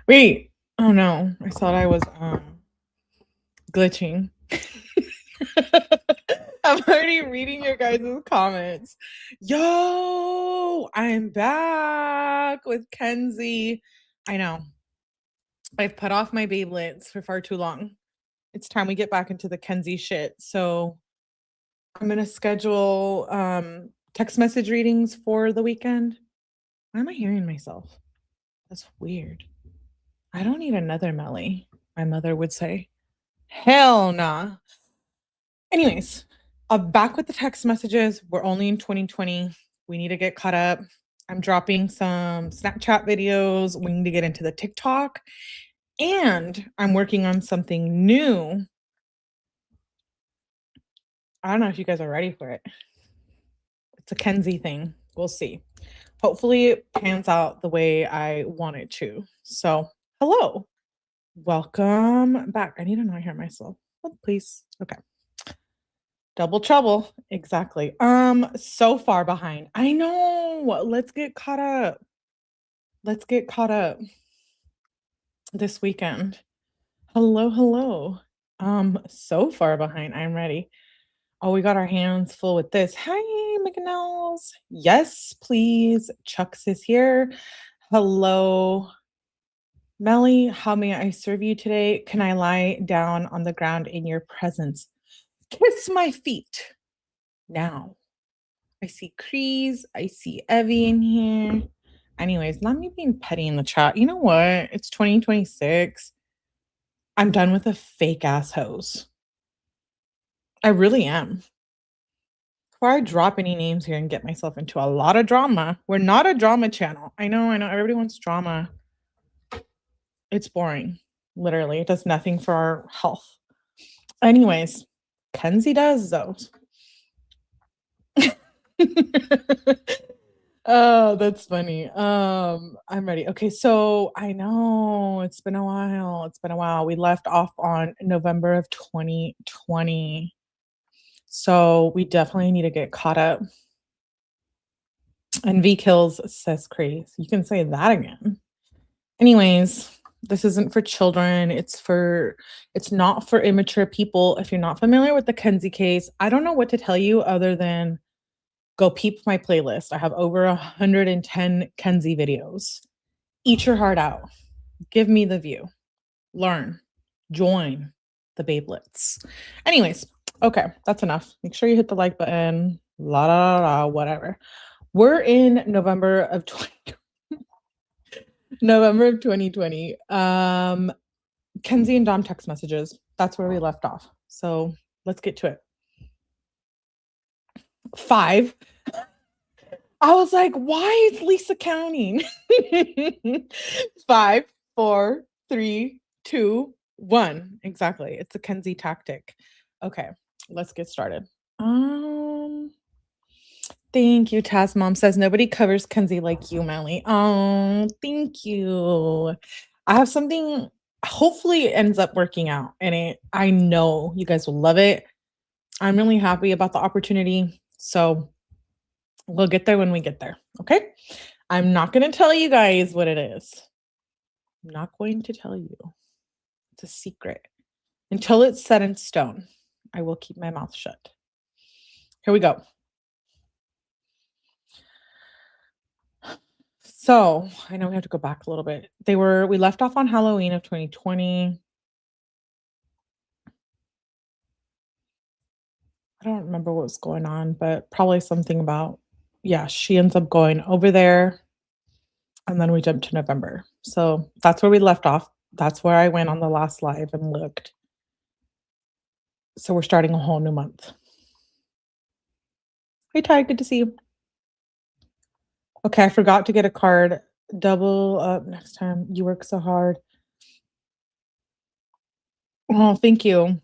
Wait. Oh no. I thought I was glitching. I'm already reading your guys' comments. Yo, I'm back with Kenzie. I know. I've put off my Beyblades for far too long. It's time we get back into the Kenzie shit. So I'm gonna schedule text message readings for the weekend. Why am I hearing myself? That's weird. I don't need another Melly, my mother would say. Hell nah. Anyways, back with the text messages. We're only in 2020. We need to get caught up. I'm dropping some Snapchat videos. We need to get into the TikTok. And I'm working on something new. I don't know if you guys are ready for it. It's a Kenzie thing. We'll see. Hopefully it pans out the way I want it to. So, hello. Welcome back. I need to not hear myself. Oh, please. Okay. Double trouble. Exactly. So far behind. I know. Let's get caught up. Let's get caught up this weekend. Hello, hello. So far behind. I'm ready. Oh, we got our hands full with this. Hi, McNells. Yes, please. Chucks is here. Hello. Melly, how may I serve you today? Can I lie down on the ground in your presence? Kiss my feet. Now. I see Crease. I see Evie in here. Anyways, not me being petty in the chat. You know what? It's 2026. I'm done with the fake ass hoes. I really am. Before I drop any names here and get myself into a lot of drama, we're not a drama channel. I know. Everybody wants drama. It's boring. Literally, it does nothing for our health. Anyways, Kenzie does those. Oh, that's funny. I'm ready. Okay, so I know it's been a while. It's been a while. We left off on November of 2020. So we definitely need to get caught up. And V kills says craze. You can say that again. Anyways, this isn't for children. It's not for immature people. If you're not familiar with the Kenzie case, I don't know what to tell you other than go peep my playlist. I have over 110 Kenzie videos. Eat your heart out. Give me the view. Learn. Join the Babelets. Anyways, okay, that's enough. Make sure you hit the like button. La la la, whatever. We're in November of 2020. Kenzie and Dom text messages. That's where we left off. So let's get to it. 5. I was like, why is Lisa counting? 5, 4, 3, 2, 1. Exactly. It's a Kenzie tactic. Okay, let's get started. Thank you. Taz Mom says nobody covers Kenzie like you, Melly. Oh, thank you. I have something. Hopefully, it ends up working out, and I know you guys will love it. I'm really happy about the opportunity. So we'll get there when we get there. Okay. I'm not going to tell you guys what it is. I'm not going to tell you. It's a secret. Until it's set in stone, I will keep my mouth shut. Here we go. So I know we have to go back a little bit. We left off on Halloween of 2020. I don't remember what was going on, but probably something about, yeah, she ends up going over there. And then we jumped to November. So that's where we left off. That's where I went on the last live and looked. So we're starting a whole new month. Hey, Ty, good to see you. Okay, I forgot to get a card. Double up next time. You work so hard. Oh, thank you.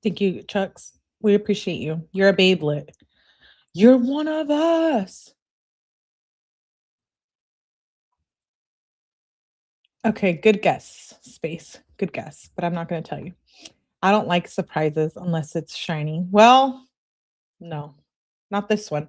Thank you, Chucks. We appreciate you. You're a babelet. You're one of us. Okay, good guess, Space. Good guess, but I'm not going to tell you. I don't like surprises unless it's shiny. Well, no, not this one.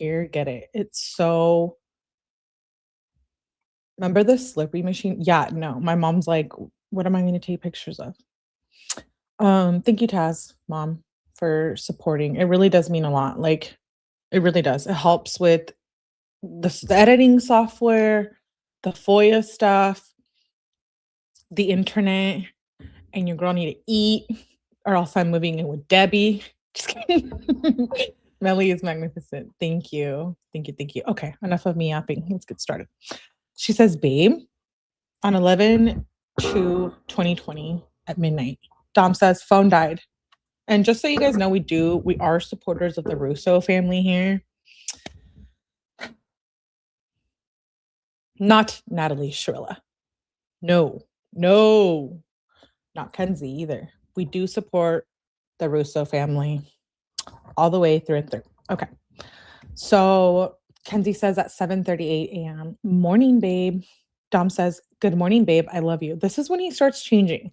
here get it. It's so remember the Slurpee machine? Yeah, no. My mom's like, "What am I gonna take pictures of?" Thank you, Taz, mom, for supporting. It really does mean a lot. Like, it really does. It helps with the editing software, the FOIA stuff, the internet, and your girl need to eat, or else I'm moving in with Debbie. Just kidding. Melly is magnificent. Thank you. Thank you. Thank you. Okay, enough of me yapping. Let's get started. She says, babe, on 11/2/2020 at midnight, Dom says, phone died. And just so you guys know, we are supporters of the Russo family here. Not Natalie Shirilla. No, not Kenzie either. We do support the Russo family all the way through and through. Okay. So Kenzie says at 7:38 a.m., morning, babe. Dom says, good morning, babe. I love you. This is when he starts changing.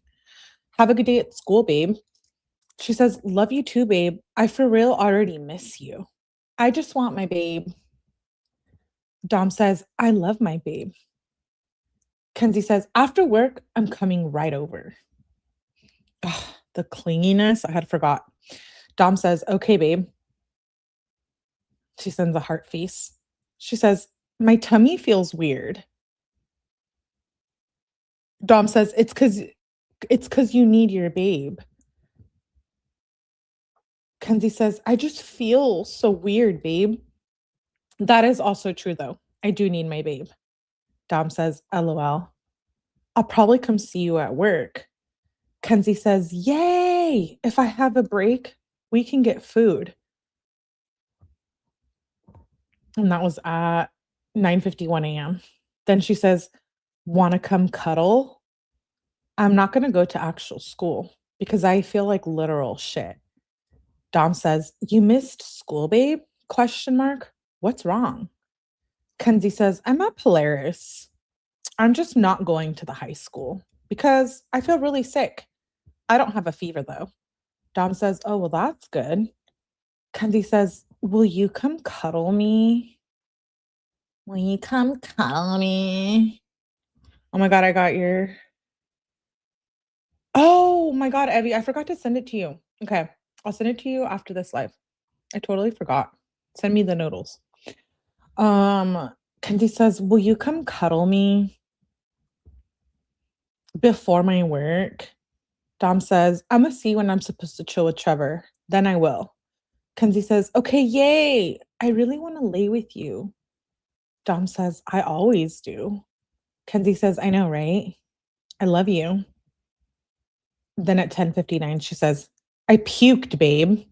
Have a good day at school, babe. She says, love you too, babe. I for real already miss you. I just want my babe. Dom says, I love my babe. Kenzie says, after work, I'm coming right over. Ugh, the clinginess, I had forgot. Dom says, okay, babe. She sends a heart face. She says, my tummy feels weird. Dom says, it's because you need your babe. Kenzie says, I just feel so weird, babe. That is also true, though. I do need my babe. Dom says, LOL. I'll probably come see you at work. Kenzie says, yay! If I have a break, we can get food. And that was at 9:51 a.m. Then she says, wanna come cuddle? I'm not gonna go to actual school because I feel like literal shit. Dom says, you missed school, babe? ? What's wrong? Kenzie says, I'm at Polaris. I'm just not going to the high school because I feel really sick. I don't have a fever though. Dom says, oh, well, that's good. Kenzie says, will you come cuddle me? Will you come cuddle me? Oh my God, I got your... Oh my God, Evie, I forgot to send it to you. Okay, I'll send it to you after this live. I totally forgot. Send me the noodles. Kenzie says, will you come cuddle me before my work? Dom says, I'm gonna see when I'm supposed to chill with Trevor. Then I will. Kenzie says, okay, yay. I really want to lay with you. Dom says, I always do. Kenzie says, I know, right? I love you. Then at 10:59, she says, I puked, babe.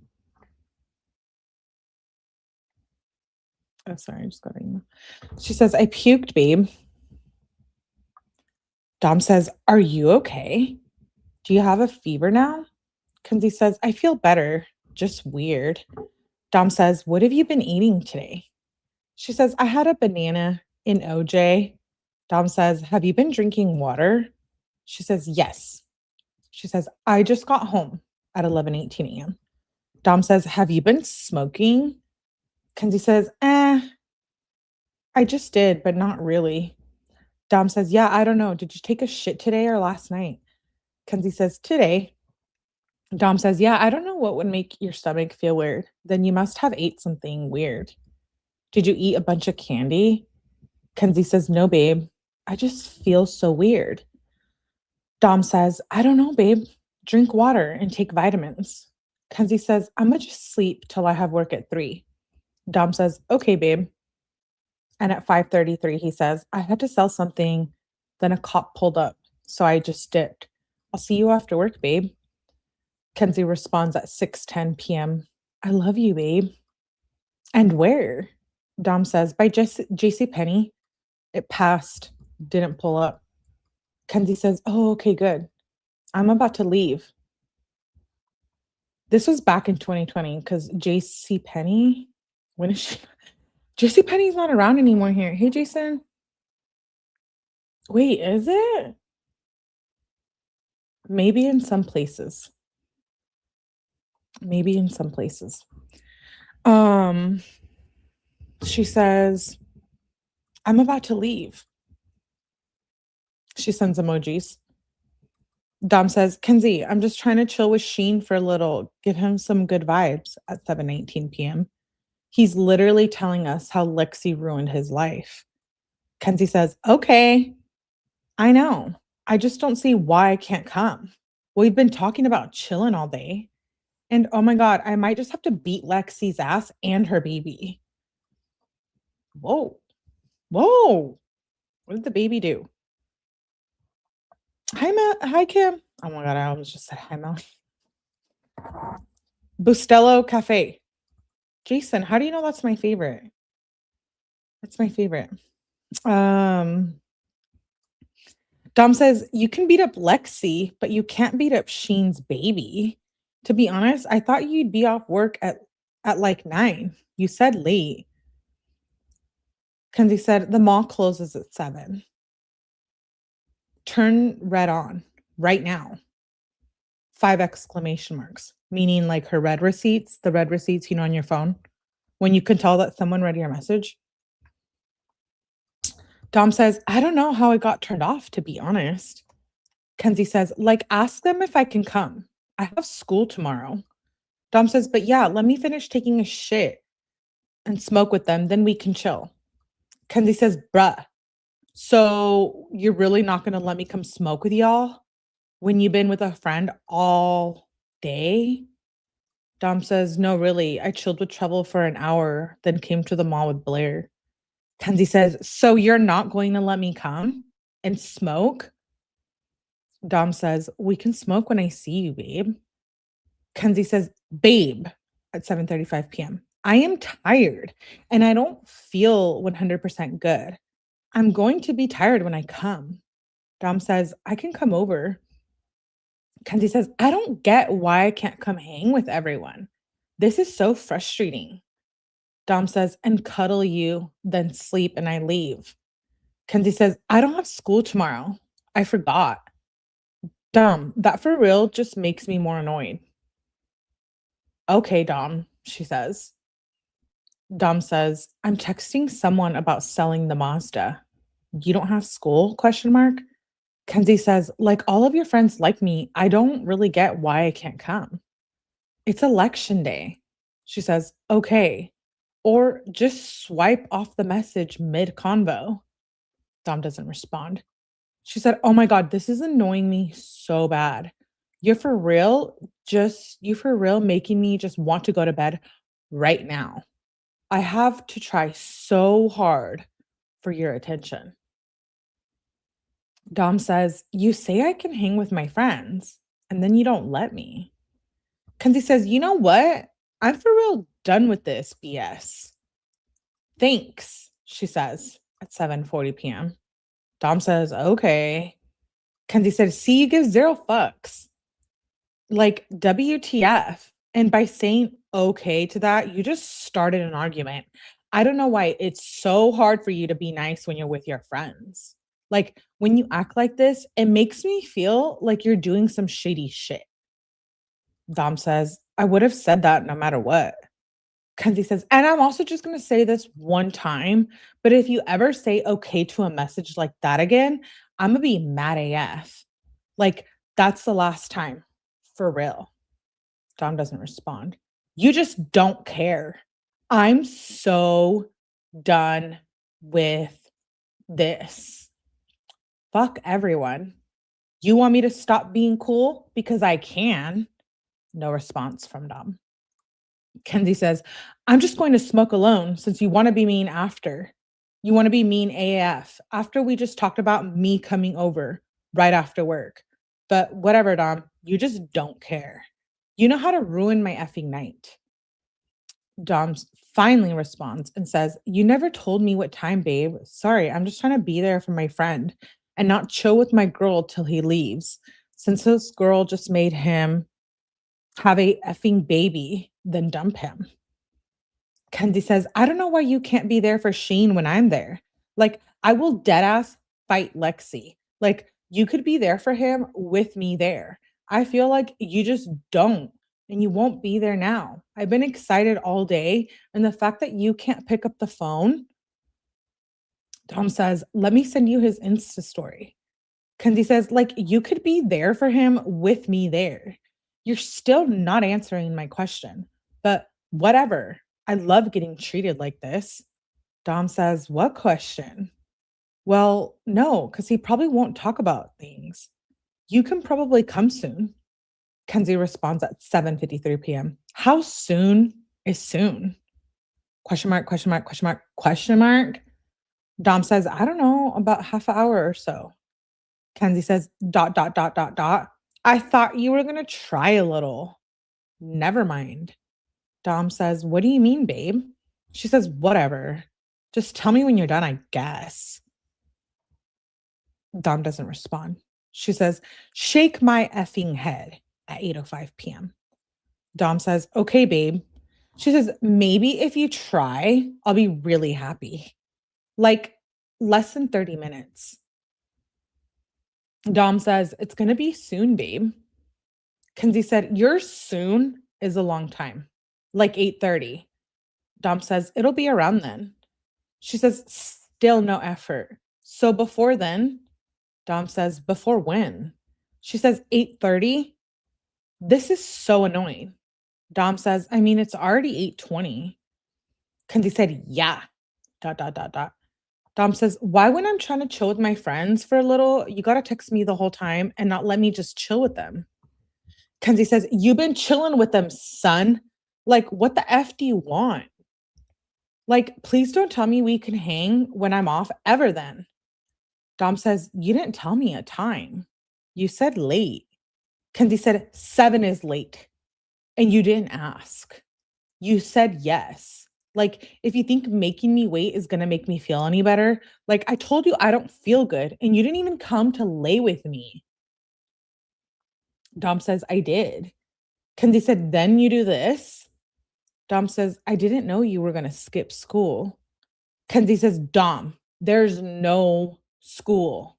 Oh, sorry, I just got an email. She says, I puked, babe. Dom says, are you okay? Do you have a fever now? Kenzie says, I feel better, just weird. Dom says, what have you been eating today? She says, I had a banana in OJ. Dom says, have you been drinking water? She says, yes. She says, I just got home at 11:18 a.m. Dom says, have you been smoking? Kenzie says, I just did, but not really. Dom says, yeah, I don't know. Did you take a shit today or last night? Kenzie says, today. Dom says, yeah, I don't know what would make your stomach feel weird. Then you must have ate something weird. Did you eat a bunch of candy? Kenzie says, no, babe. I just feel so weird. Dom says, I don't know, babe. Drink water and take vitamins. Kenzie says, I'm going to just sleep till I have work at 3. Dom says, okay, babe. And at 5:33, he says, I had to sell something. Then a cop pulled up, so I just dipped. I'll see you after work, babe. Kenzie responds at 6:10 p.m. I love you, babe. And where? Dom says, by JCPenney. It passed, didn't pull up. Kenzie says, oh, okay, good. I'm about to leave. This was back in 2020 because JCPenney, when is she? JCPenney's not around anymore here. Hey, Jason. Wait, is it? Maybe in some places. Maybe in some places. She says, I'm about to leave. She sends emojis. Dom says, Kenzie, I'm just trying to chill with Sheen for a little. Give him some good vibes at 7:19 p.m. He's literally telling us how 𝗲𝗾𝗃 ruined his life. Kenzie says, okay, I know. I just don't see why I can't come. We've been talking about chilling all day. And oh my God, I might just have to beat 𝗲𝗃𝗃's ass and her baby. Whoa. Whoa. What did the baby do? Hi, Hi, Kim. Oh my God, I almost just said hi, Mel. 𝗲𝗀𝗆𝗆 Cafe. Jason, how do you know that's my favorite? That's my favorite. Dom says, you can beat up 𝗲𝗃𝗃, but you can't beat up Sheen's baby. To be honest, I thought you'd be off work at like 9. You said late. Kenzie said, the mall closes at 7. Turn red on right now. 5 exclamation marks, meaning like her red receipts, the red receipts, on your phone, when you can tell that someone read your message. Dom says, I don't know how it got turned off, to be honest. Kenzie says, like, ask them if I can come. I have school tomorrow. Dom says, but yeah, let me finish taking a shit and smoke with them. Then we can chill. Kenzie says, bruh, so you're really not going to let me come smoke with y'all when you've been with a friend all day? Dom says, no, really. I chilled with Trevor for an hour, then came to the mall with Blair. Kenzie says, so you're not going to let me come and smoke? Dom says, we can smoke when I see you, babe. Kenzie says, babe, at 7:35 p.m. I am tired and I don't feel 100% good. I'm going to be tired when I come. Dom says, I can come over. Kenzie says, I don't get why I can't come hang with everyone. This is so frustrating. Dom says, and cuddle you, then sleep and I leave. Kenzie says, I don't have school tomorrow. I forgot. Dom, that for real just makes me more annoyed. Okay, Dom, she says. Dom says, I'm texting someone about selling the Mazda. You don't have school? ? Kenzie says, like all of your friends like me, I don't really get why I can't come. It's election day. She says, okay. Or just swipe off the message mid-convo. Dom doesn't respond. She said, oh my God, this is annoying me so bad. You're for real? You for real making me just want to go to bed right now. I have to try so hard for your attention. Dom says, you say I can hang with my friends, and then you don't let me. Kenzie says, you know what? I'm for real done with this BS. Thanks, she says at 7:40 p.m. Dom says, okay. Kenzie says, see, you give zero fucks. Like, WTF. And by saying okay to that, you just started an argument. I don't know why it's so hard for you to be nice when you're with your friends. Like, when you act like this, it makes me feel like you're doing some shady shit. Dom says, I would have said that no matter what. Kenzie says, and I'm also just going to say this one time, but if you ever say okay to a message like that again, I'm going to be mad AF. Like, that's the last time. For real. Dom doesn't respond. You just don't care. I'm so done with this. Fuck everyone. You want me to stop being cool? Because I can. No response from Dom. Kenzie says, I'm just going to smoke alone since you want to be mean after. You want to be mean AF after we just talked about me coming over right after work. But whatever, Dom, you just don't care. You know how to ruin my effing night. Dom finally responds and says, you never told me what time, babe. Sorry, I'm just trying to be there for my friend and not chill with my girl till he leaves. Since this girl just made him have a effing baby, then dump him. Kenzie says, I don't know why you can't be there for Shane when I'm there. Like, I will deadass fight Lexi. Like, you could be there for him with me there. I feel like you just don't, and you won't be there now. I've been excited all day, and the fact that you can't pick up the phone. Dom says, let me send you his Insta story. Kenzie says, like, you could be there for him with me there. You're still not answering my question, but whatever. I love getting treated like this. Dom says, what question? Well, no, because he probably won't talk about things. You can probably come soon. Kenzie responds at 7:53 p.m. How soon is soon? Question mark, question mark, question mark, question mark. Dom says, I don't know, about half an hour or so. Kenzie says, dot, dot, dot, dot, dot. I thought you were going to try a little. Never mind. Dom says, what do you mean, babe? She says, whatever. Just tell me when you're done, I guess. Dom doesn't respond. She says, shake my effing head at 8:05 p.m. Dom says, okay, babe. She says, maybe if you try, I'll be really happy. Like less than 30 minutes. Dom says, it's going to be soon, babe. Kenzie said, your soon is a long time. Like 8:30. Dom says, it'll be around then. She says, still no effort. So before then? Dom says, before when? She says, 8:30. This is so annoying. Dom says, I mean, it's already 8:20. Kenzie said, yeah. Dot, dot, dot, dot. Dom says, why when I'm trying to chill with my friends for a little, you got to text me the whole time and not let me just chill with them? Kenzie says, you've been chilling with them, son. Like, what the F do you want? Like, please don't tell me we can hang when I'm off ever then. Dom says, you didn't tell me a time. You said late. Kenzie said, 7 is late. And you didn't ask. You said yes. Like, if you think making me wait is going to make me feel any better, like I told you I don't feel good and you didn't even come to lay with me. Dom says, I did. Kenzie said, then you do this? Dom says, I didn't know you were going to skip school. Kenzie says, Dom, there's no school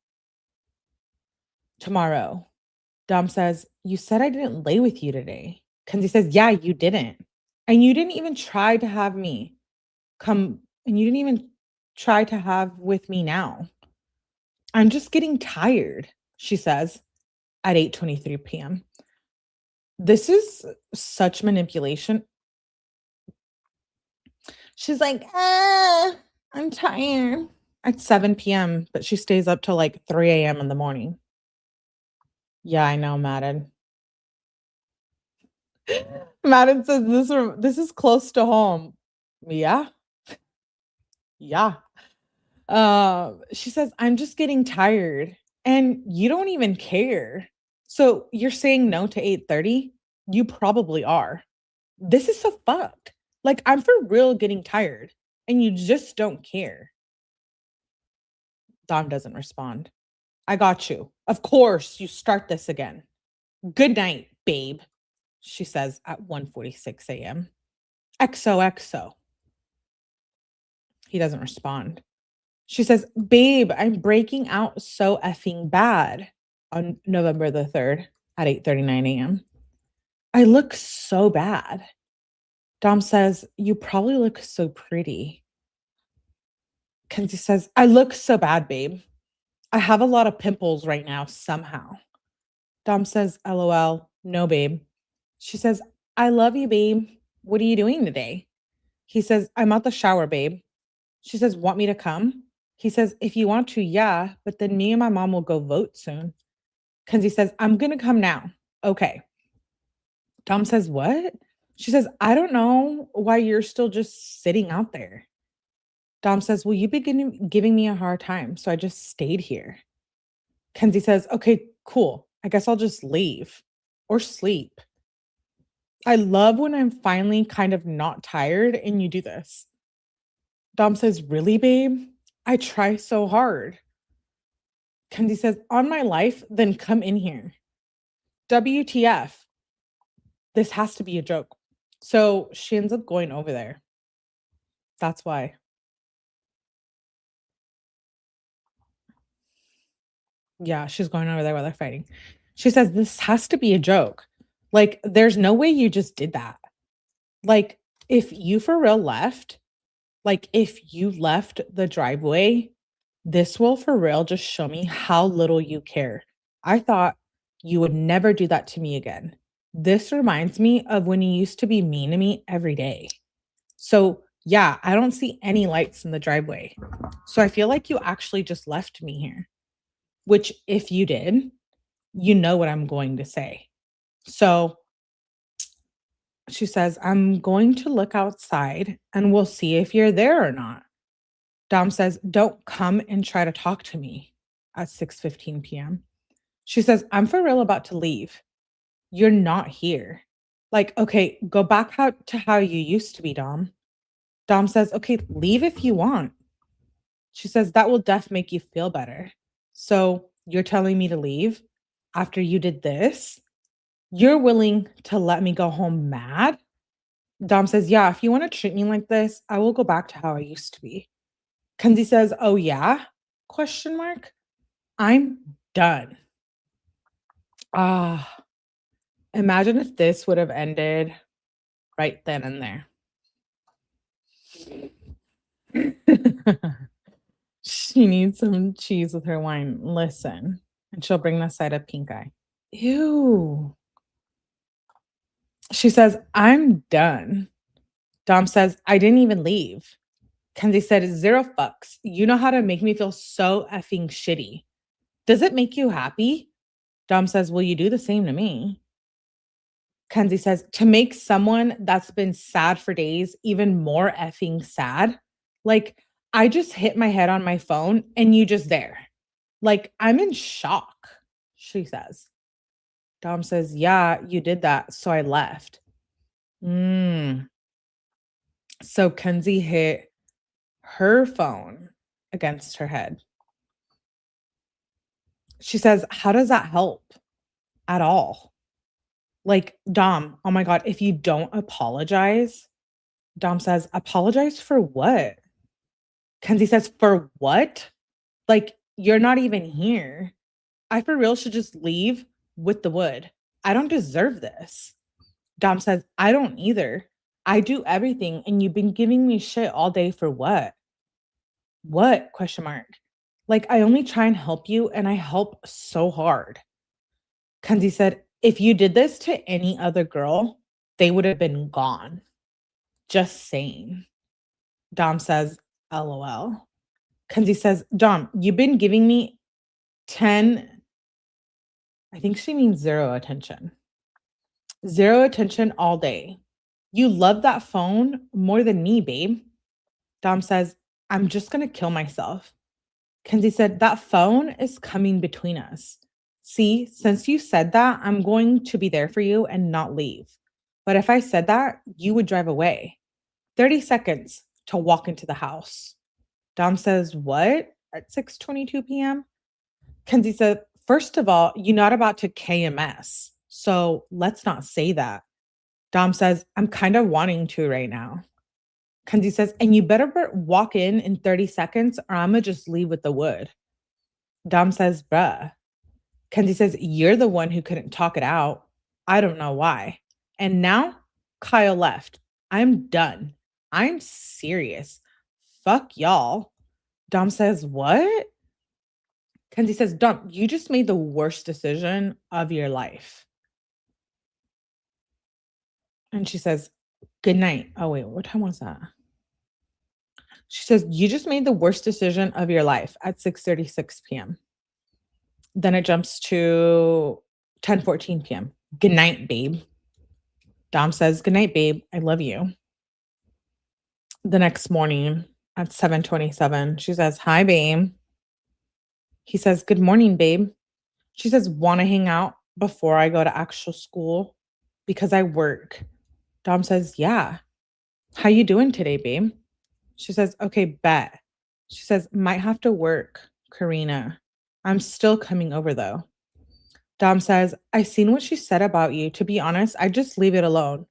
tomorrow. Dom says, you said I didn't lay with you today. Kenzie says, yeah, you didn't. And you didn't even try to have me come, and you didn't even try to have with me now. I'm just getting tired, she says at 8:23 p.m. This is such manipulation. She's like, I'm tired at 7 p.m., but she stays up till like 3 a.m. in the morning. Yeah, I know, Madden. Madden says this is close to home. Yeah. Yeah. She says, I'm just getting tired. And you don't even care. So you're saying no to 8:30? You probably are. This is so fucked. Like, I'm for real getting tired, and you just don't care. Dom doesn't respond. I got you. Of course, you start this again. Good night, babe, she says at 1:46 a.m. XOXO. He doesn't respond. She says, babe, I'm breaking out so effing bad on November the 3rd at 8:39 a.m. I look so bad. Dom says, you probably look so pretty. Kenzie says, I look so bad, babe. I have a lot of pimples right now somehow. Dom says, LOL, no, babe. She says, I love you, babe. What are you doing today? He says, I'm at the shower, babe. She says, want me to come? He says, if you want to, yeah, but then me and my mom will go vote soon. Kenzie says, I'm going to come now. Okay. Dom says, what? She says, I don't know why you're still just sitting out there. Dom says, well, you've been giving me a hard time, so I just stayed here. Kenzie says, okay, cool. I guess I'll just leave or sleep. I love when I'm finally kind of not tired and you do this. Dom says, really, babe? I try so hard. Kenzie says, on my life, then come in here. WTF. This has to be a joke. So she ends up going over there. That's why. Yeah, she's going over there while they're fighting. She says, this has to be a joke. Like, there's no way you just did that. Like, if you for real left, like, if you left the driveway, this will for real just show me how little you care. I thought you would never do that to me again. This reminds me of when you used to be mean to me every day. So, yeah, I don't see any lights in the driveway. So I feel like you actually just left me here, which if you did, you know what I'm going to say. So she says, I'm going to look outside and we'll see if you're there or not. Dom says, don't come and try to talk to me at 6:15 p.m. She says, I'm for real about to leave. You're not here. Like, okay, go back to how you used to be, Dom. Dom says, okay, leave if you want. She says, that will def make you feel better. So you're telling me to leave after you did this? You're willing to let me go home mad? Dom says, yeah, if you want to treat me like this, I will go back to how I used to be. Kenzie says, oh yeah? Question mark. I'm done. Ah, imagine if this would have ended right then and there. She needs some cheese with her wine. Listen. And she'll bring the side of pink eye. Ew. She says, I'm done. Dom says, I didn't even leave. Kenzie said, zero fucks. You know how to make me feel so effing shitty. Does it make you happy? Dom says, will you do the same to me? Kenzie says, to make someone that's been sad for days even more effing sad. Like, I just hit my head on my phone and you just there. Like, I'm in shock, she says. Dom says, yeah, you did that. So I left. So Kenzie hit her phone against her head. She says, how does that help at all? Like, Dom, oh my God, if you don't apologize, Dom says, apologize for what? Kenzie says, for what? Like, you're not even here. I for real should just leave with the wood. I don't deserve this. Dom says, I don't either. I do everything and you've been giving me shit all day for what? What? Question mark. Like, I only try and help you and I help so hard. Kenzie said, if you did this to any other girl, they would have been gone. Just saying. Dom says, LOL. Kenzie says, Dom, you've been giving me 10, I think she means 0 attention. Zero attention all day. You love that phone more than me, babe. Dom says, I'm just going to kill myself. Kenzie said, that phone is coming between us. See, since you said that, I'm going to be there for you and not leave. But if I said that, you would drive away. 30 seconds to walk into the house. Dom says, what? At 6:22 p.m.? Kenzie said, first of all, you're not about to KMS. So let's not say that. Dom says, I'm kind of wanting to right now. Kenzie says, and you better walk in 30 seconds or I'm going to just leave with the wood. Dom says, bruh. Kenzie says, you're the one who couldn't talk it out. I don't know why. And now Kyle left. I'm done. I'm serious. Fuck y'all. Dom says, what? Kenzie says, Dom, you just made the worst decision of your life. And she says, good night. Oh, wait, what time was that? She says, you just made the worst decision of your life at 6:36 p.m. Then it jumps to 10:14 p.m. Good night, babe. Dom says, good night, babe. I love you. The next morning at 7:27, she says, hi, babe. He says, good morning, babe. She says, want to hang out before I go to actual school because I work. Dom says, yeah. How you doing today, babe? She says, okay, bet. She says, might have to work, Karina. I'm still coming over though. Dom says, I seen what she said about you. To be honest, I just leave it alone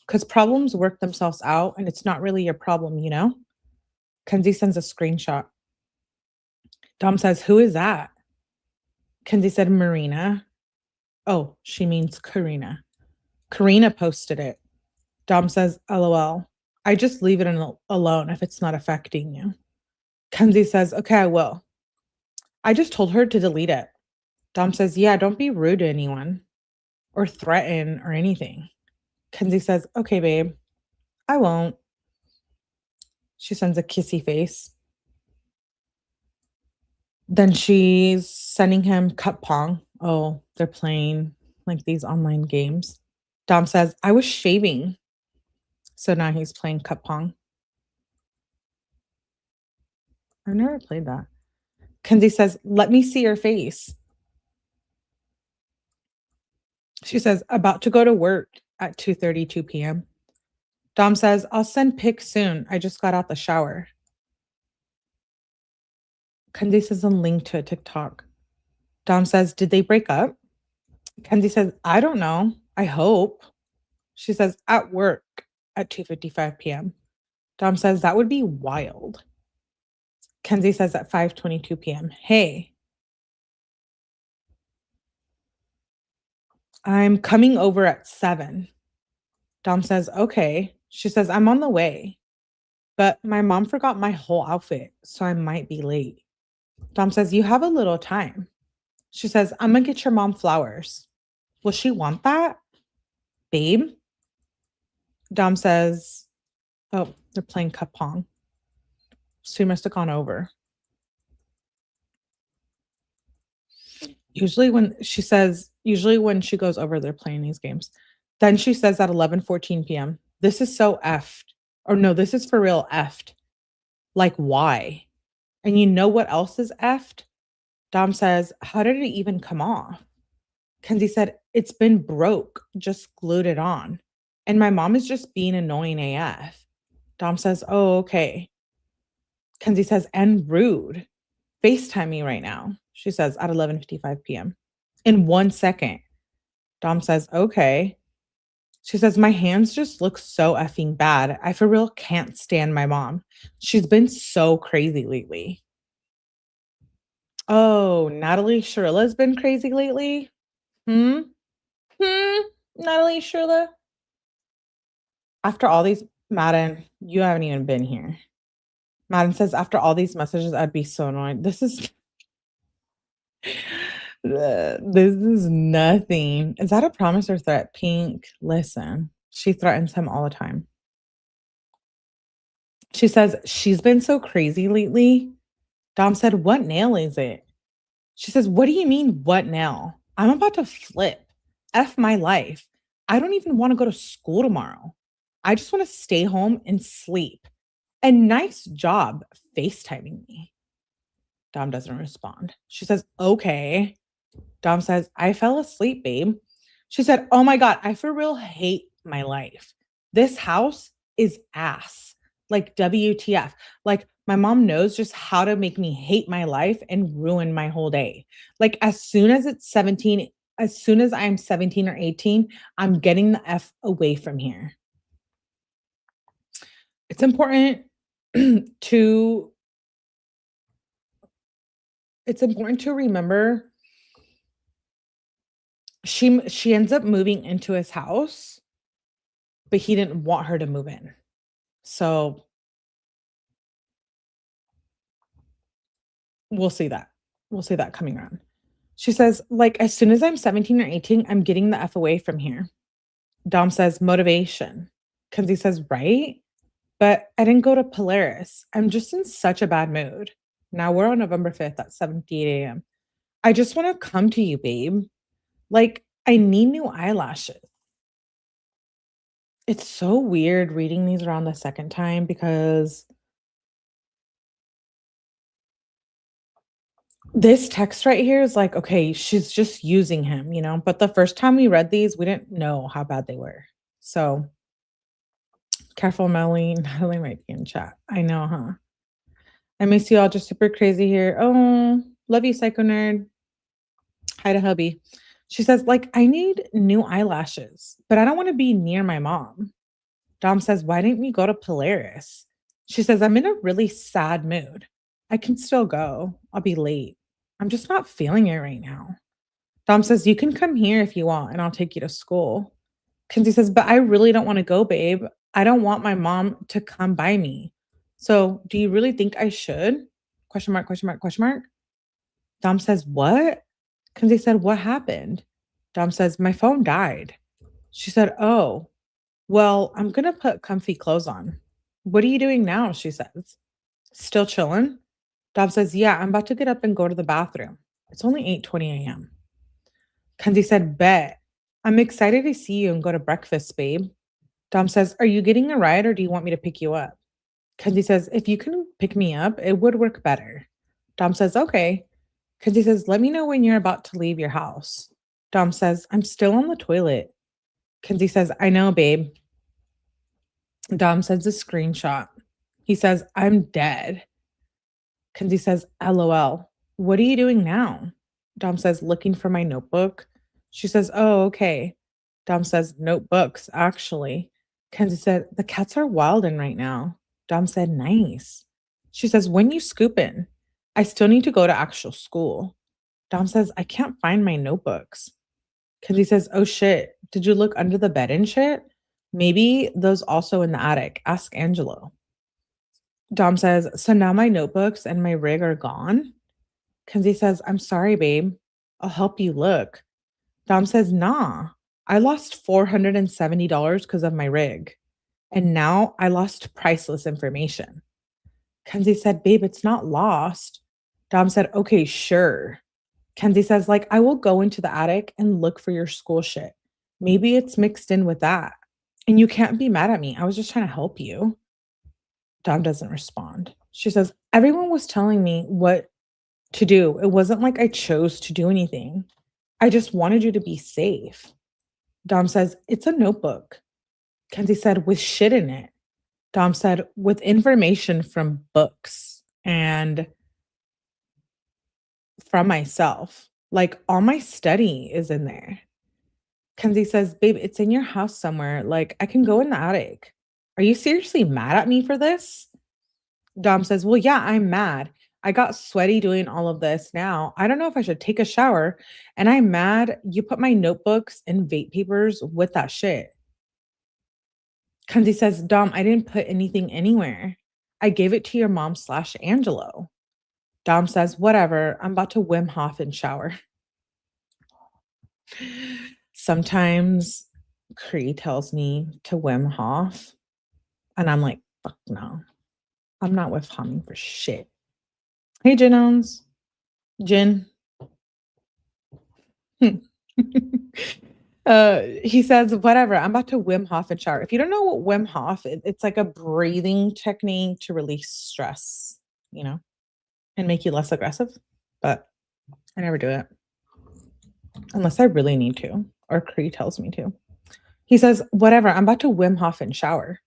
because problems work themselves out and it's not really your problem, you know? Kenzie sends a screenshot. Dom says, who is that? Kenzie said, Marina. Oh, she means Karina. Karina posted it. Dom says, LOL. I just leave it alone if it's not affecting you. Kenzie says, okay, I will. I just told her to delete it. Dom says, yeah, don't be rude to anyone or threaten or anything. Kenzie says, okay, babe, I won't. She sends a kissy face. Then she's sending him 𝗏𝗏𝗆𝗆. Oh, they're playing like these online games. Dom says, I was shaving. So now he's playing 𝗏𝗏𝗆𝗆. I've never played that. Kenzie says, let me see your face. She says, about to go to work at 2:32 p.m. Dom says, I'll send pics soon. I just got out the shower. Kenzie says a link to a TikTok. Dom says, did they break up? Kenzie says, I don't know. I hope. She says, at work at 2:55 p.m. Dom says, that would be wild. Kenzie says at 5:22 p.m. Hey, I'm coming over at 7. Dom says, okay. She says, I'm on the way, but my mom forgot my whole outfit, so I might be late. Dom says, you have a little time. She says, I'm going to get your mom flowers. Will she want that? Babe? Dom says, oh, they're playing 𝗏𝗏𝗆𝗆. So he must have gone over. Usually when she goes over, they're playing these games. Then she says at 11:14 p.m., this is so effed. Or no, this is for real effed. Like, why? And you know what else is effed? Dom says, how did it even come off? Kenzie said, it's been broke. Just glued it on. And my mom is just being annoying AF. Dom says, oh, okay. Kenzie says, and rude. FaceTime me right now. She says at 11:55 p.m. In 1 second. Dom says, okay. She says, my hands just look so effing bad. I for real can't stand my mom. She's been so crazy lately. Oh, Natalie Shirilla's been crazy lately? Natalie Shirilla? After all these, Madden, you haven't even been here. Madden says, after all these messages, I'd be so annoyed. This is nothing. Is that a promise or threat? Pink, listen. She threatens him all the time. She says, she's been so crazy lately. Dom said, what nail is it? She says, what do you mean, what nail? I'm about to flip. F my life. I don't even want to go to school tomorrow. I just want to stay home and sleep. And nice job FaceTiming me. Dom doesn't respond. She says, okay. Dom says, I fell asleep, babe. She said, oh my God, I for real hate my life. This house is ass. Like WTF. Like my mom knows just how to make me hate my life and ruin my whole day. Like as soon as I'm 17 or 18, I'm getting the F away from here. It's important to remember she ends up moving into his house, but he didn't want her to move in. So we'll see that. We'll see that coming around. She says, like, as soon as I'm 17 or 18, I'm getting the F away from here. Dom says, motivation. Kenzie says, right? But I didn't go to Polaris. I'm just in such a bad mood. Now we're on November 5th at 7:58 a.m. I just want to come to you, babe. Like, I need new eyelashes. It's so weird reading these around the second time because this text right here is like, okay, she's just using him, you know? But the first time we read these, we didn't know how bad they were. So careful, Melly. Natalie might be in chat. I know, huh? I miss you all. Just super crazy here. Oh, love you, psycho nerd. Hi to hubby. She says, like, I need new eyelashes, but I don't want to be near my mom. Dom says, why didn't we go to Polaris? She says, I'm in a really sad mood. I can still go. I'll be late. I'm just not feeling it right now. Dom says, you can come here if you want, and I'll take you to school. Kenzie says, but I really don't want to go, babe. I don't want my mom to come by me. So do you really think I should? Question mark, question mark, question mark. Dom says, what? Kenzie said, what happened? Dom says, my phone died. She said, oh, well, I'm going to put comfy clothes on. What are you doing now? She says. Still chilling? Dom says, yeah, I'm about to get up and go to the bathroom. It's only 8:20 a.m. Kenzie said, bet. I'm excited to see you and go to breakfast, babe. Dom says, are you getting a ride or do you want me to pick you up? Kenzie says, if you can pick me up, it would work better. Dom says, okay. Kenzie says, let me know when you're about to leave your house. Dom says, I'm still on the toilet. Kenzie says, I know, babe. Dom sends a screenshot. He says, I'm dead. Kenzie says, LOL. What are you doing now? Dom says, looking for my notebook. She says, oh, okay. Dom says, notebooks, actually. Kenzie said, the cats are wildin' right now. Dom said, nice. She says, when you scoopin'? I still need to go to actual school. Dom says, I can't find my notebooks. Kenzie says, oh shit, did you look under the bed and shit? Maybe those also in the attic. Ask Angelo. Dom says, so now my notebooks and my rig are gone? Kenzie says, I'm sorry, babe. I'll help you look. Dom says, nah, I lost $470 because of my rig. And now I lost priceless information. Kenzie said, babe, it's not lost. Dom said, okay, sure. Kenzie says, like, I will go into the attic and look for your school shit. Maybe it's mixed in with that. And you can't be mad at me. I was just trying to help you. Dom doesn't respond. She says, everyone was telling me what to do. It wasn't like I chose to do anything. I just wanted you to be safe. Dom says, it's a notebook. Kenzie said, with shit in it. Dom said, with information from books and from myself. Like, all my study is in there. Kenzie says, babe, it's in your house somewhere. Like, I can go in the attic. Are you seriously mad at me for this? Dom says, well, yeah, I'm mad. I got sweaty doing all of this now. I don't know if I should take a shower. And I'm mad you put my notebooks and vape papers with that shit. Kenzie says, Dom, I didn't put anything anywhere. I gave it to your mom / Angelo. Dom says, whatever. I'm about to Wim Hof and shower. Sometimes Cree tells me to Wim Hof. And I'm like, fuck no. I'm not with Homming for shit. Hey, Jin Jin. He says, whatever, I'm about to Wim Hof and shower. If you don't know what Wim Hof, it's like a breathing technique to release stress, you know, and make you less aggressive. But I never do it unless I really need to or Cree tells me to. He says, whatever, I'm about to Wim Hof and shower.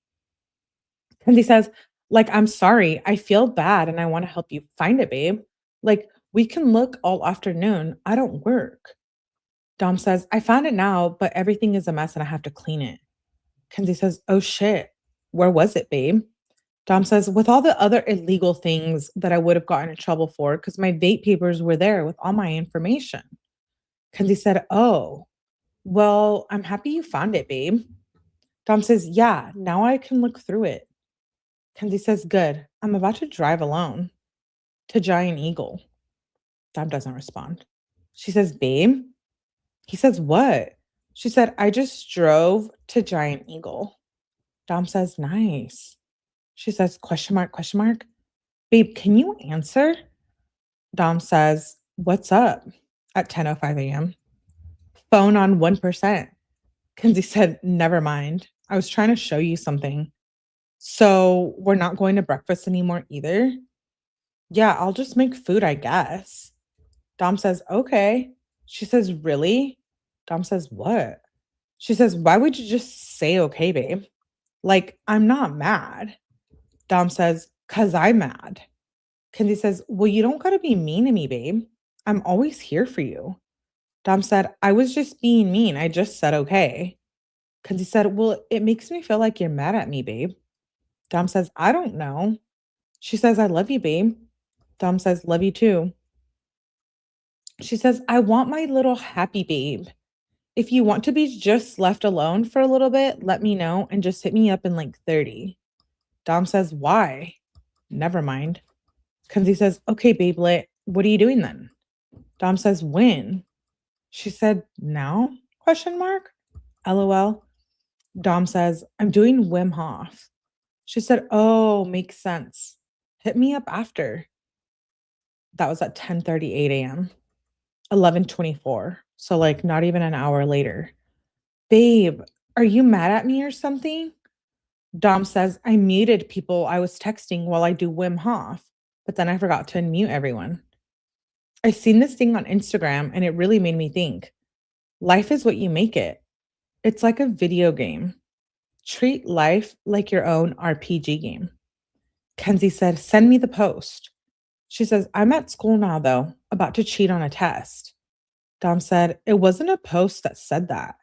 Kenzie says, like, I'm sorry, I feel bad and I want to help you find it, babe. Like, we can look all afternoon. I don't work. Dom says, I found it now, but everything is a mess and I have to clean it. Kenzie says, oh shit, where was it, babe? Dom says, with all the other illegal things that I would have gotten in trouble for, because my vape papers were there with all my information. Kenzie said, oh, well, I'm happy you found it, babe. Dom says, yeah, now I can look through it. Kenzie says, good. I'm about to drive alone to Giant Eagle. Dom doesn't respond. She says, babe. He says, what? She said, I just drove to Giant Eagle. Dom says, nice. She says, question mark, question mark. Babe, can you answer? Dom says, what's up? At 10:05 a.m. Phone on 1%. Kenzie said, never mind. I was trying to show you something. So we're not going to breakfast anymore either? Yeah, I'll just make food, I guess. Dom says, okay. She says, really? Dom says, what? She says, why would you just say okay, babe? Like, I'm not mad. Dom says, cause I'm mad. Kenzie says, well, you don't gotta be mean to me, babe. I'm always here for you. Dom said, I was just being mean. I just said okay. Kenzie said, well, it makes me feel like you're mad at me, babe. Dom says, I don't know. She says, I love you, babe. Dom says, love you too. She says, I want my little happy babe. If you want to be just left alone for a little bit, let me know and just hit me up in like 30. Dom says, why? Never mind. Kenzie says, okay, babelet, what are you doing then? Dom says, when? She said, now? Question mark. LOL. Dom says, I'm doing Wim Hof. She said, oh, makes sense. Hit me up after. That was at 10:38 a.m. 11:24. So like not even an hour later. Babe, are you mad at me or something? Dom says, I muted people I was texting while I do Wim Hof, but then I forgot to unmute everyone. I seen this thing on Instagram and it really made me think. Life is what you make it. It's like a video game. Treat life like your own RPG game. Kenzie said, send me the post. She says, I'm at school now, though, about to cheat on a test. Dom said, it wasn't a post that said that.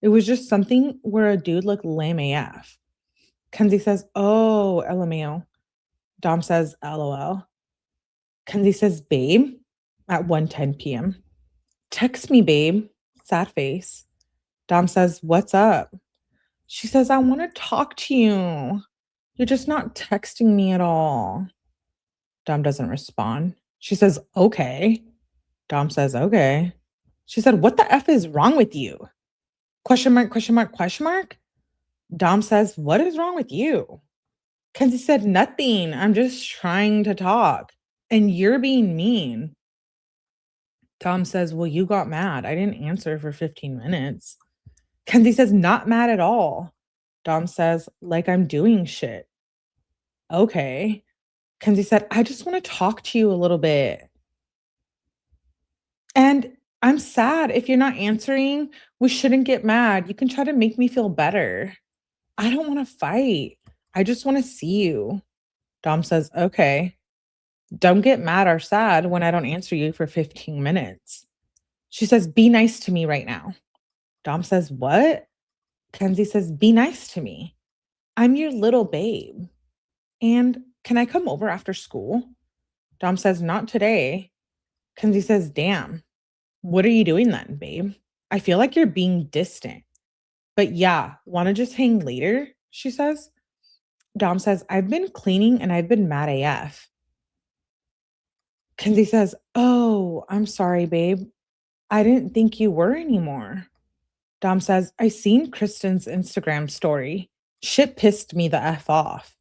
It was just something where a dude looked lame AF. Kenzie says, oh, LMAO. Dom says, LOL. Kenzie says, babe, at 1:10 p.m. Text me, babe. Sad face. Dom says, what's up? She says, I want to talk to you. You're just not texting me at all. Dom doesn't respond. She says, okay. Dom says, okay. She said, what the F is wrong with you? Question mark, question mark, question mark. Dom says, what is wrong with you? Kenzie said, nothing. I'm just trying to talk. And you're being mean. Dom says, well, you got mad. I didn't answer for 15 minutes. Kenzie says, not mad at all. Dom says, like I'm doing shit. Okay. Kenzie said, I just want to talk to you a little bit. And I'm sad if you're not answering. We shouldn't get mad. You can try to make me feel better. I don't want to fight. I just want to see you. Dom says, okay. Don't get mad or sad when I don't answer you for 15 minutes. She says, be nice to me right now. Dom says, what? Kenzie says, be nice to me. I'm your little babe. And can I come over after school? Dom says, not today. Kenzie says, damn. What are you doing then, babe? I feel like you're being distant. But yeah, want to just hang later? She says. Dom says, I've been cleaning and I've been mad AF. Kenzie says, oh, I'm sorry, babe. I didn't think you were anymore. Dom says, I seen Kristen's Instagram story. Shit pissed me the F off.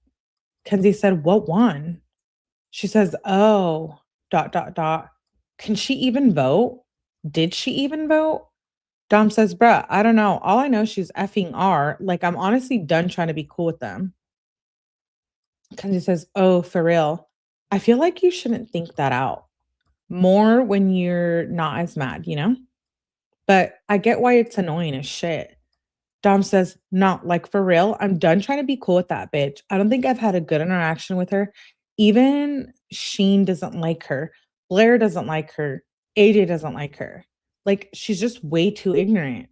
Kenzie said, what one? She says, oh, ... Can she even vote? Did she even vote? Dom says, bruh, I don't know. All I know she's effing R. Like, I'm honestly done trying to be cool with them. Kenzie says, oh, for real. I feel like you shouldn't think that out. More when you're not as mad, you know? But I get why it's annoying as shit. Dom says, not like for real. I'm done trying to be cool with that bitch. I don't think I've had a good interaction with her. Even Sheen doesn't like her. Blair doesn't like her. AJ doesn't like her. Like, she's just way too ignorant.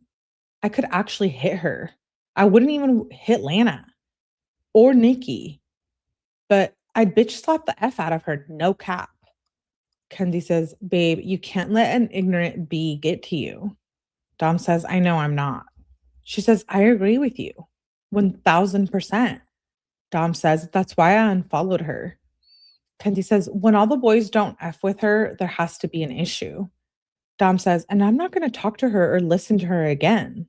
I could actually hit her. I wouldn't even hit Lana or Nikki, but I'd bitch slap the F out of her. No cap. Kenzie says, babe, you can't let an ignorant bee get to you. Dom says, I know I'm not. She says, I agree with you. 1000%. Dom says, that's why I unfollowed her. Kenzie says, when all the boys don't F with her, there has to be an issue. Dom says, and I'm not going to talk to her or listen to her again.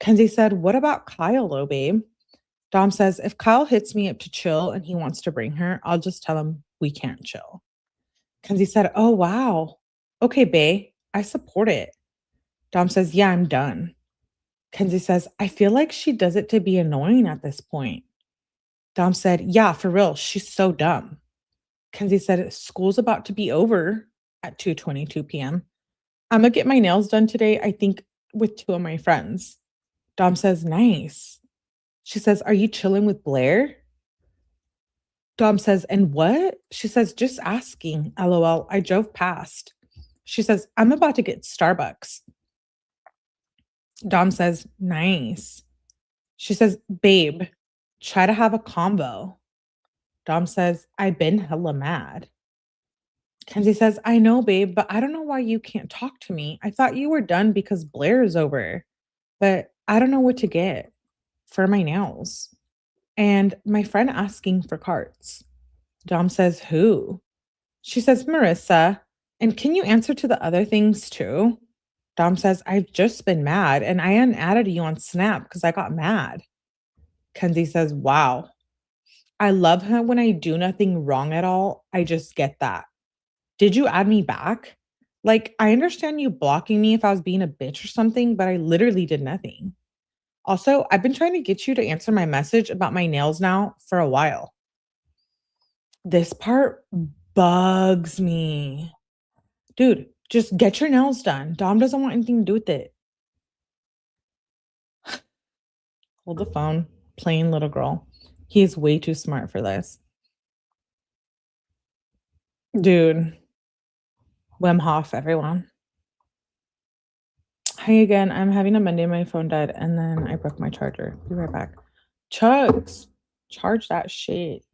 Kenzie said, what about Kyle, though, babe? Dom says, if Kyle hits me up to chill and he wants to bring her, I'll just tell him we can't chill. Kenzie said, oh, wow. Okay, babe, I support it. Dom says, yeah, I'm done. Kenzie says, I feel like she does it to be annoying at this point. Dom said, yeah, for real, she's so dumb. Kenzie said, school's about to be over at 2:22 p.m. I'm going to get my nails done today, I think, with two of my friends. Dom says, nice. She says, are you chilling with Blair? Dom says, and what? She says, just asking. LOL, I drove past. She says, I'm about to get Starbucks. Dom says, nice. She says, babe, try to have a convo. Dom says, I've been hella mad. Kenzie says, I know, babe, but I don't know why you can't talk to me. I thought you were done because Blair is over, but I don't know what to get for my nails. And my friend asking for carts. Dom says, who? She says, Marissa. And can you answer to the other things too? Dom says, I've just been mad and I unadded you on Snap because I got mad. Kenzie says, wow. I love her when I do nothing wrong at all. I just get that. Did you add me back? Like, I understand you blocking me if I was being a bitch or something, but I literally did nothing. Also, I've been trying to get you to answer my message about my nails now for a while. This part bugs me. Dude, just get your nails done. Dom doesn't want anything to do with it. Hold the phone. Plain little girl. He is way too smart for this. Dude. Wim Hof, everyone. Hi again. I'm having a Monday. My phone died and then I broke my charger. Be right back. Chugs. Charge that shit.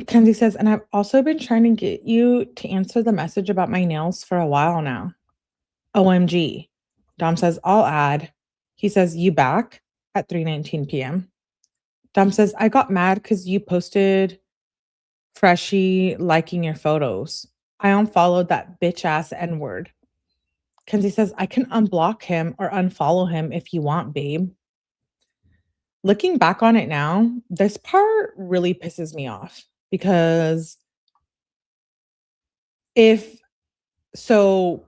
Kenzie says, and I've also been trying to get you to answer the message about my nails for a while now. OMG. Dom says, I'll add. He says, you back at 3:19 p.m. Dom says, I got mad because you posted Freshie liking your photos. I unfollowed that bitch ass N-word. Kenzie says, I can unblock him or unfollow him if you want, babe. Looking back on it now, this part really pisses me off because so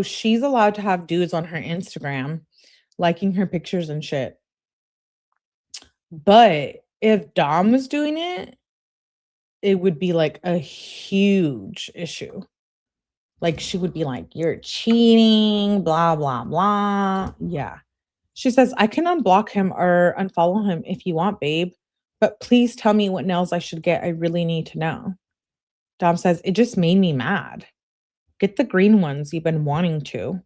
she's allowed to have dudes on her Instagram liking her pictures and shit. But if Dom was doing it, it would be like a huge issue. Like she would be like, you're cheating, blah, blah, blah. Yeah. She says, I can unblock him or unfollow him if you want, babe. But please tell me what nails I should get. I really need to know. Dom says, it just made me mad. Get the green ones you've been wanting to.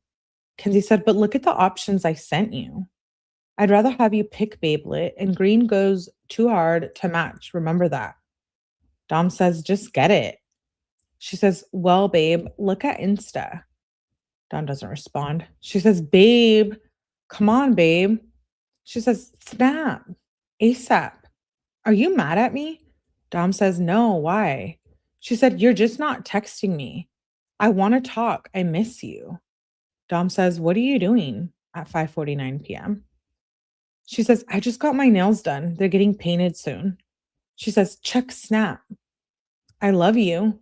Kenzie said, but look at the options I sent you. I'd rather have you pick Babelit, and green goes too hard to match. Remember that. Dom says, just get it. She says, well, babe, look at Insta. Dom doesn't respond. She says, babe, come on, babe. She says, snap, ASAP. Are you mad at me? Dom says, no, why? She said, you're just not texting me. I want to talk. I miss you. Dom says, what are you doing at 5:49 p.m.? She says, I just got my nails done. They're getting painted soon. She says, check Snap. I love you.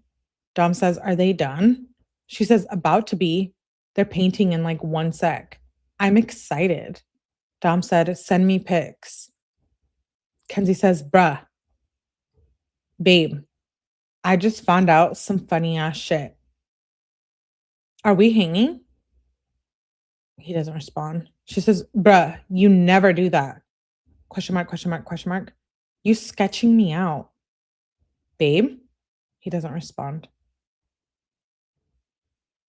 Dom says, are they done? She says, about to be. They're painting in like 1 sec. I'm excited. Dom said, send me pics. Kenzie says, bruh, babe, I just found out some funny ass shit. Are we hanging? He doesn't respond. She says, bruh, you never do that. Question mark, question mark, question mark. You sketching me out. Babe? He doesn't respond.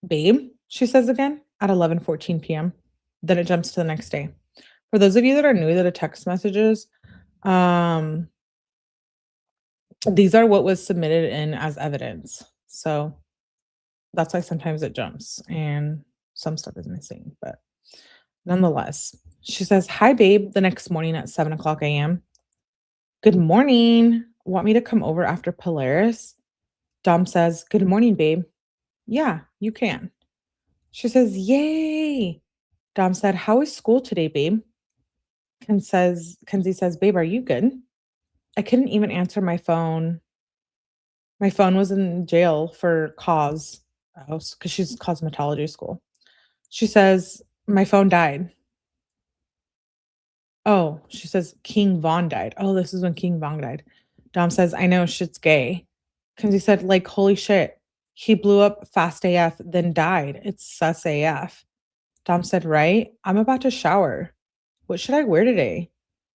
Babe? She says again at 11:14 p.m. Then it jumps to the next day. For those of you that are new to the text messages, these are what was submitted in as evidence. So that's why sometimes it jumps and some stuff is missing. But nonetheless, she says, hi, babe, the next morning at 7:00 a.m. Good morning. Want me to come over after Polaris? Dom says, good morning, babe. Yeah, you can. She says, yay. Dom said, how is school today, babe? Kenzie says, babe, are you good? I couldn't even answer my phone. My phone was in jail for cause because she's cosmetology school. She says, my phone died. Oh, she says, King Von died. Oh, this is when King Von died. Dom says, I know, shit's gay. Kenzie said, like, holy shit. He blew up fast AF, then died. It's sus AF. Dom said, right? I'm about to shower. What should I wear today?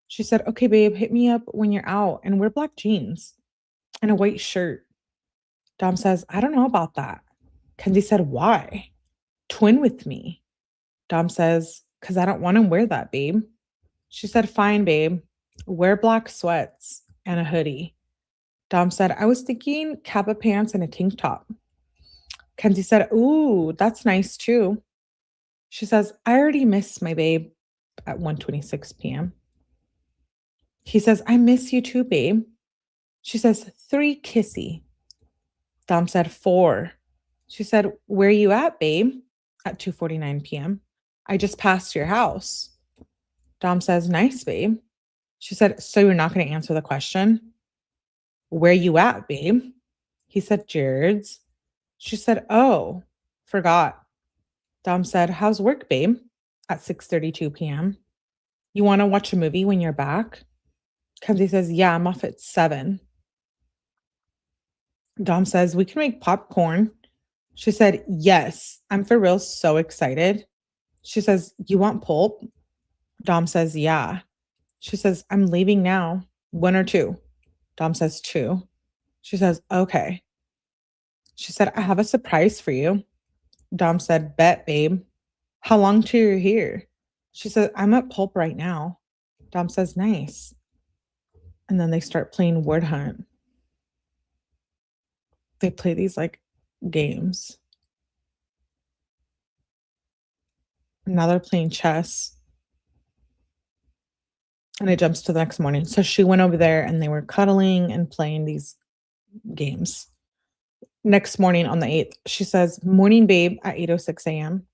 She said, okay, babe, hit me up when you're out and wear black jeans and a white shirt. Dom says, I don't know about that. Kenzie said, why? Twin with me. Dom says, because I don't want to wear that, babe. She said, fine, babe. Wear black sweats and a hoodie. Dom said, I was thinking kappa pants and a tank top. Kenzie said, ooh, that's nice too. She says, I already miss my babe at 1:26 p.m. He says, I miss you too, babe. She says, 3 kissy. Dom said, 4. She said, where you at, babe? At 2:49 p.m. I just passed your house. Dom says, nice, babe. She said, so you're not going to answer the question? Where you at, babe? He said, Jared's. She said, oh, forgot. Dom said, how's work, babe? At 6:32 p.m. You want to watch a movie when you're back? Kenzie says, yeah, I'm off at 7. Dom says, we can make popcorn. She said, yes, I'm for real so excited. She says, you want pulp? Dom says, yeah. She says, I'm leaving now. 1 or 2? Dom says, 2. She says, okay. She said, I have a surprise for you. Dom said, bet, babe. How long till you're here? She said, I'm at pulp right now. Dom says, nice. And then they start playing word hunt. They play these like games. Now they're playing chess. And it jumps to the next morning. So she went over there and they were cuddling and playing these games. Next morning on the 8th, she says, morning, babe, at 8:06 a.m.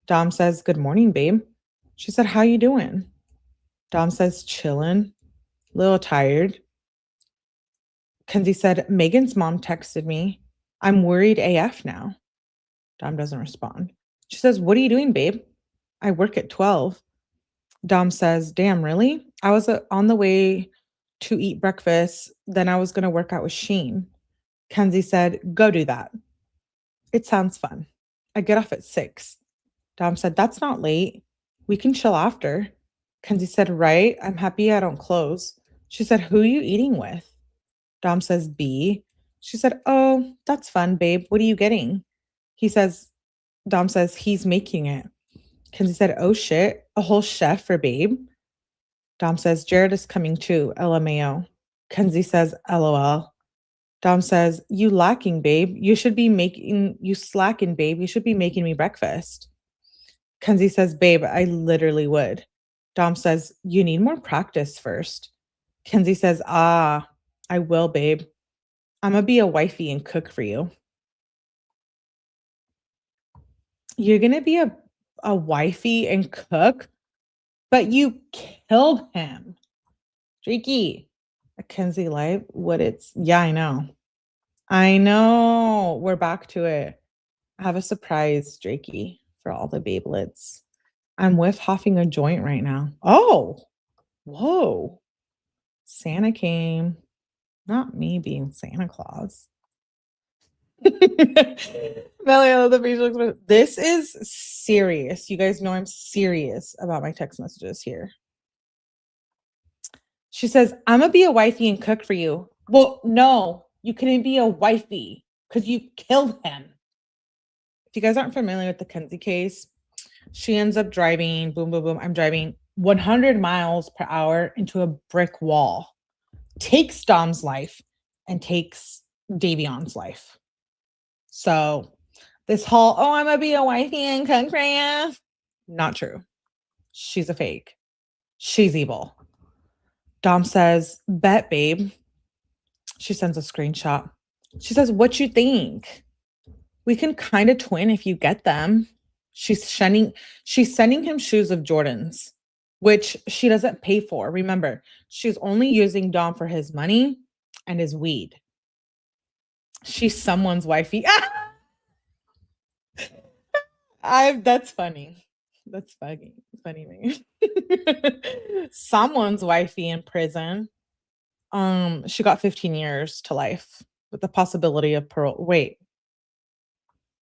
Dom says, good morning, babe. She said, how you doing? Dom says, chillin', little tired. Kenzie said, Megan's mom texted me. I'm worried AF now. Dom doesn't respond. She says, what are you doing, babe? I work at 12. Dom says, damn, really? I was on the way to eat breakfast. Then I was going to work out with Sheen. Kenzie said, go do that. It sounds fun. I get off at 6. Dom said, that's not late. We can chill after. Kenzie said, right? I'm happy I don't close. She said, who are you eating with? Dom says, B. She said, oh, that's fun, babe. What are you getting? Dom says, he's making it. Kenzie said, oh shit, a whole chef for babe? Dom says, Jared is coming too, LMAO. Kenzie says, LOL. Dom says, you slacking, babe. You should be making me breakfast. Kenzie says, babe, I literally would. Dom says, you need more practice first. Kenzie says, I will, babe. I'm going to be a wifey and cook for you. You're going to be a wifey and cook, but you killed him. Streaky. Mackenzie live. Yeah, I know. We're back to it. I have a surprise, Drakey, for all the babelets. I'm whiff hoffing a joint right now. Oh, whoa. Santa came. Not me being Santa Claus. Melly, the facial expression. This is serious. You guys know I'm serious about my text messages here. She says, I'm gonna be a wifey and cook for you. Well, no, you couldn't be a wifey because you killed him. If you guys aren't familiar with the Kenzie case, she ends up driving, boom, boom, boom. I'm driving 100 miles per hour into a brick wall, takes Dom's life and takes Davion's life. So this whole, oh, I'm gonna be a wifey and cook for you. Not true. She's a fake. She's evil. Dom says, bet, babe. She sends a screenshot. She says, what you think? We can kind of twin if you get them. She's sending him shoes of Jordan's, which she doesn't pay for. Remember, she's only using Dom for his money and his weed. She's someone's wifey. That's funny. That's funny. Funny. Someone's wifey in prison. She got 15 years to life with the possibility of parole. Wait.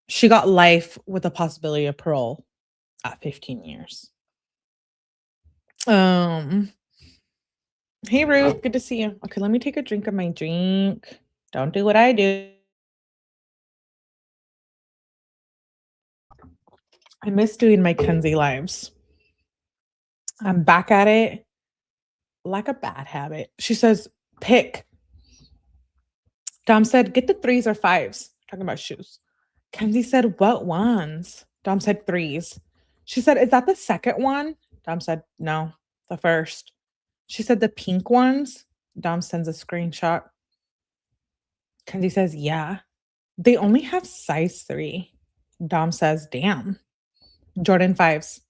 She got life with the possibility of parole at 15 years. Hey Ruth, good to see you. Okay, let me take a drink of my drink. Don't do what I do. I miss doing my Kenzie lives. I'm back at it like a bad habit. She says, pick. Dom said, get the 3s or 5s. Talking about shoes. Kenzie said, what ones? Dom said 3s. She said, is that the second one? Dom said, no, the first. She said, the pink ones? Dom sends a screenshot. Kenzie says, yeah. They only have size 3. Dom says, damn. Jordan 5s.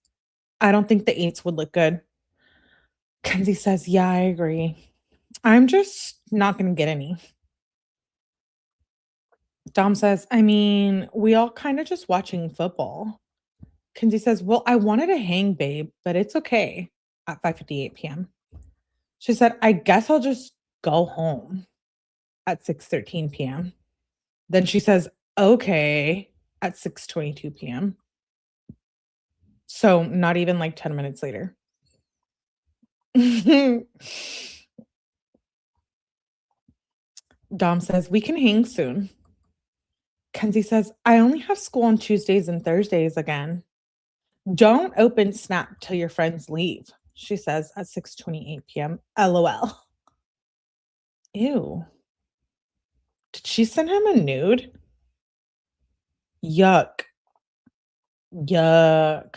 I don't think the 8s would look good. Kenzie says, yeah, I agree. I'm just not going to get any. Dom says, I mean, we all kind of just watching football. Kenzie says, well, I wanted to hang, babe, but it's okay at 5:58 p.m. She said, I guess I'll just go home at 6:13 p.m. Then she says, okay, at 6:22 p.m. So not even like 10 minutes later. Dom says, we can hang soon. Kenzie says, I only have school on Tuesdays and Thursdays again. Don't open Snap till your friends leave, she says at 6:28 p.m. LOL. Ew. Did she send him a nude? Yuck. Yuck.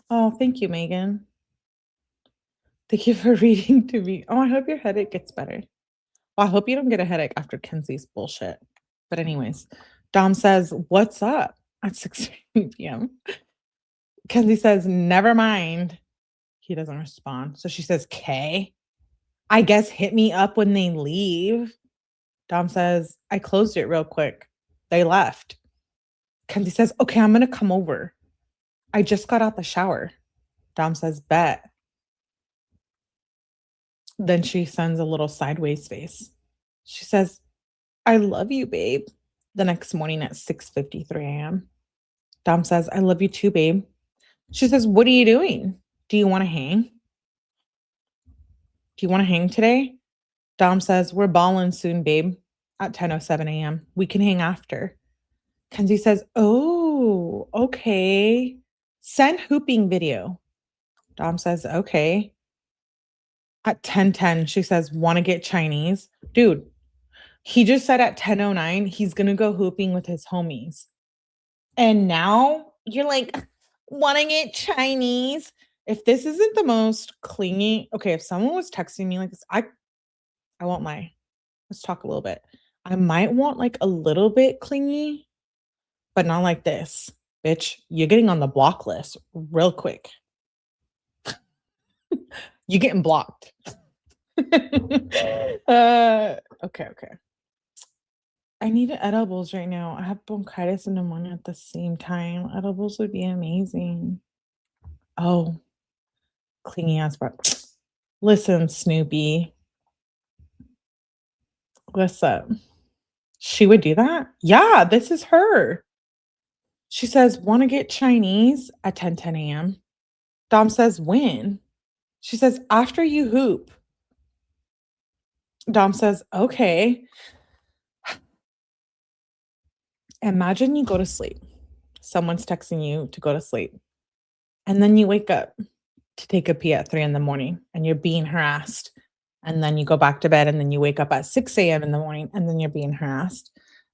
Oh, thank you, Megan. Thank you for reading to me. Oh, I hope your headache gets better. Well, I hope you don't get a headache after Kenzie's bullshit. But anyways, Dom says, what's up at 6:30 p.m.? Kenzie says, never mind. He doesn't respond. So she says, K. I guess hit me up when they leave. Dom says, I closed it real quick. They left. Kenzie says, okay, I'm going to come over. I just got out the shower. Dom says, bet. Then she sends a little sideways face. She says, I love you, babe. The next morning at 6:53 a.m. Dom says, I love you too, babe. She says, what are you doing? Do you want to hang? Do you want to hang today? Dom says, we're balling soon, babe, at 10:07 a.m. We can hang after. Kenzie says, oh, okay. Send hooping video. Dom says, okay. At 10:10, she says, want to get Chinese? Dude, he just said at 10:09, he's going to go hooping with his homies. And now you're like, want to get Chinese? If this isn't the most clingy, okay, if someone was texting me like this, I won't lie. Let's talk a little bit. I might want like a little bit clingy, but not like this. Bitch, you're getting on the block list real quick. You're getting blocked. Okay. I need edibles right now. I have bronchitis and pneumonia at the same time. Edibles would be amazing. Oh, clingy ass breath. Listen, Snoopy. Listen. She would do that? Yeah, this is her. She says, want to get Chinese at 10 a.m. Dom says, when? She says, after you hoop. Dom says, okay. Imagine you go to sleep. Someone's texting you to go to sleep. And then you wake up to take a pee at 3 in the morning and you're being harassed. And then you go back to bed and then you wake up at 6 a.m. in the morning and then you're being harassed.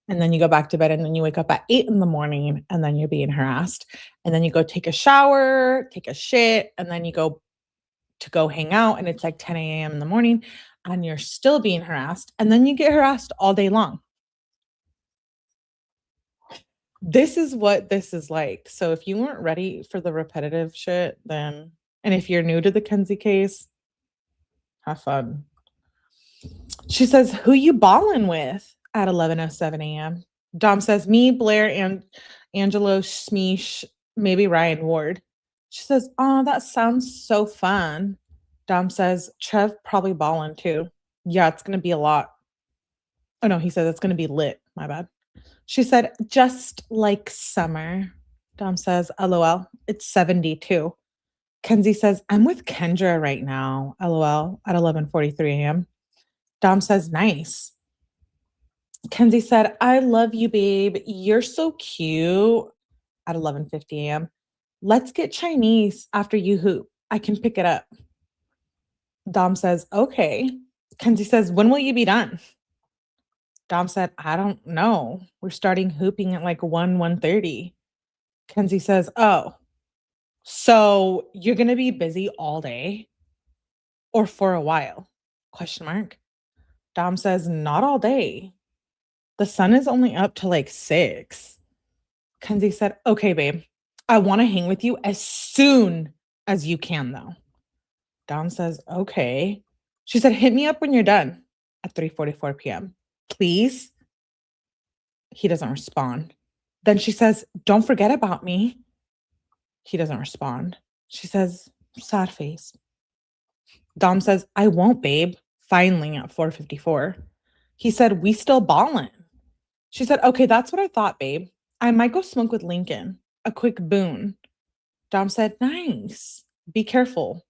And then you go back to bed and then you wake up at 8 in the morning and then you're being harassed. And then you go take a shower, take a shit, and then you go hang out and it's like 10 a.m. in the morning and you're still being harassed. And then you get harassed all day long. This is what this is like. So if you weren't ready for the repetitive shit, then, and if you're new to the Kenzie case, have fun. She says, who you balling with at 11:07 a.m.? Dom says, me, Blair, and Angelo, Smeesh, maybe Ryan Ward. She says, oh, that sounds so fun. Dom says, Trev probably balling too. Yeah, it's going to be a lot. Oh, no, he says it's going to be lit. My bad. She said, just like summer. Dom says, LOL, it's 72. Kenzie says, I'm with Kendra right now. LOL at 11:43 a.m. Dom says, nice. Kenzie said, I love you, babe. You're so cute at 11:50 a.m. Let's get Chinese after you hoop. I can pick it up. Dom says, okay. Kenzie says, when will you be done? Dom said, I don't know. We're starting hooping at like 1:30. Kenzie says, oh, so you're going to be busy all day or for a while? Question mark. Dom says, not all day. The sun is only up to like 6. Kenzie said, okay, babe, I want to hang with you as soon as you can, though. Dom says, okay. She said, hit me up when you're done at 3:44 p.m. Please. He doesn't respond. Then she says, don't forget about me. He doesn't respond. She says, sad face. Dom says, I won't, babe. Finally at 4:54. He said, we still ballin'. She said, okay, that's what I thought, babe. I might go smoke with Lincoln. A quick boon. Dom said, nice. Be careful.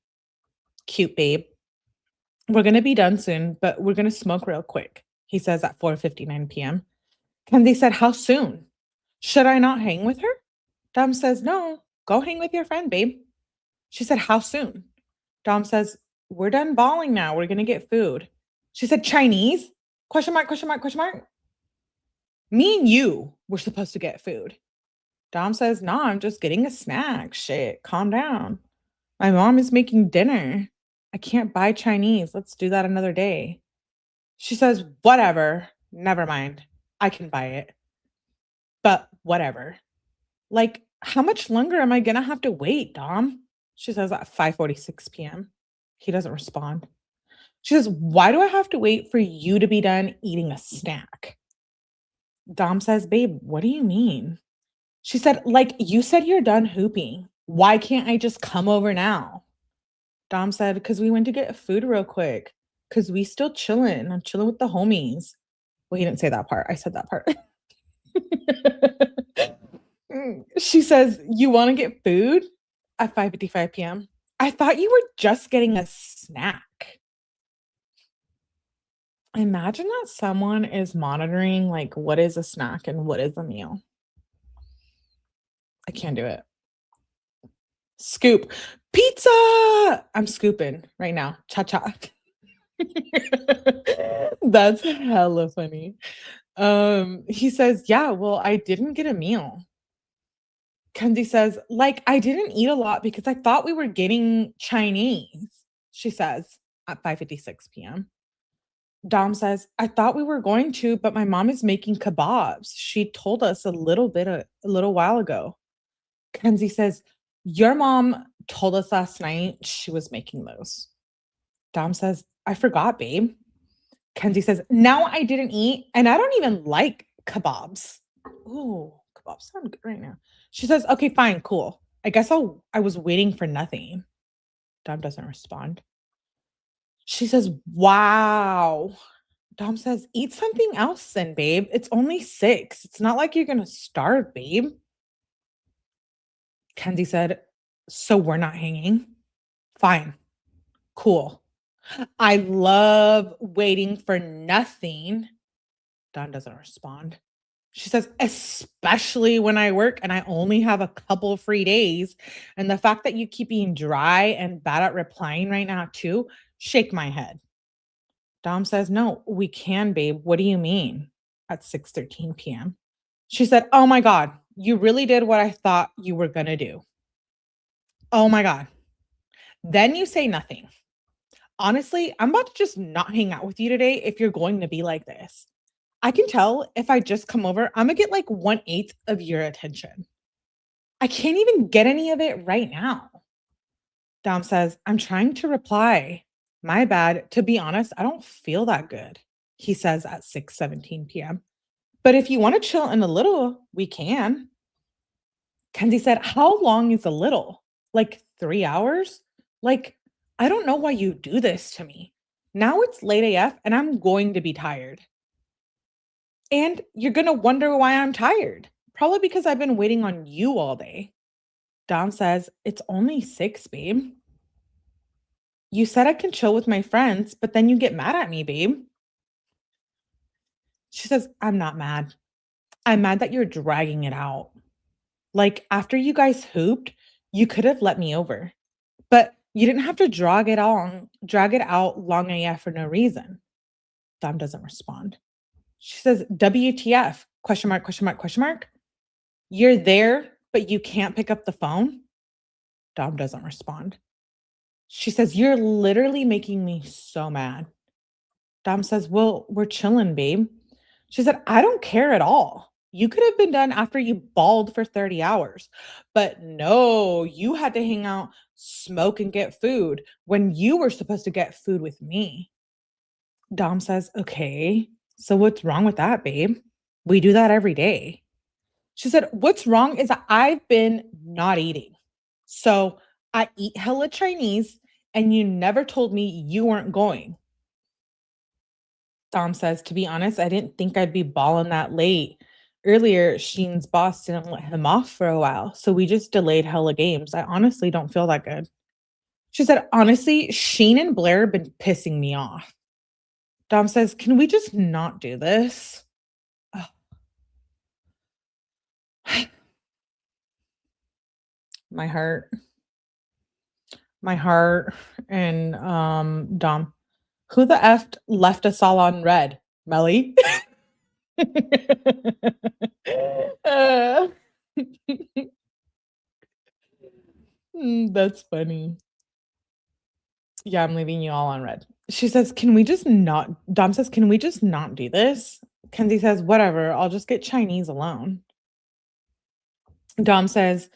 Cute, babe. We're going to be done soon, but we're going to smoke real quick. He says at 4:59 p.m. Kenzie said, how soon? Should I not hang with her? Dom says, no, go hang with your friend, babe. She said, how soon? Dom says, we're done balling now. We're going to get food. She said, Chinese? Question mark, question mark, question mark. Me and you were supposed to get food. Dom says, nah, I'm just getting a snack. Shit, calm down. My mom is making dinner. I can't buy Chinese. Let's do that another day. She says, whatever. Never mind. I can buy it. But whatever. Like, how much longer am I going to have to wait, Dom? She says at 5:46 p.m. He doesn't respond. She says, why do I have to wait for you to be done eating a snack? Dom says, babe, what do you mean? She said, like, you said you're done hooping. Why can't I just come over now? Dom said, because we went to get food real quick. Because we still chilling. I'm chilling with the homies. Well, he didn't say that part. I said that part. She says, you want to get food at 5:55 p.m.? I thought you were just getting a snack. Imagine that someone is monitoring like what is a snack and what is a meal. I can't do it. Scoop. Pizza! I'm scooping right now. Cha-cha. That's hella funny. He says, yeah, well, I didn't get a meal. Kenzie says, like, I didn't eat a lot because I thought we were getting Chinese, she says at 5:56 p.m. Dom says, I thought we were going to, but my mom is making kebabs. She told us a little while ago. Kenzie says, your mom told us last night she was making those. Dom says, I forgot, babe. Kenzie says, now I didn't eat and I don't even like kebabs. Ooh, kebabs sound good right now. She says, okay, fine, cool. I guess I was waiting for nothing. Dom doesn't respond. She says, wow. Dom says, eat something else then, babe. It's only 6. It's not like you're going to starve, babe. Kenzie said, so we're not hanging? Fine. Cool. I love waiting for nothing. Dawn doesn't respond. She says, especially when I work and I only have a couple free days. And the fact that you keep being dry and bad at replying right now, too, shake my head. Dom says, no, we can, babe. What do you mean? At 6:13 p.m. She said, oh my God, you really did what I thought you were going to do. Oh my God. Then you say nothing. Honestly, I'm about to just not hang out with you today if you're going to be like this. I can tell if I just come over, I'm gonna get like 1/8 of your attention. I can't even get any of it right now. Dom says, I'm trying to reply. My bad. To be honest, I don't feel that good. He says at 6:17 p.m. But if you want to chill in a little, we can. Kenzie said, how long is a little? Like 3 hours? Like, I don't know why you do this to me. Now it's late AF and I'm going to be tired. And you're going to wonder why I'm tired. Probably because I've been waiting on you all day. Dom says, it's only 6, babe. You said I can chill with my friends, but then you get mad at me, babe. She says, I'm not mad. I'm mad that you're dragging it out. Like after you guys hooped, you could have let me over. But you didn't have to drag it out long AF for no reason. Dom doesn't respond. She says, WTF? Question mark, question mark, question mark. You're there, but you can't pick up the phone? Dom doesn't respond. She says, you're literally making me so mad. Dom says, well, we're chilling, babe. She said, I don't care at all. You could have been done after you bawled for 30 hours. But no, you had to hang out, smoke, and get food when you were supposed to get food with me. Dom says, okay, so what's wrong with that, babe? We do that every day. She said, what's wrong is that I've been not eating. So I eat hella Chinese and you never told me you weren't going. Dom says, to be honest, I didn't think I'd be balling that late. Earlier, Sheen's boss didn't let him off for a while, so we just delayed hella games. I honestly don't feel that good. She said, honestly, Sheen and Blair have been pissing me off. Dom says, can we just not do this? Ugh. My heart. My heart. And Dom. Who the F left us all on red? Melly? That's funny. Yeah, I'm leaving you all on red. She says, can we just not? Dom says, can we just not do this? Kenzie says, whatever. I'll just get Chinese alone. Dom says,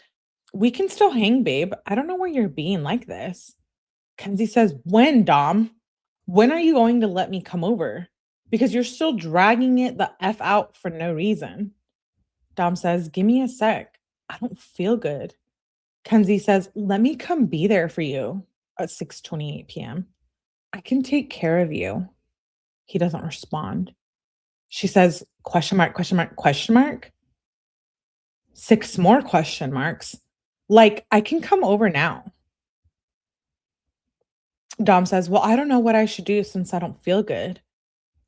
we can still hang, babe. I don't know why you're being like this. Kenzie says, when, Dom? When are you going to let me come over? Because you're still dragging it the F out for no reason. Dom says, give me a sec. I don't feel good. Kenzie says, let me come be there for you at 6:28 p.m. I can take care of you. He doesn't respond. She says, question mark, question mark, question mark. 6 more question marks. Like, I can come over now. Dom says, well, I don't know what I should do since I don't feel good.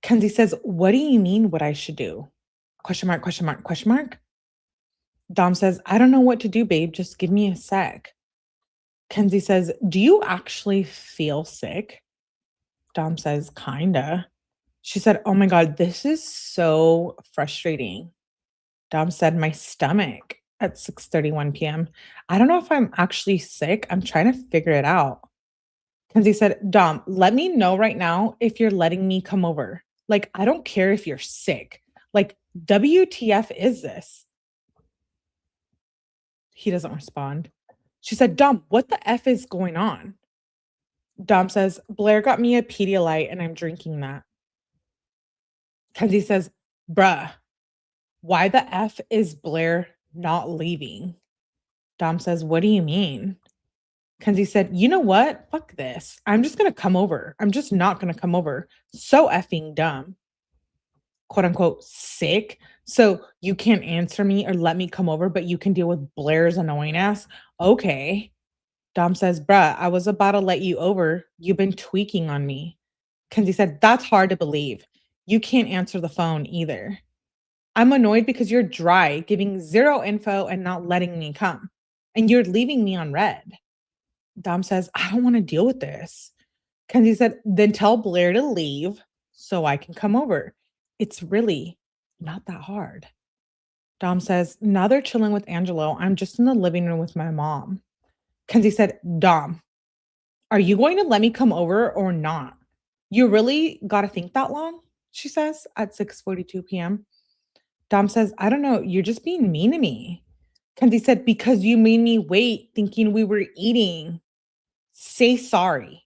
Kenzie says, what do you mean what I should do? Question mark, question mark, question mark. Dom says, I don't know what to do, babe. Just give me a sec. Kenzie says, do you actually feel sick? Dom says, kinda. She said, oh my God, this is so frustrating. Dom said, my stomach at 6:31 p.m. I don't know if I'm actually sick. I'm trying to figure it out. Kenzie said, Dom, let me know right now if you're letting me come over. Like, I don't care if you're sick. Like, WTF is this? He doesn't respond. She said, Dom, what the F is going on? Dom says, Blair got me a Pedialyte and I'm drinking that. Kenzie says, bruh, why the F is Blair not leaving? Dom says, what do you mean? Kenzie said, you know what? Fuck this. I'm just going to come over. I'm just not going to come over. So effing dumb. Quote unquote sick. So you can't answer me or let me come over, but you can deal with Blair's annoying ass. Okay. Dom says, bruh, I was about to let you over. You've been tweaking on me. Kenzie said, that's hard to believe. You can't answer the phone either. I'm annoyed because you're dry, giving zero info and not letting me come. And you're leaving me on red. Dom says, I don't want to deal with this. Kenzie said, then tell Blair to leave so I can come over. It's really not that hard. Dom says, now they're chilling with Angelo. I'm just in the living room with my mom. Kenzie said, Dom, are you going to let me come over or not? You really got to think that long? She says at 6:42 p.m. Dom says, I don't know. You're just being mean to me. Kenzie said, because you made me wait thinking we were eating. Say sorry.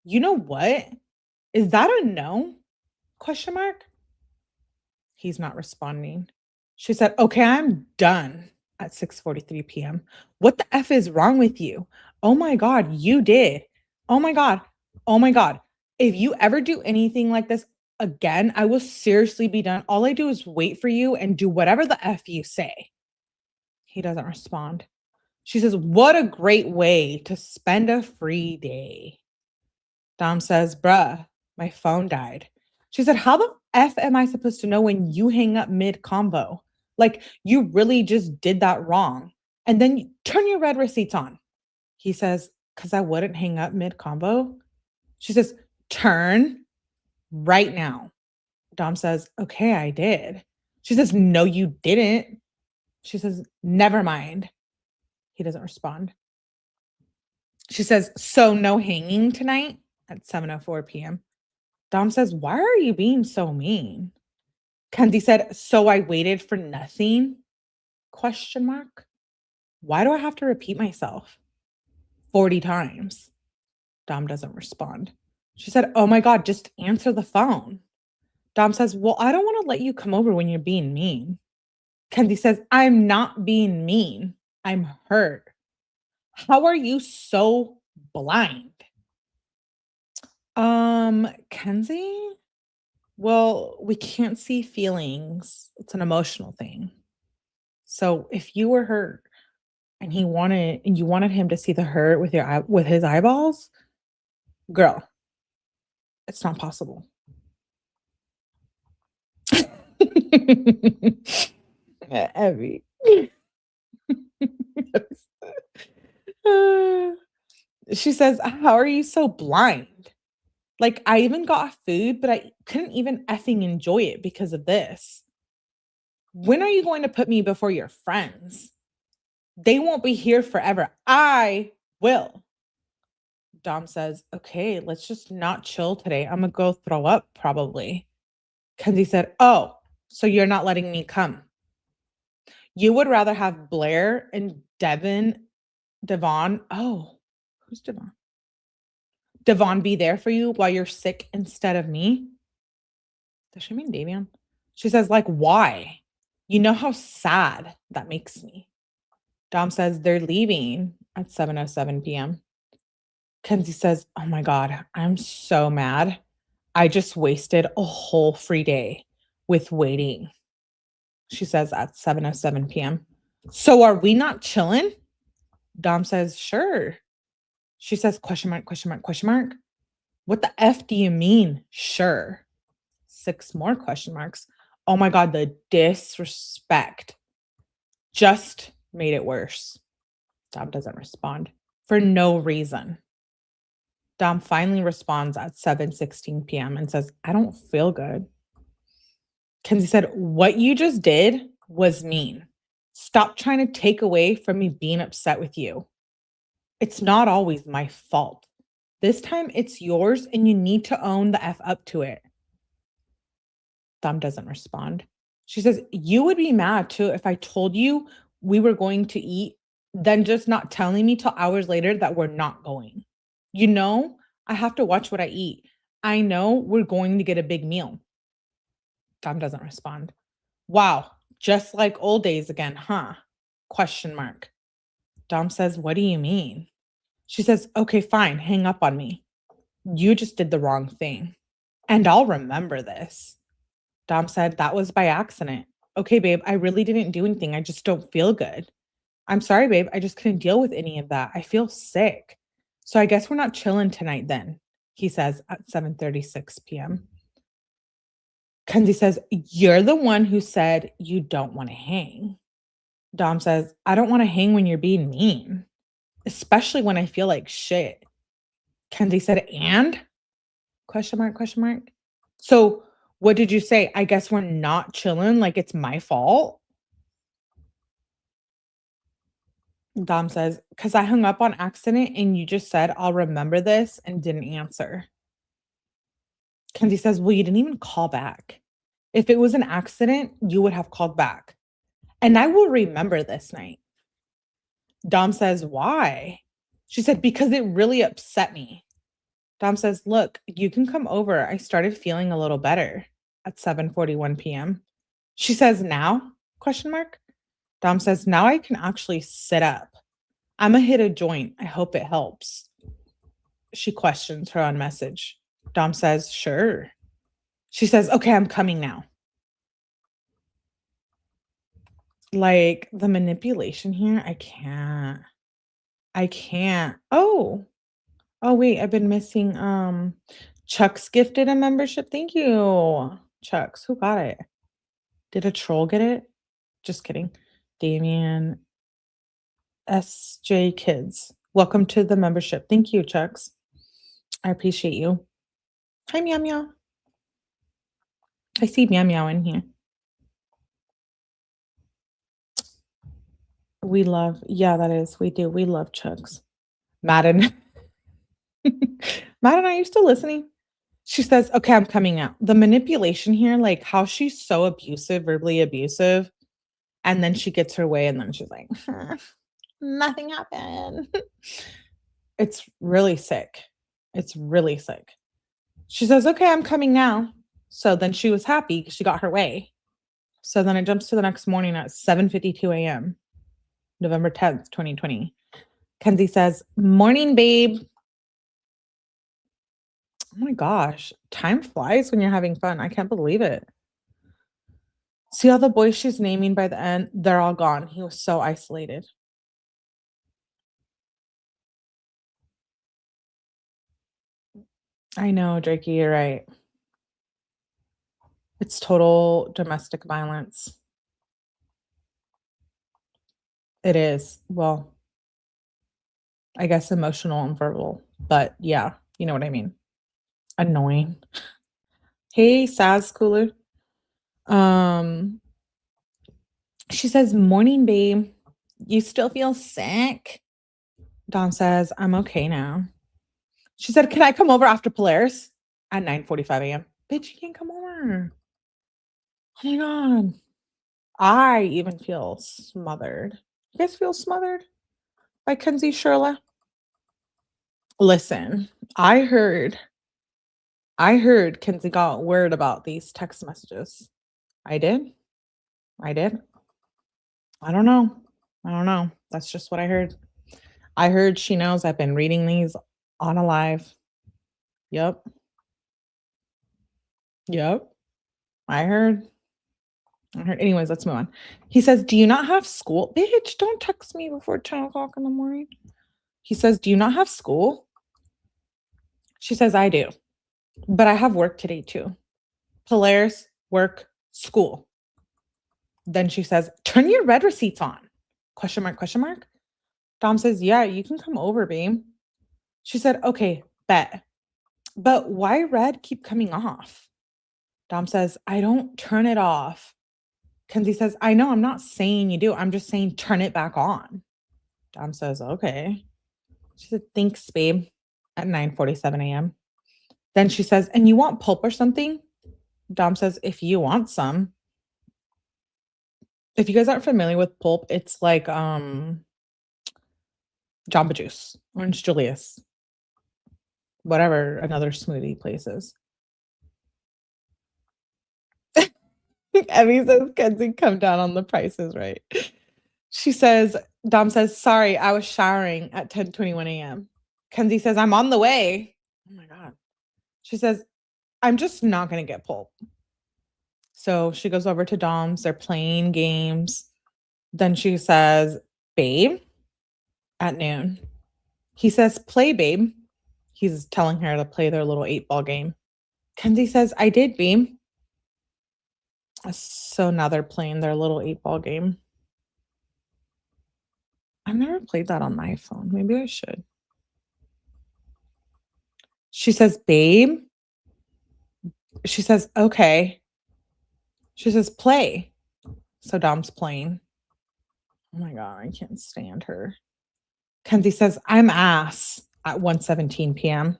You know what? Is that a no? Question mark. He's not responding. She said, okay, I'm done at 6:43 p.m. What the F is wrong with you? Oh my God, you did. Oh my God. Oh my God. If you ever do anything like this again, I will seriously be done. All I do is wait for you and do whatever the F you say. He doesn't respond. She says, what a great way to spend a free day. Dom says, bruh, my phone died. She said, how the F am I supposed to know when you hang up mid-convo? Like, you really just did that wrong. And then you turn your red receipts on. He says, because I wouldn't hang up mid-convo. She says, turn right now. Dom says, okay, I did. She says, no, you didn't. She says, never mind. He doesn't respond. She says, so no hanging tonight at 7:04 p.m. Dom says, why are you being so mean? Kenzie said, so I waited for nothing? Question mark. Why do I have to repeat myself 40 times? Dom doesn't respond. She said, oh my God, just answer the phone. Dom says, well, I don't want to let you come over when you're being mean. Kenzie says, I'm not being mean. I'm hurt. How are you so blind? Kenzie? Well, we can't see feelings. It's an emotional thing. So if you were hurt and you wanted him to see the hurt with his eyeballs, girl, it's not possible. Evie. She says, how are you so blind? Like, I even got food, but I couldn't even effing enjoy it because of this. When are you going to put me before your friends? They won't be here forever. I will. Dom says, okay, let's just not chill today. I'm going to go throw up probably. Kenzie said, oh, so you're not letting me come. You would rather have Blair and Davion. Oh, who's Davion? Davion be there for you while you're sick instead of me? Does she mean Davion? She says, like, why? You know how sad that makes me. Dom says they're leaving at 7:07 p.m. Kenzie says, oh my God, I'm so mad. I just wasted a whole free day with waiting. She says at 7:07 p.m. So are we not chilling? Dom says, sure. She says, question mark, question mark, question mark. What the F do you mean? Sure. 6 more question marks. Oh my God, the disrespect just made it worse. Dom doesn't respond for no reason. Dom finally responds at 7:16 p.m. and says, I don't feel good. Kenzie said, what you just did was mean. Stop trying to take away from me being upset with you. It's not always my fault. This time it's yours and you need to own the F up to it. Dom doesn't respond. She says, you would be mad too if I told you we were going to eat, then just not telling me till hours later that we're not going. You know, I have to watch what I eat. I know we're going to get a big meal. Dom doesn't respond. Wow, just like old days again, huh? Question mark. Dom says, what do you mean? She says, okay, fine, hang up on me. You just did the wrong thing. And I'll remember this. Dom said, that was by accident. Okay, babe, I really didn't do anything. I just don't feel good. I'm sorry, babe. I just couldn't deal with any of that. I feel sick. So I guess we're not chilling tonight then, he says at 7:36 p.m. Kenzie says, you're the one who said you don't want to hang. Dom says, I don't want to hang when you're being mean, especially when I feel like shit. Kenzie said, and? Question mark, question mark. So what did you say? I guess we're not chilling, like it's my fault? Dom says, because I hung up on accident and you just said, I'll remember this and didn't answer. Kenzie says, well, you didn't even call back. If it was an accident, you would have called back. And I will remember this night. Dom says, why? She said, because it really upset me. Dom says, look, you can come over. I started feeling a little better at 7:41 p.m. She says, now? Question mark. Dom says, now I can actually sit up. I'm gonna hit a joint. I hope it helps. She questions her on message. Dom says, sure. She says, okay, I'm coming now. Like the manipulation here, I can't. Oh, wait, I've been missing. Chuck's gifted a membership. Thank you, Chuck's. Who got it? Did a troll get it? Just kidding. Davion SJ Kids. Welcome to the membership. Thank you, Chucks. I appreciate you. Hi, Meow Meow. I see Meow Meow in here. We love, yeah, that is. We do. We love Chucks. Madden. Madden, are you still listening? She says, okay, I'm coming out. The manipulation here, like how she's so abusive, verbally abusive. And then she gets her way and then she's like, nothing happened. It's really sick. It's really sick. She says, okay, I'm coming now. So then she was happy because she got her way. So then it jumps to the next morning at 7:52 a.m., November 10th, 2020. Kenzie says, morning, babe. Oh my gosh, time flies when you're having fun. I can't believe it. See all the boys she's naming by the end? They're all gone. He was so isolated. I know, Drakey, you're right. It's total domestic violence. It is. Well, I guess emotional and verbal, but yeah, you know what I mean. Annoying. Hey, Saz Cooler. She says, morning, babe. You still feel sick? Dom says, I'm okay now. She said, can I come over after Polaris at 9:45 a.m.? Bitch, you can't come over. Oh my God. I even feel smothered. You guys feel smothered by Mackenzie Shirilla? Listen, I heard Kenzie got word about these text messages. I did. I don't know. That's just what I heard. I heard she knows I've been reading these on a live. Yep. I heard. Anyways, let's move on. He says, do you not have school? Bitch, don't text me before 10 o'clock in the morning. He says, do you not have school? She says, I do. But I have work today too. Polaris, work, school. Then she says, turn your red receipts on. Question mark, question mark. Dom says, yeah, you can come over, babe. She said, okay, bet. But why red keep coming off? Dom says, I don't turn it off. Kenzie says, I know, I'm not saying you do. I'm just saying turn it back on. Dom says, okay. She said, thanks, babe, at 9:47 a.m. Then she says, and you want pulp or something? Dom says, if you want some. If you guys aren't familiar with pulp, it's like Jamba Juice, Orange Julius, whatever another smoothie place is. Emmy says, Kenzie, come down on the prices, right? She says, Dom says, sorry, I was showering at 10:21 a.m. Kenzie says, I'm on the way. Oh my God. She says, I'm just not going to get pulled. So she goes over to Dom's. They're playing games. Then she says, babe, at noon. He says, play, babe. He's telling her to play their little 8-ball game. Kenzie says, I did, babe. So now they're playing their little 8-ball game. I've never played that on my phone. Maybe I should. She says, babe. She says, okay. She says, play. So Dom's playing. Oh my God, I can't stand her. Kenzie says, I'm ass at 1:17 p.m.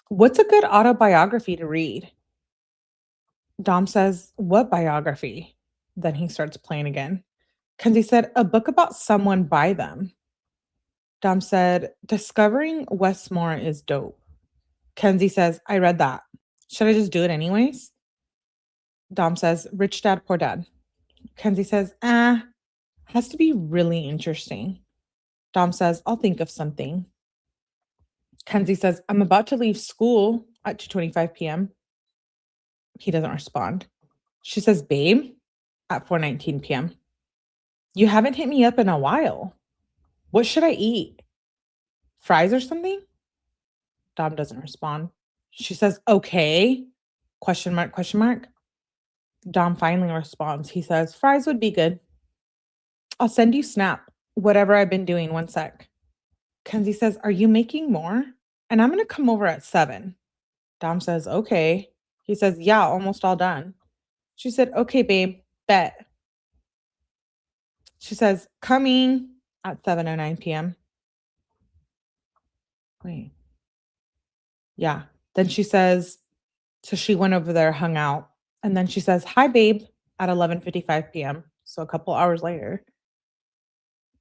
What's a good autobiography to read? Dom says, what biography? Then he starts playing again. Kenzie said, a book about someone by them. Dom said, Discovering Westmore is dope. Kenzie says, I read that. Should I just do it anyways? Dom says, Rich Dad, Poor Dad. Kenzie says, has to be really interesting. Dom says, I'll think of something. Kenzie says, I'm about to leave school at 2:25 p.m. He doesn't respond. She says, babe, at 4:19 p.m. You haven't hit me up in a while. What should I eat? Fries or something? Dom doesn't respond. She says, okay, question mark, question mark. Dom finally responds. He says, fries would be good. I'll send you Snap, whatever I've been doing, 1 sec. Kenzie says, are you making more? And I'm going to come over at 7. Dom says, okay. He says, yeah, almost all done. She said, okay, babe, bet. She says, coming at 7:09 p.m. Wait. Yeah. Then she says, so she went over there, hung out. And then she says, hi, babe, at 11:55 p.m. So a couple hours later.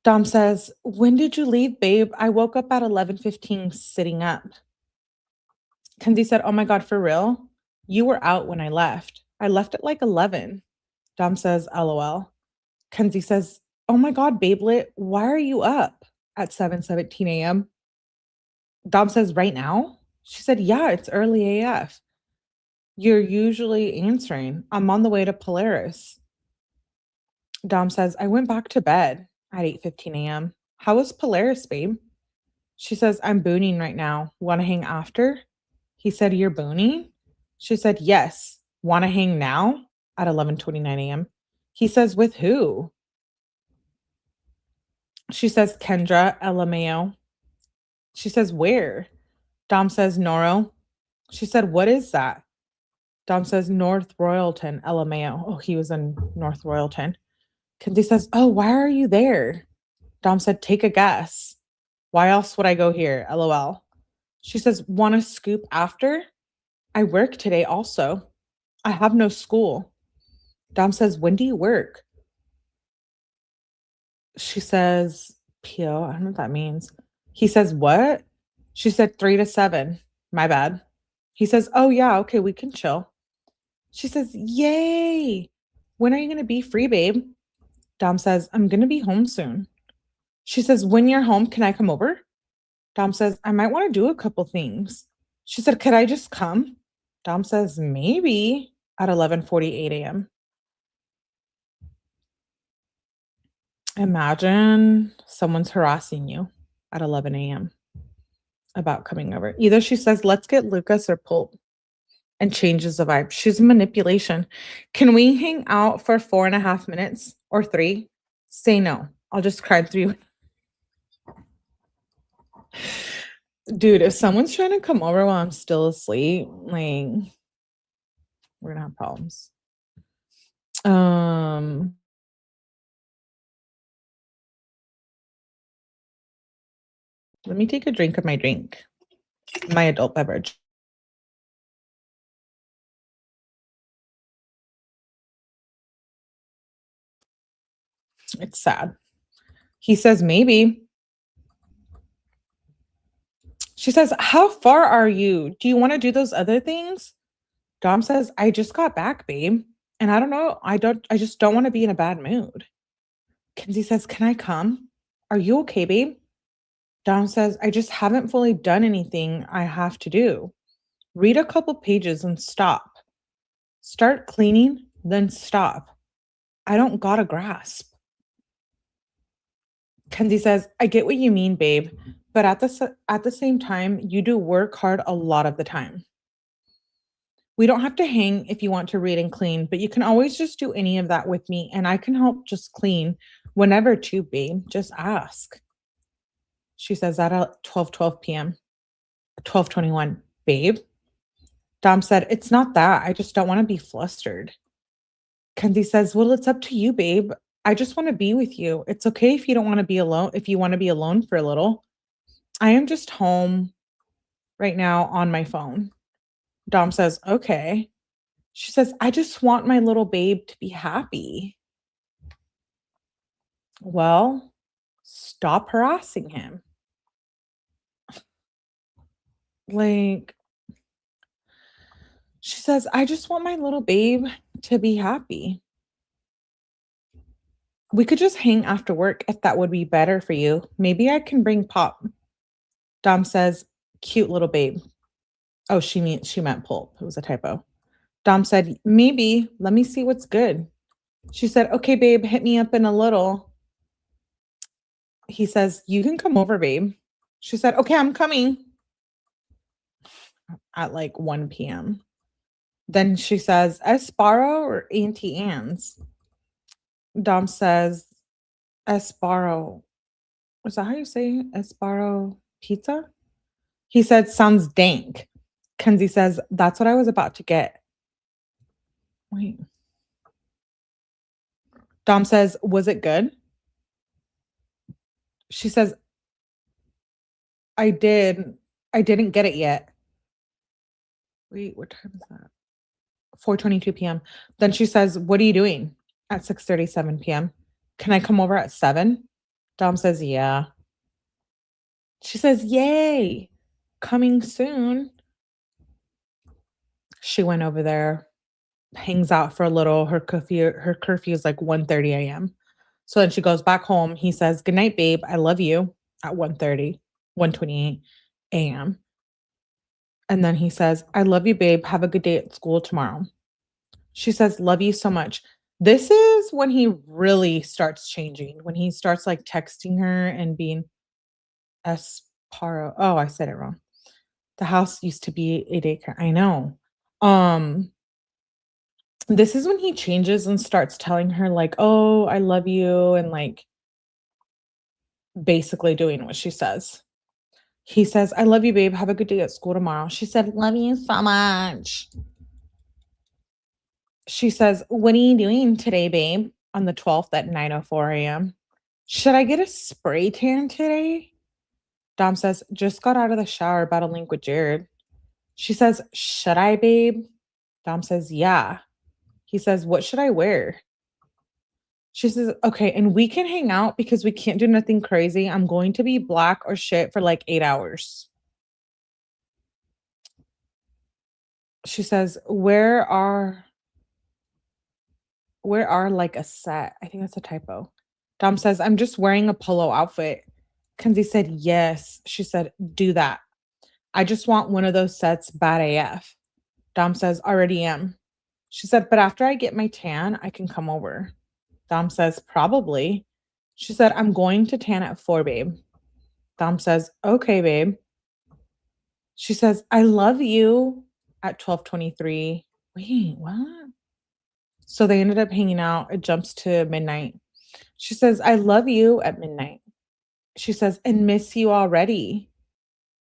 Dom says, when did you leave, babe? I woke up at 11:15 sitting up. Kenzie said, oh my God, for real? You were out when I left. I left at like 11. Dom says, LOL. Kenzie says, oh my God, babelet, why are you up at 7:17 a.m.? Dom says, right now? She said, yeah, it's early AF. You're usually answering. I'm on the way to Polaris. Dom says, I went back to bed at 8:15 a.m. How was Polaris, babe? She says, I'm booning right now. Want to hang after? He said, you're booning? She said, yes. Want to hang now at 11:29 a.m.? He says, with who? She says, Kendra, LMAO. She says, where? Dom says, Noro. She said, what is that? Dom says, North Royalton, LMAO. Oh, he was in North Royalton. Kenzie says, oh, why are you there? Dom said, take a guess. Why else would I go here? LOL. She says, want to scoop after? I work today also. I have no school. Dom says, when do you work? She says, PO, I don't know what that means. He says, what? She said, 3 to 7. My bad. He says, oh yeah, okay, we can chill. She says, yay. When are you going to be free, babe? Dom says, I'm going to be home soon. She says, when you're home, can I come over? Dom says, I might want to do a couple things. She said, could I just come? Dom says, maybe at 11:48 a.m. Imagine someone's harassing you at 11 a.m. about coming over. Either she says, let's get Lucas or Pulp, and changes the vibe. She's manipulation. Can we hang out for 4.5 minutes or 3? Say no. I'll just cry through you. Dude, if someone's trying to come over while I'm still asleep, like, we're gonna have problems. Let me take a drink of my drink, my adult beverage. It's sad. He says, maybe. She says, how far are you? Do you want to do those other things? Dom says, I just got back, babe. And I don't know, I just don't want to be in a bad mood. Kenzie says, "Can I come? Are you okay, babe?" Dom says, "I just haven't fully done anything I have to do. Read a couple pages and stop. Start cleaning, then stop. I don't got a grasp." Kenzie says, "I get what you mean, babe, but at the same time, you do work hard a lot of the time. We don't have to hang if you want to read and clean, but you can always just do any of that with me, and I can help just clean whenever too, babe. Just ask." She says that at 12:12 p.m. 12:21, babe. Dom said, "It's not that. I just don't want to be flustered." Kenzie says, "Well, it's up to you, babe. I just want to be with you. It's okay if you don't want to be alone, if you want to be alone for a little. I am just home right now on my phone." Dom says, "Okay." She says, "I just want my little babe to be happy." Well, stop harassing him. Like, she says, "I just want my little babe to be happy. We could just hang after work if that would be better for you. Maybe I can bring Pop." Dom says, "Cute little babe." Oh, she meant Pulp. It was a typo. Dom said, "Maybe. Let me see what's good." She said, "Okay, babe, hit me up in a little." He says, "You can come over, babe." She said, "Okay, I'm coming," at like 1 p.m. Then she says, "Esparro or Auntie Anne's?" Dom says, "Esparro." Is that how you say it? Esparro pizza? He said, "Sounds dank." Kenzie says, "That's what I was about to get." Wait. Dom says, "Was it good?" She says, "I did. I didn't get it yet." Wait, what time is that? 4:22 p.m. Then she says, "What are you doing?" At 6:37 p.m. "Can I come over at 7?" Dom says, "Yeah." She says, "Yay, coming soon." She went over there, hangs out for a little. Her curfew is like 1:30 a.m. So then she goes back home. He says, "Good night, babe. I love you," at 1:30, 1:28 a.m. And then he says, "I love you, babe. Have a good day at school tomorrow." She says, "Love you so much." This is when he really starts changing, when he starts like texting her and being Esparo. Oh, I said it wrong. The house used to be a daycare. I know. Um, this is when he changes and starts telling her like, "Oh, I love you," and like basically doing what she says. He says, "I love you, babe. Have a good day at school tomorrow." She said, "Love you so much." She says, "What are you doing today, babe?" On the 12th at 9:04 a.m. "Should I get a spray tan today?" Dom says, "Just got out of the shower, about to link with Jared." She says, "Should I, babe?" Dom says, "Yeah." He says, "What should I wear?" She says, "Okay, and we can hang out because we can't do nothing crazy. I'm going to be black or shit for like 8 hours." She says, Where are like a set?" I think that's a typo. Dom says, "I'm just wearing a polo outfit." Kenzie said, "Yes." She said, "Do that. I just want one of those sets bad AF." Dom says, "Already am." She said, "But after I get my tan, I can come over." Dom says, "Probably." She said, "I'm going to tan at 4, babe." Dom says, "Okay, babe." She says, "I love you," at 12:23. Wait, what? So they ended up hanging out. It jumps to midnight. She says, "I love you," at midnight. She says, "And miss you already."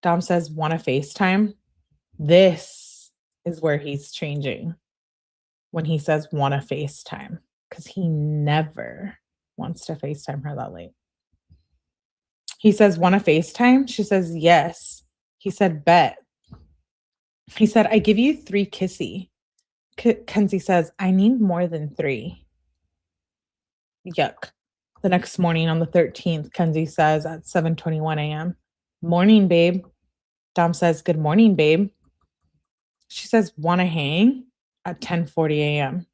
Dom says, "Want to FaceTime?" This is where he's changing. When he says, "Want to FaceTime," because he never wants to FaceTime her that late. He says, "Want to FaceTime?" She says, "Yes." He said, "Bet." He said, "I give you 3 kissy." Kenzie says, "I need more than 3. Yuck. The next morning on the 13th, Kenzie says at 7:21 a.m., "Morning, babe." Dom says, "Good morning, babe." She says, "Wanna hang?" at 10:40 a.m.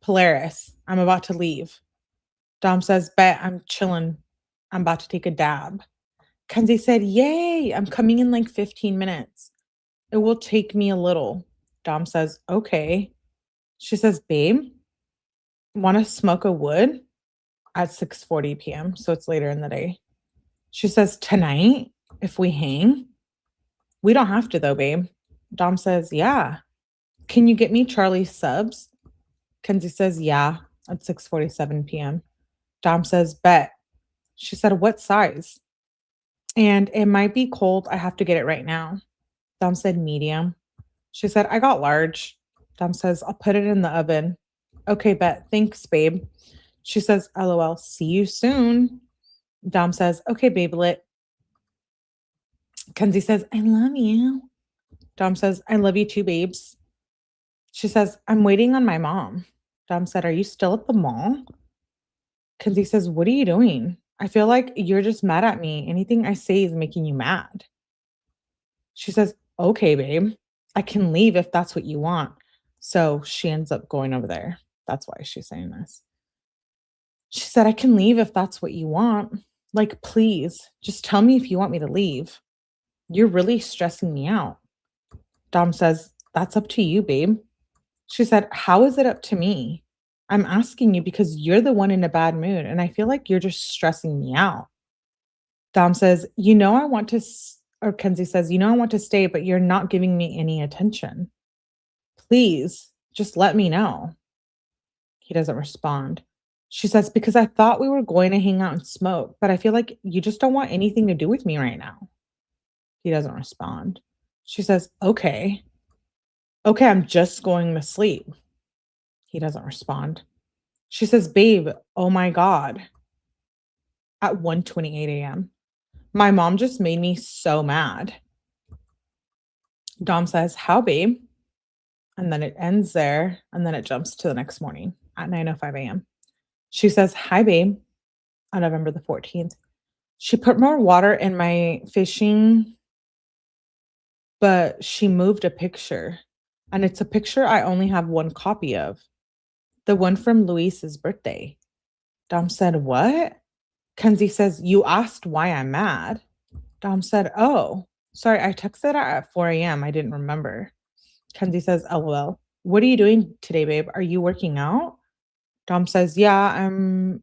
Polaris, I'm about to leave. Dom says, bet, I'm chilling. I'm about to take a dab. Kenzie said, yay, I'm coming in like 15 minutes. It will take me a little. Dom says, okay. She says, babe, want to smoke a wood? At 6:40 p.m., so it's later in the day. She says, tonight, if we hang? We don't have to though, babe. Dom says, yeah. Can you get me Charlie's subs? Kenzie says, yeah, at 6:47 p.m. Dom says, bet. She said, what size? And it might be cold. I have to get it right now. Dom said, medium. She said, I got large. Dom says, I'll put it in the oven. Okay, bet. Thanks, babe. She says, LOL, see you soon. Dom says, okay, babelet. Kenzie says, I love you. Dom says, I love you too, babes. She says, I'm waiting on my mom. Dom said, are you still at the mall? Kenzie says, what are you doing? I feel like you're just mad at me. Anything I say is making you mad. She says, okay, babe. I can leave if that's what you want. So she ends up going over there. That's why she's saying this. She said, I can leave if that's what you want. Like, please, just tell me if you want me to leave. You're really stressing me out. Dom says, that's up to you, babe. She said, how is it up to me? I'm asking you because you're the one in a bad mood, and I feel like you're just stressing me out. Dom says, I want to, or Kenzie says, I want to stay, but you're not giving me any attention. Please, just let me know. He doesn't respond. She says, because I thought we were going to hang out and smoke, but I feel like you just don't want anything to do with me right now. He doesn't respond. She says, okay. Okay, I'm just going to sleep. He doesn't respond. She says, babe, oh my God. At 1:28 a.m. My mom just made me so mad. Dom says, how, babe? And then it ends there, and then it jumps to the next morning at 9:05 a.m. She says, hi, babe, on November the 14th. She put more water in my fishing, but she moved a picture. And it's a picture I only have one copy of. The one from Luis's birthday. Dom said, what? Kenzie says, you asked why I'm mad. Dom said, oh, sorry, I texted her at 4 a.m. I didn't remember. Kenzie says, LOL. What are you doing today, babe? Are you working out? Dom says, yeah,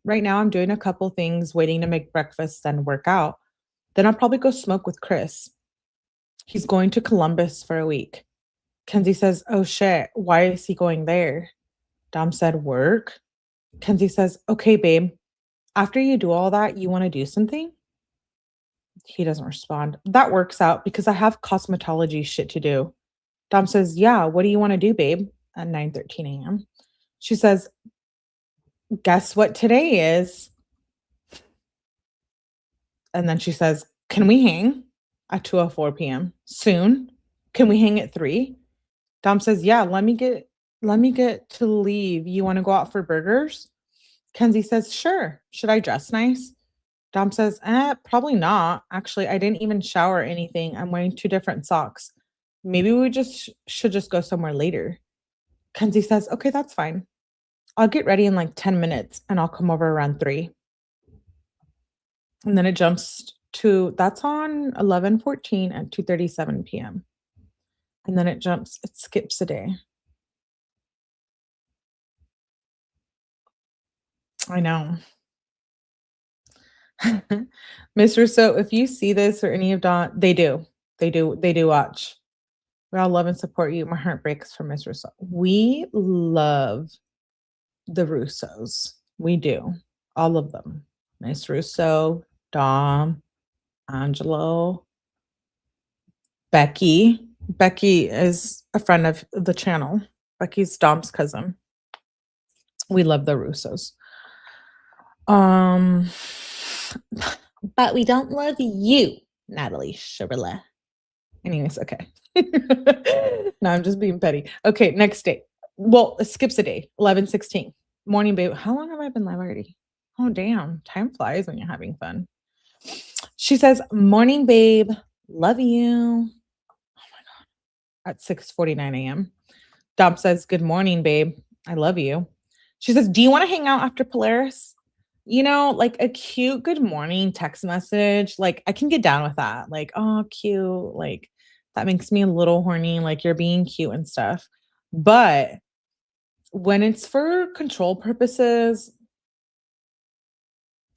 right now I'm doing a couple things, waiting to make breakfast, then work out. Then I'll probably go smoke with Chris. He's going to Columbus for a week. Kenzie says, oh shit, why is he going there? Dom said, work. Kenzie says, okay, babe, after you do all that, you want to do something? He doesn't respond. That works out because I have cosmetology shit to do. Dom says, yeah, what do you want to do, babe? At 9:13 a.m. She says, guess what today is? And then she says, can we hang? At 2:04 p.m. Soon? Can we hang at 3? Dom says, yeah, let me get to leave. You want to go out for burgers? Kenzie says, sure. Should I dress nice? Dom says, probably not. Actually, I didn't even shower or anything. I'm wearing 2 different socks. Maybe we should just go somewhere later. Kenzie says, okay, that's fine. I'll get ready in like 10 minutes and I'll come over around 3. And then it jumps to, that's on 11/14 at 2:37 p.m. And then it skips a day. I know. Miss Russo, if you see this or any of Don, they do watch. We all love and support you. My heart breaks for Miss Russo. We love the Russos. We do. All of them. Miss Russo, Dom, Angelo, Becky. Becky is a friend of the channel. Becky's Dom's cousin. We love the Russos. But we don't love you, Natalie Shirilla. Anyways, okay. No, I'm just being petty. Okay, next day. Well, it skips a day. 11:16. Morning, babe. How long have I been live already? Oh, damn. Time flies when you're having fun. She says, morning, babe. Love you. Oh my God. At 6:49 a.m. Dom says, good morning, babe. I love you. She says, do you want to hang out after Polaris? You know, like a cute good morning text message. Like I can get down with that. Like, oh, cute. Like that makes me a little horny. Like you're being cute and stuff. But when it's for control purposes,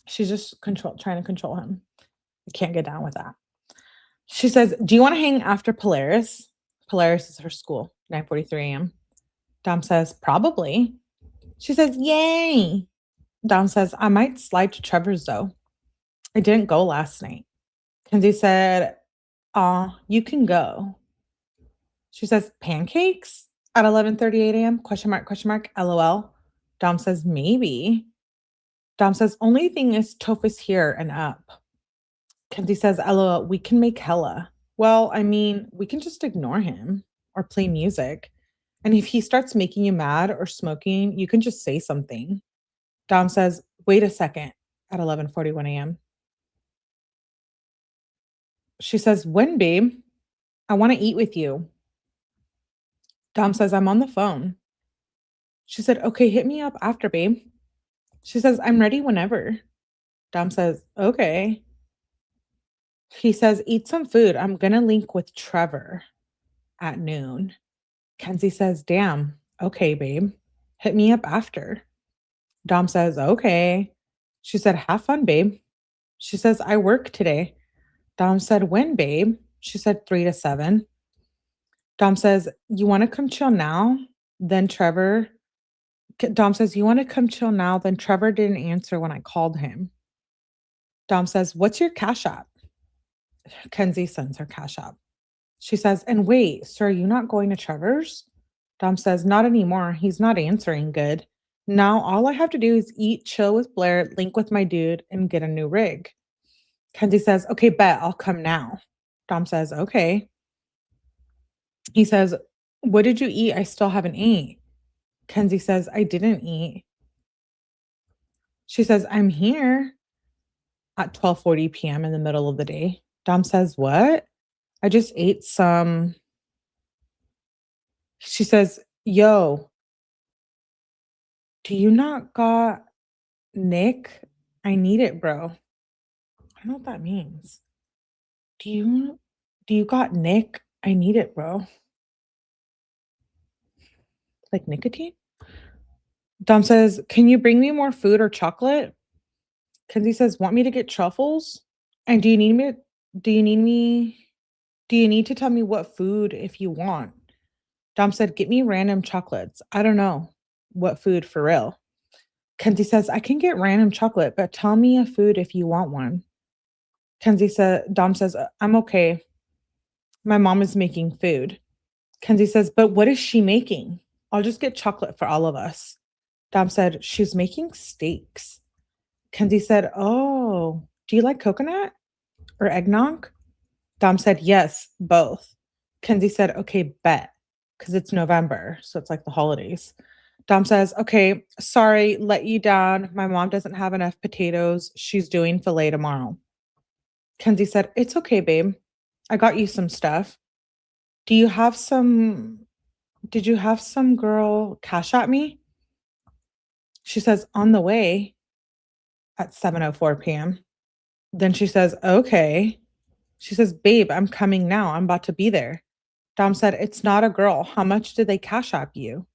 she's just trying to control him. I can't get down with that. She says, do you want to hang after Polaris? Polaris is her school, 9:43 a.m. Dom says, probably. She says, yay. Dom says, I might slide to Trevor's though. I didn't go last night. Kenzie said, you can go. She says, pancakes at 11:38 a.m. Question mark, LOL. Dom says, maybe. Dom says, only thing is Toph is here and up. Kenzie says, LOL, we can make hella. Well, I mean, we can just ignore him or play music. And if he starts making you mad or smoking, you can just say something. Dom says, wait a second at 11:41 a.m. She says, when, babe? I want to eat with you. Dom says, I'm on the phone. She said, okay, hit me up after, babe. She says, I'm ready whenever. Dom says, okay. He says, eat some food. I'm going to link with Trevor at noon. Kenzie says, damn. Okay, babe. Hit me up after. Dom says, okay. She said, have fun, babe. She says, I work today. Dom said, when, babe? She said, 3 to 7. Dom says, you want to come chill now? Then Trevor. Dom says, you want to come chill now? Then Trevor didn't answer when I called him. Dom says, what's your Cash App? Kenzie sends her Cash App. She says, and wait, so are you not going to Trevor's? Dom says, not anymore. He's not answering good. Now all I have to do is eat, chill with Blair, link with my dude, and get a new rig. Kenzie says, okay, bet, I'll come now. Dom says, okay. He says, what did you eat? I still haven't eaten. Kenzie says, I didn't eat. She says, I'm here at 12:40 p.m. in the middle of the day. Dom says, what? I just ate some. She says, yo, do you not got Nick? I need it, bro. I don't know what that means. Do you got Nick? I need it, bro. Like nicotine? Dom says, can you bring me more food or chocolate? Kenzie says, want me to get truffles? And do you need to tell me what food if you want? Dom said, get me random chocolates. I don't know what food for real. Kenzie says, I can get random chocolate, but tell me a food if you want one. Dom says, I'm okay. My mom is making food. Kenzie says, but what is she making? I'll just get chocolate for all of us. Dom said, she's making steaks. Kenzie said, oh, do you like coconut or eggnog? Dom said, yes, both. Kenzie said, okay, bet, because it's November, so it's like the holidays. Dom says, okay, sorry, let you down. My mom doesn't have enough potatoes. She's doing filet tomorrow. Kenzie said, it's okay, babe. I got you some stuff. Did you have some girl cash at me? She says, on the way at 7:04 p.m. Then she says, okay. She says, babe, I'm coming now. I'm about to be there. Dom said, it's not a girl. How much did they cash app you?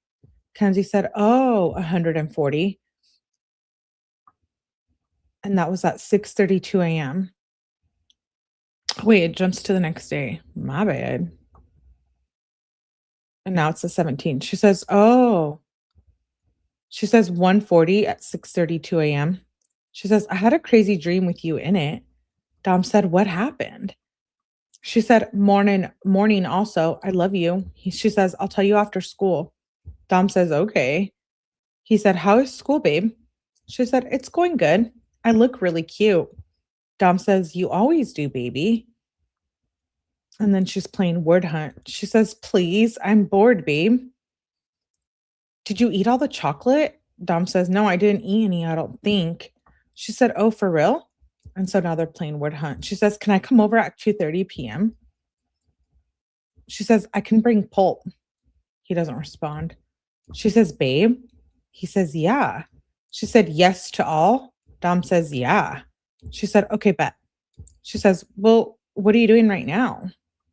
Kenzie said, oh, 140. And that was at 6:32 a.m. Wait, it jumps to the next day. My bad. And now it's the 17th. She says, oh. She says 140 at 6:32 a.m. She says, I had a crazy dream with you in it. Dom said, what happened? She said, morning also. I love you. She says, I'll tell you after school. Dom says, okay. He said, how is school, babe? She said, it's going good. I look really cute. Dom says, you always do, baby. And then she's playing word hunt. She says, please, I'm bored, babe. Did you eat all the chocolate? Dom says, no, I didn't eat any, I don't think. She said, oh, for real? And so now they're playing word hunt. She says, can I come over at 2:30 p.m.? She says, I can bring pulp. He doesn't respond. She says, babe, He says, yeah. She said, yes to all. Dom says, yeah. She said, okay, bet. She says, well, what are you doing right now?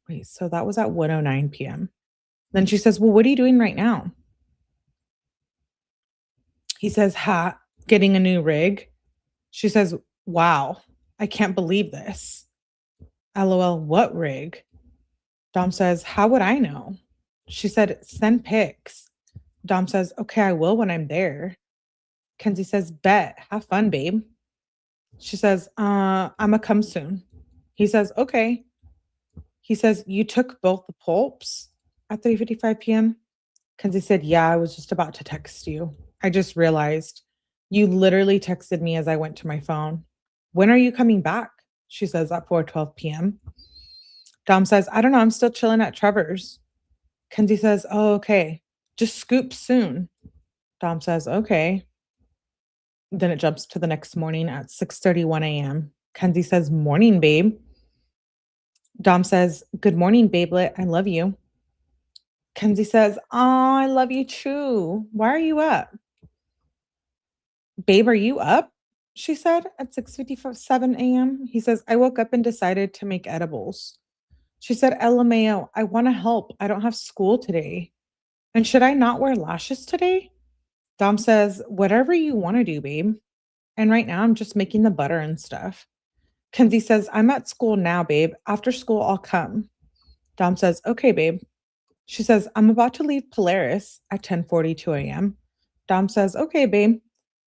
Wait, so that was at 1:09 p.m. Then she says, well, what are you doing right now? He says, getting a new rig. She says, wow, I can't believe this. LOL, what rig? Dom says, how would I know? She said, send pics. Dom says, okay, I will when I'm there. Kenzie says, bet, have fun, babe. She says, I'ma come soon. He says, okay. He says, you took both the pulps at 3:55 p.m.? Kenzie said, yeah, I was just about to text you. I just realized you literally texted me as I went to my phone. When are you coming back? She says, at 4:12 p.m. Dom says, I don't know. I'm still chilling at Trevor's. Kenzie says, oh, okay. Just scoop soon. Dom says, okay. Then it jumps to the next morning at 6:31 a.m. Kenzie says, morning, babe. Dom says, good morning, babelet. I love you. Kenzie says, oh, I love you too. Why are you up? Babe, are you up? She said at 6:57 a.m. He says, I woke up and decided to make edibles. She said, LMAO, I want to help. I don't have school today. And should I not wear lashes today? Dom says, whatever you want to do, babe. And right now I'm just making the butter and stuff. Kenzie says, I'm at school now, babe. After school, I'll come. Dom says, okay, babe. She says, I'm about to leave Polaris at 10:42 a.m. Dom says, okay, babe.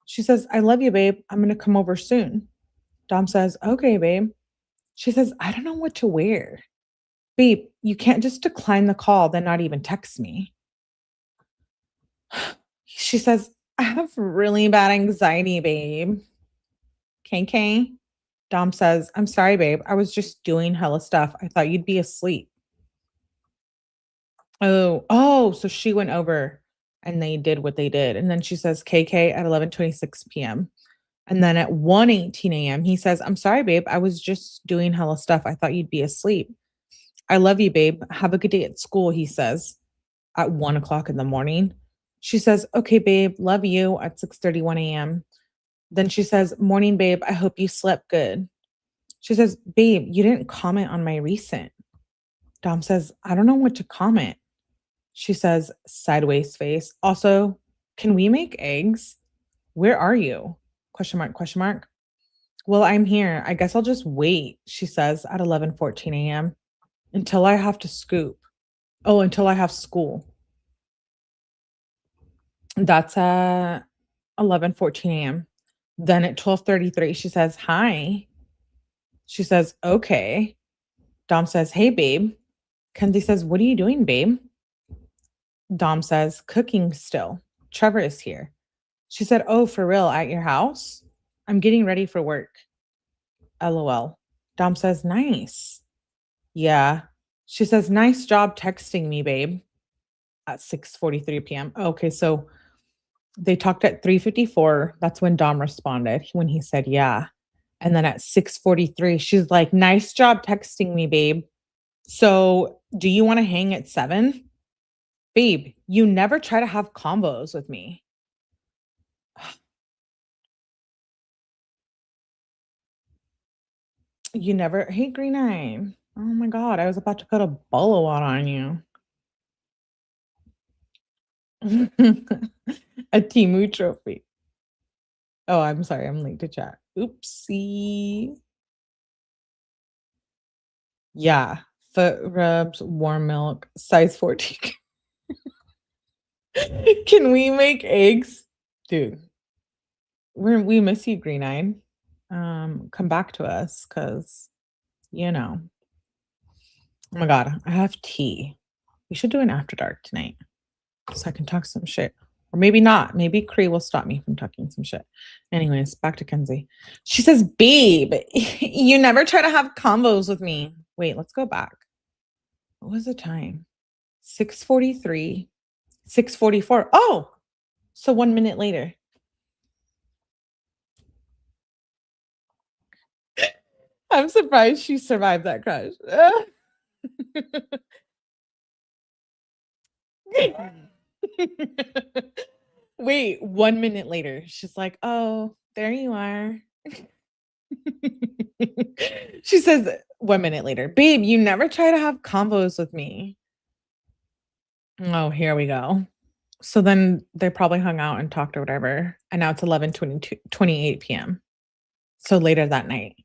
She says, I love you, babe. I'm going to come over soon. Dom says, okay, babe. She says, I don't know what to wear. Babe, you can't just decline the call, then not even text me. She says, I have really bad anxiety, babe. KK. Dom says, I'm sorry, babe. I was just doing hella stuff. I thought you'd be asleep. Oh, so she went over and they did what they did. And then she says, KK at 11:26 p.m. And then at 1:18 a.m., he says, I'm sorry, babe. I was just doing hella stuff. I thought you'd be asleep. I love you, babe. Have a good day at school, he says at 1:00 in the morning. She says, okay, babe. Love you at 6:31 a.m. Then she says, morning, babe. I hope you slept good. She says, babe, you didn't comment on my recent. Dom says, I don't know what to comment. She says, sideways face. Also, can we make eggs? Where are you? Question mark, question mark. Well, I'm here. I guess I'll just wait, she says at 11:14 a.m. until I have to scoop. Oh, until I have school. That's at 11:14 a.m. Then at 12:33, she says, hi. She says, okay. Dom says, hey, babe. Kenzie says, what are you doing, babe? Dom says, cooking still. Trevor is here. She said, oh, for real, at your house? I'm getting ready for work. LOL. Dom says, nice. Yeah. She says, nice job texting me, babe. At 6:43 p.m. Okay, so they talked at 3:54. That's when Dom responded, when he said, yeah. And then at 6:43, she's like, nice job texting me, babe. So do you want to hang at 7? Babe, you never try to have combos with me. You never, hey, Green Eye. Oh my God, I was about to put a 𝗶𝗀𝗶𝗆 on you. A Timu trophy. Oh, I'm sorry, I'm late to chat. Oopsie. Yeah, foot rubs, warm milk, size 14. Can we make eggs? Dude, we miss you, Green Eye. Come back to us, because, you know. Oh my God, I have tea. We should do an after dark tonight so I can talk some shit. Or maybe not. Maybe 𝗏𝗏 will stop me from talking some shit. Anyways, back to Kenzie. She says, babe, you never try to have combos with me. Wait, let's go back. What was the time? 6:43, 6:44. Oh, so 1 minute later. I'm surprised she survived that crash. Wait, 1 minute later, she's like, "Oh, there you are." She says 1 minute later, "Babe, you never try to have convos with me." Oh, here we go. So then they probably hung out and talked or whatever, and now it's 11:28 PM. So later that night.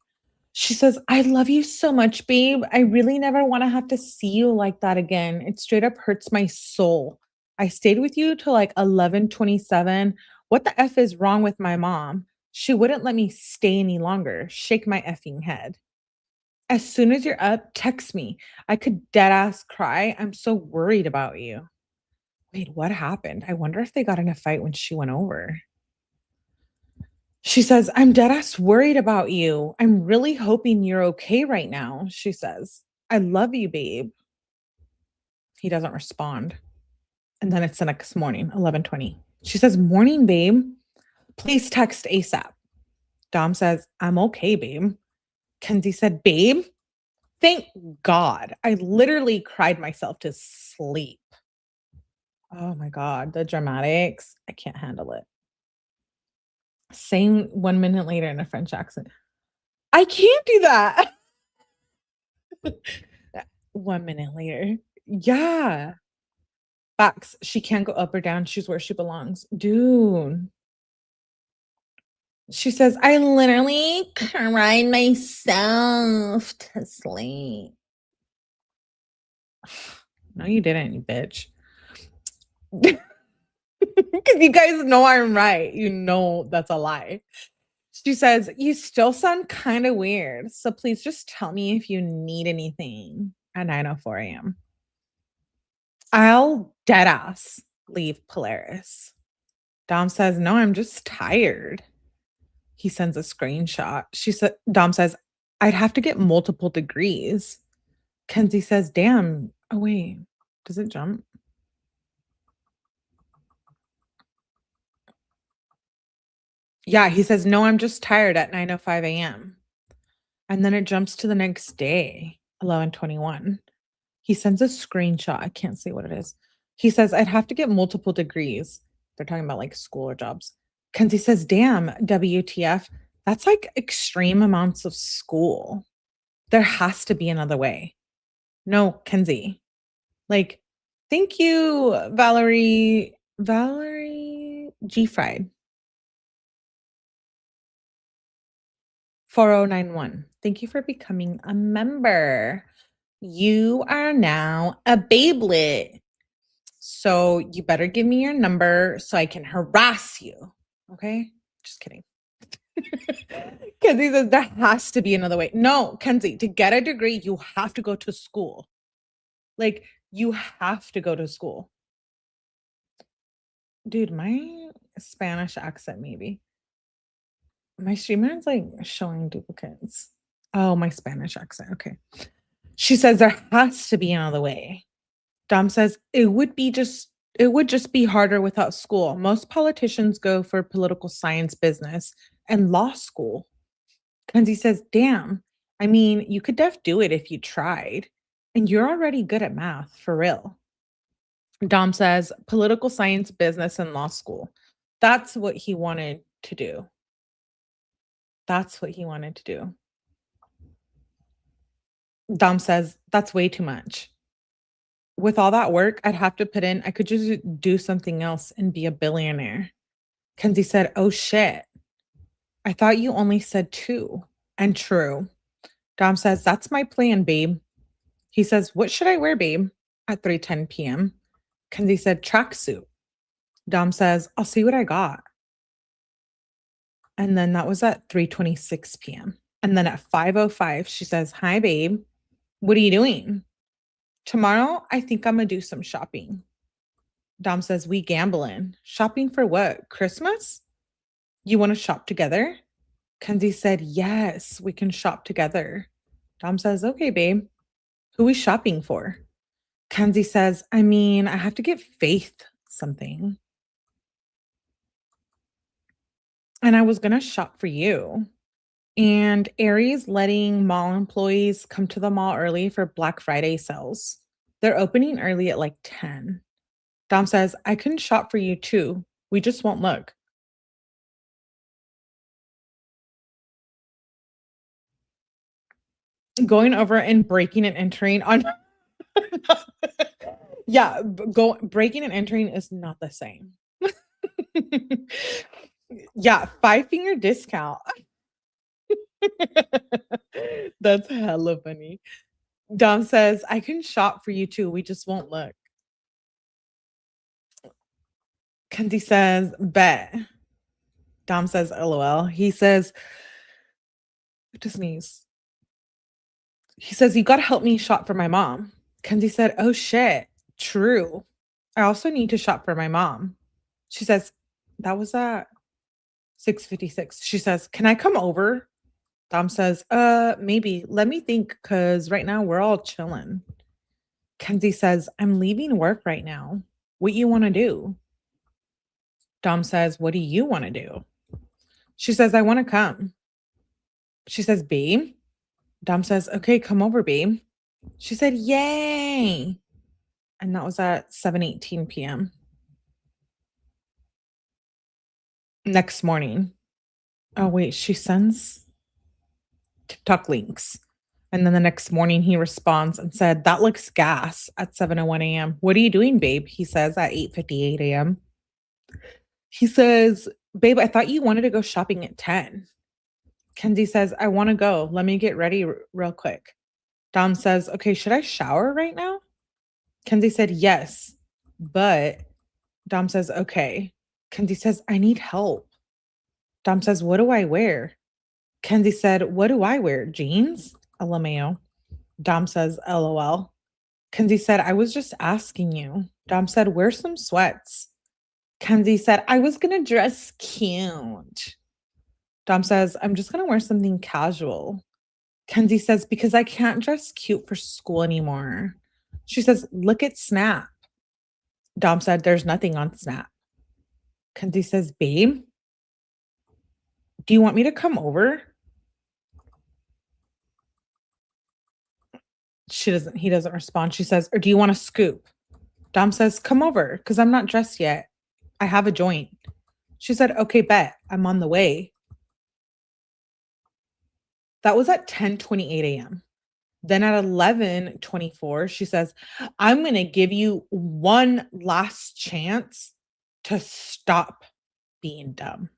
She says, "I love you so much, babe. I really never wanna have to see you like that again. It straight up hurts my soul. I stayed with you till, like, 11:27. What the F is wrong with my mom? She wouldn't let me stay any longer. Shake my effing head. As soon as you're up, text me. I could dead ass cry. I'm so worried about you." Wait, what happened? I wonder if they got in a fight when she went over. She says, "I'm dead ass worried about you. I'm really hoping you're okay right now." She says, "I love you, babe." He doesn't respond. And then it's the next morning, 11:20. She says, "Morning, babe. Please text ASAP." Dom says, "I'm okay, babe." Kenzie said, "Babe, thank God. I literally cried myself to sleep." Oh my God, the dramatics. I can't handle it. Same 1 minute later in a French accent. I can't do that. 1 minute later. Yeah. Facts. She can't go up or down. She's where she belongs. Dude. She says, "I literally cried myself to sleep." No, you didn't, you bitch. Because you guys know I'm right. You know that's a lie. She says, "You still sound kind of weird. So please just tell me if you need anything" at 9:04 AM. I'll deadass leave Polaris. Dom says, "No, I'm just tired." He sends a screenshot. Dom says, "I'd have to get multiple degrees." Kenzie says, "Damn." Oh, wait. Does it jump? Yeah, he says, "No, I'm just tired" at 9:05 AM. And then it jumps to the next day, 11:21. He sends a screenshot. I can't see what it is. He says, "I'd have to get multiple degrees." They're talking about like school or jobs. Kenzie says, "Damn, WTF. That's like extreme amounts of school. There has to be another way." No, Kenzie. Like, thank you, Valerie G Fried. 4091. Thank you for becoming a member. You are now a babelet. So you better give me your number so I can harass you. Okay? Just kidding. Kenzie says there has to be another way. No, Kenzie, to get a degree, you have to go to school. Like, you have to go to school. Dude, my Spanish accent, maybe. My streamer is like showing duplicates. Oh, my Spanish accent. Okay. She says there has to be another way. Dom says it would just be harder without school. Most politicians go for political science, business, and law school. Kenzie says, "Damn. I mean, you could do it if you tried. And you're already good at math, for real." Dom says, "Political science, business, and law school." That's what he wanted to do. That's what he wanted to do. Dom says, "That's way too much. With all that work I'd have to put in, I could just do something else and be a billionaire." Kenzie said, "Oh shit. I thought you only said two." And true. Dom says, "That's my plan, babe." He says, "What should I wear, babe?" at 3:10 PM. Kenzie said, "Tracksuit." Dom says, "I'll see what I got." And then that was at 3:26 PM. And then at 5:05, she says, "Hi, babe. What are you doing?" "Tomorrow, I think I'm gonna do some shopping." Dom says, "We gambling. Shopping for what? Christmas? You want to shop together?" Kenzie said, "Yes, we can shop together." Dom says, "Okay, babe. Who we shopping for?" Kenzie says, "I mean, I have to get Faith something. And I was going to shop for you." And Aries letting mall employees come to the mall early for Black Friday sales. They're opening early at like 10. Dom says, "I can shop for you too. We just won't look. Going over and breaking and entering on yeah, breaking and entering is not the same. Yeah, 5-finger discount. That's hella funny. Dom says, I can shop for you too. We just won't look. Kenzie says, bet. Dom says, LOL. He says, to sneeze. He says, you gotta help me shop for my mom. Kenzie said, oh shit, true. I also need to shop for my mom. She says, that was at 6:56. She says, can I come over? Dom says, maybe. Let me think, because right now we're all chilling. Kenzie says, I'm leaving work right now. What you want to do? Dom says, what do you want to do? She says, I want to come. She says, babe. Dom says, okay, come over, babe. She said, yay. And that was at 7:18 p.m. Next morning. Oh, wait, she sends TikTok links. And then the next morning he responds and said, that looks gas at 7:01 a.m. What are you doing, babe? He says at 8:58 a.m. He says, babe, I thought you wanted to go shopping at 10. Kenzie says, I want to go. Let me get ready real quick. Dom says, okay, should I shower right now? Kenzie said, yes, but Dom says, okay. Kenzie says, I need help. Dom says, what do I wear? Kenzie said, what do I wear? Jeans? LMAO. Dom says, LOL. Kenzie said, I was just asking you. Dom said, wear some sweats. Kenzie said, I was going to dress cute. Dom says, I'm just going to wear something casual. Kenzie says, because I can't dress cute for school anymore. She says, look at Snap. Dom said, there's nothing on Snap. Kenzie says, babe, do you want me to come over? He doesn't respond. She says, or do you want a scoop? Dom says, come over, because I'm not dressed yet. I have a joint. She said, okay, bet. I'm on the way. That was at 10:28 a.m. Then at 11:24, she says, I'm going to give you one last chance to stop being dumb.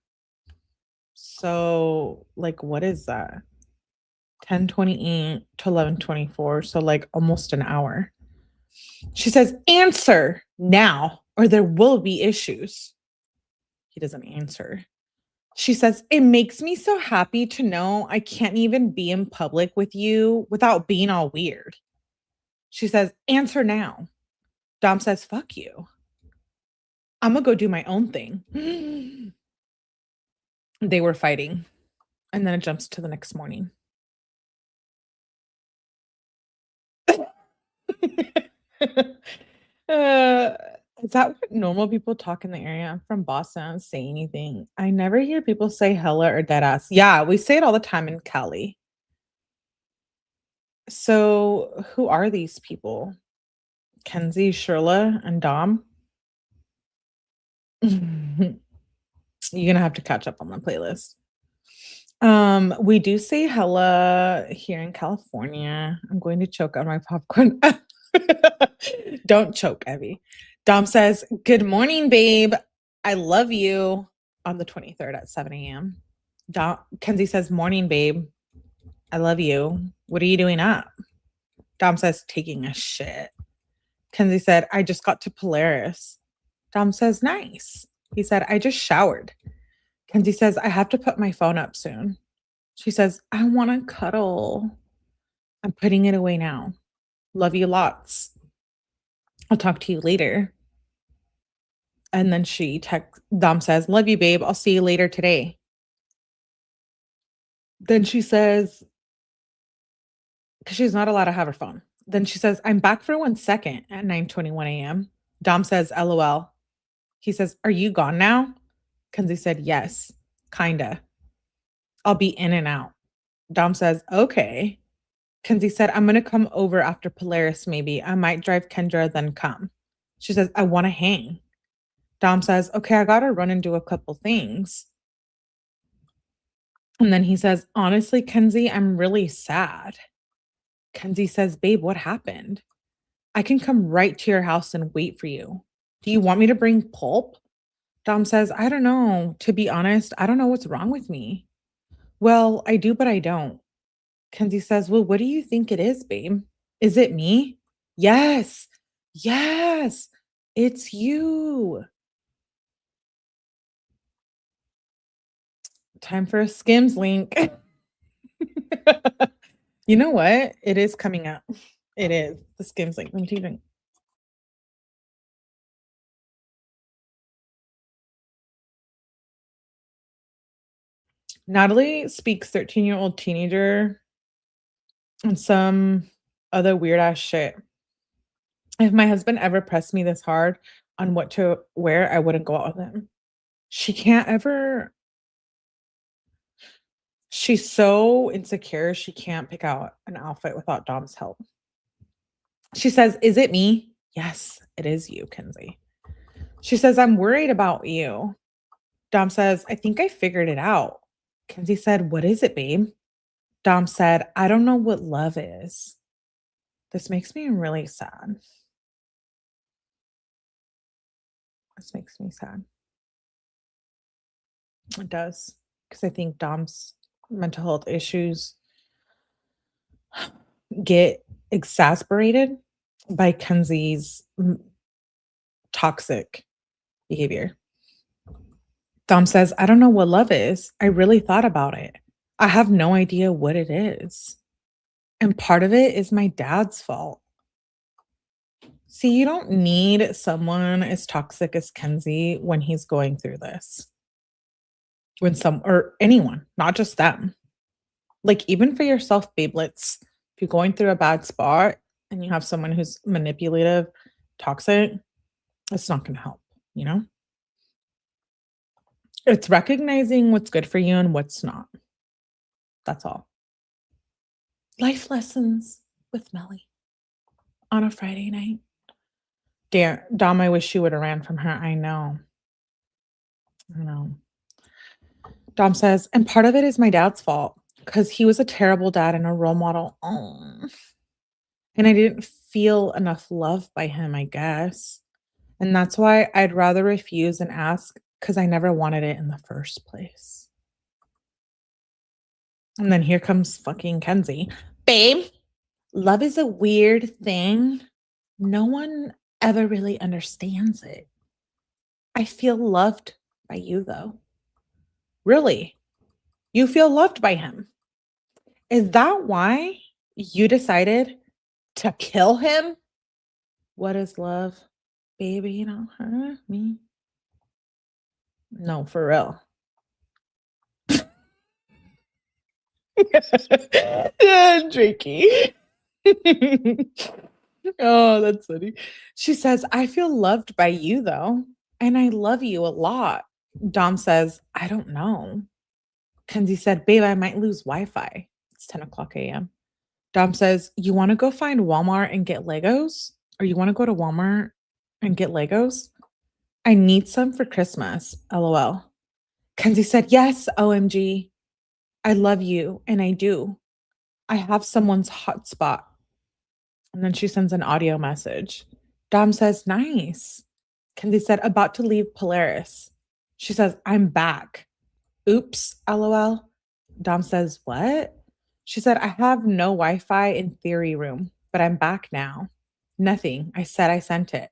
So, like, what is that? 10:28 to 11:24. So, like, almost an hour. She says, answer now, or there will be issues. He doesn't answer. She says, it makes me so happy to know I can't even be in public with you without being all weird. She says, answer now. Dom says, fuck you. I'm going to go do my own thing. They were fighting. And then it jumps to the next morning. Is that what normal people talk in the area? I'm from Boston. I don't say anything. I never hear people say hella or deadass. Yeah, we say it all the time in Cali. So who are these people? Mackenzie, Shirilla, and Dom? You're gonna have to catch up on the playlist. We do say hella here in California. I'm going to choke on my popcorn. Don't choke, Evie. Dom says, good morning, babe. I love you on the 23rd at 7 a.m. Kenzie says, morning, babe. I love you. What are you doing up? Dom says, taking a shit. Kenzie said, I just got to Polaris. Dom says, nice. He said, I just showered. Kenzie says, I have to put my phone up soon. She says, I want to cuddle. I'm putting it away now. Love you lots. I'll talk to you later. And then Dom says, love you, babe. I'll see you later today. Then she says, because she's not allowed to have her phone. Then she says, I'm back for 1 second at 9:21 a.m. Dom says, LOL. He says, are you gone now? Kenzie said, yes, kinda. I'll be in and out. Dom says, okay. Kenzie said, I'm going to come over after Polaris maybe. I might drive Kendra, then come. She says, I want to hang. Dom says, okay, I gotta run and do a couple things. And then he says, honestly, Kenzie, I'm really sad. Kenzie says, babe, what happened? I can come right to your house and wait for you. Do you want me to bring pulp? Dom says, I don't know. To be honest, I don't know what's wrong with me. Well, I do, but I don't. Kenzie says, well, what do you think it is, babe? Is it me? Yes. Yes. It's you. Time for a Skims link. You know what? It is coming up. It is. The Skims link. Let me take a drink. Natalie speaks 13-year-old teenager and some other weird ass shit. If my husband ever pressed me this hard on what to wear, I wouldn't go out with him. She can't ever. She's so insecure, she can't pick out an outfit without Dom's help. She says, is it me? Yes, it is you, Kenzie. She says, I'm worried about you. Dom says, I think I figured it out. Kenzie said, what is it, babe? Dom said, I don't know what love is. This makes me really sad. This makes me sad. It does. Because I think Dom's mental health issues get exacerbated by Kenzie's toxic behavior. Dom says, I don't know what love is. I really thought about it. I have no idea what it is. And part of it is my dad's fault. See, you don't need someone as toxic as Kenzie when he's going through this. Or anyone, not just them. Like, even for yourself, babelets, if you're going through a bad spot and you have someone who's manipulative, toxic, it's not going to help, you know? It's recognizing what's good for you and what's not. That's all. Life lessons with Melly on a Friday night. Damn, Dom, I wish you would have ran from her. I know. Dom says, and part of it is my dad's fault because he was a terrible dad and a role model. Oh. And I didn't feel enough love by him, I guess. And that's why I'd rather refuse and ask because I never wanted it in the first place. And then here comes fucking Kenzie. Babe, love is a weird thing. No one ever really understands it. I feel loved by you, though. Really? You feel loved by him? Is that why you decided to kill him? What is love? Baby, you don't hurt me. No, for real. Yeah, Drakey. Oh, that's funny. She says, I feel loved by you, though, and I love you a lot. Dom says, I don't know. Kenzie said, babe, I might lose Wi-Fi. It's 10 o'clock a.m. Dom says, you want to go find Walmart and get Legos? Or you want to go to Walmart and get Legos? I need some for Christmas, LOL. Kenzie said, yes, OMG. I love you, and I do. I have someone's hotspot. And then she sends an audio message. Dom says, nice. Kenzie said, about to leave Polaris. She says, I'm back. Oops, LOL. Dom says, what? She said, I have no Wi-Fi in theory room, but I'm back now. Nothing. I said I sent it.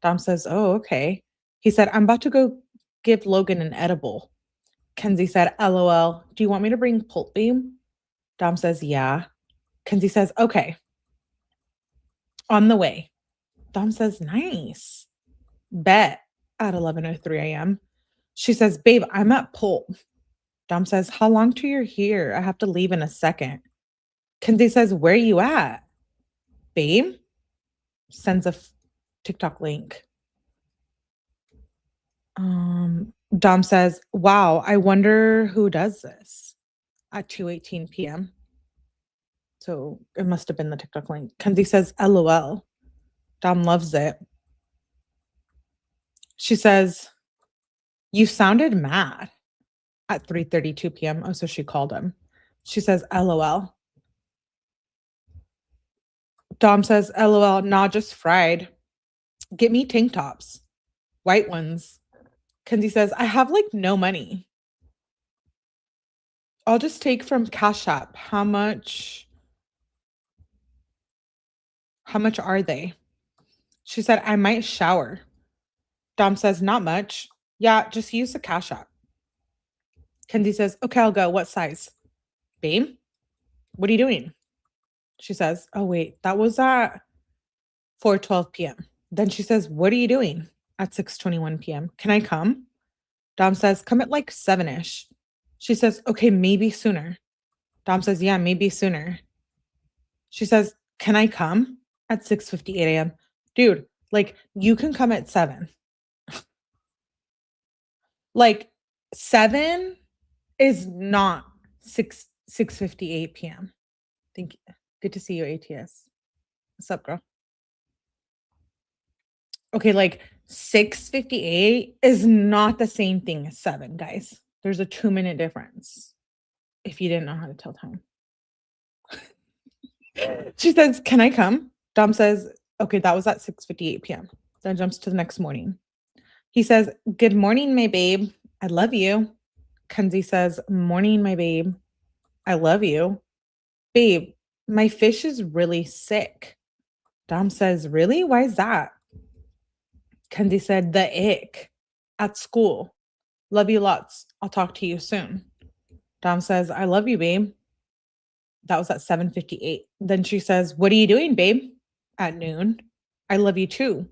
Dom says, oh, okay. He said, I'm about to go give Logan an edible. Kenzie said, LOL. Do you want me to bring Pulp Beam? Dom says, yeah. Kenzie says, okay. On the way. Dom says, nice. Bet at 11:03 a.m. She says, babe, I'm at Pulp. Dom says, how long till you're here? I have to leave in a second. Kenzie says, where are you at? Babe? Sends a TikTok link. Dom says, wow, I wonder who does this at 2:18 p.m. So it must have been the TikTok link. Kenzie says, LOL. Dom loves it. She says, you sounded mad at 3:32 p.m. Oh, so she called him. She says, LOL. Dom says, LOL, nah, just fried. Get me tank tops. White ones. Kenzie says, I have like no money. I'll just take from Cash App. How much are they? She said, I might shower. Dom says, not much. Yeah, just use the Cash App. Kenzie says, okay, I'll go. What size? Babe, what are you doing? She says, oh, wait, that was at 4:12 p.m. Then she says, what are you doing at 6:21 p.m.? Can I come? Dom says, come at like 7-ish. She says, okay, maybe sooner. Dom says, yeah, maybe sooner. She says, can I come at 6:58 a.m.? Dude, like, you can come at 7. Like, 7 is not 6:58 p.m. Thank you. Good to see you, ATS. What's up, girl? Okay, like 6:58 is not the same thing as 7, guys. There's a 2-minute difference if you didn't know how to tell time. She says, can I come? Dom says, okay, that was at 6:58 p.m. Then jumps to the next morning. He says, good morning, my babe. I love you. Kenzie says, morning, my babe. I love you. Babe, my fish is really sick. Dom says, really? Why is that? Kenzie said, the ick at school. Love you lots. I'll talk to you soon. Dom says, I love you, babe. That was at 7:58. Then she says, what are you doing, babe? At noon. I love you too.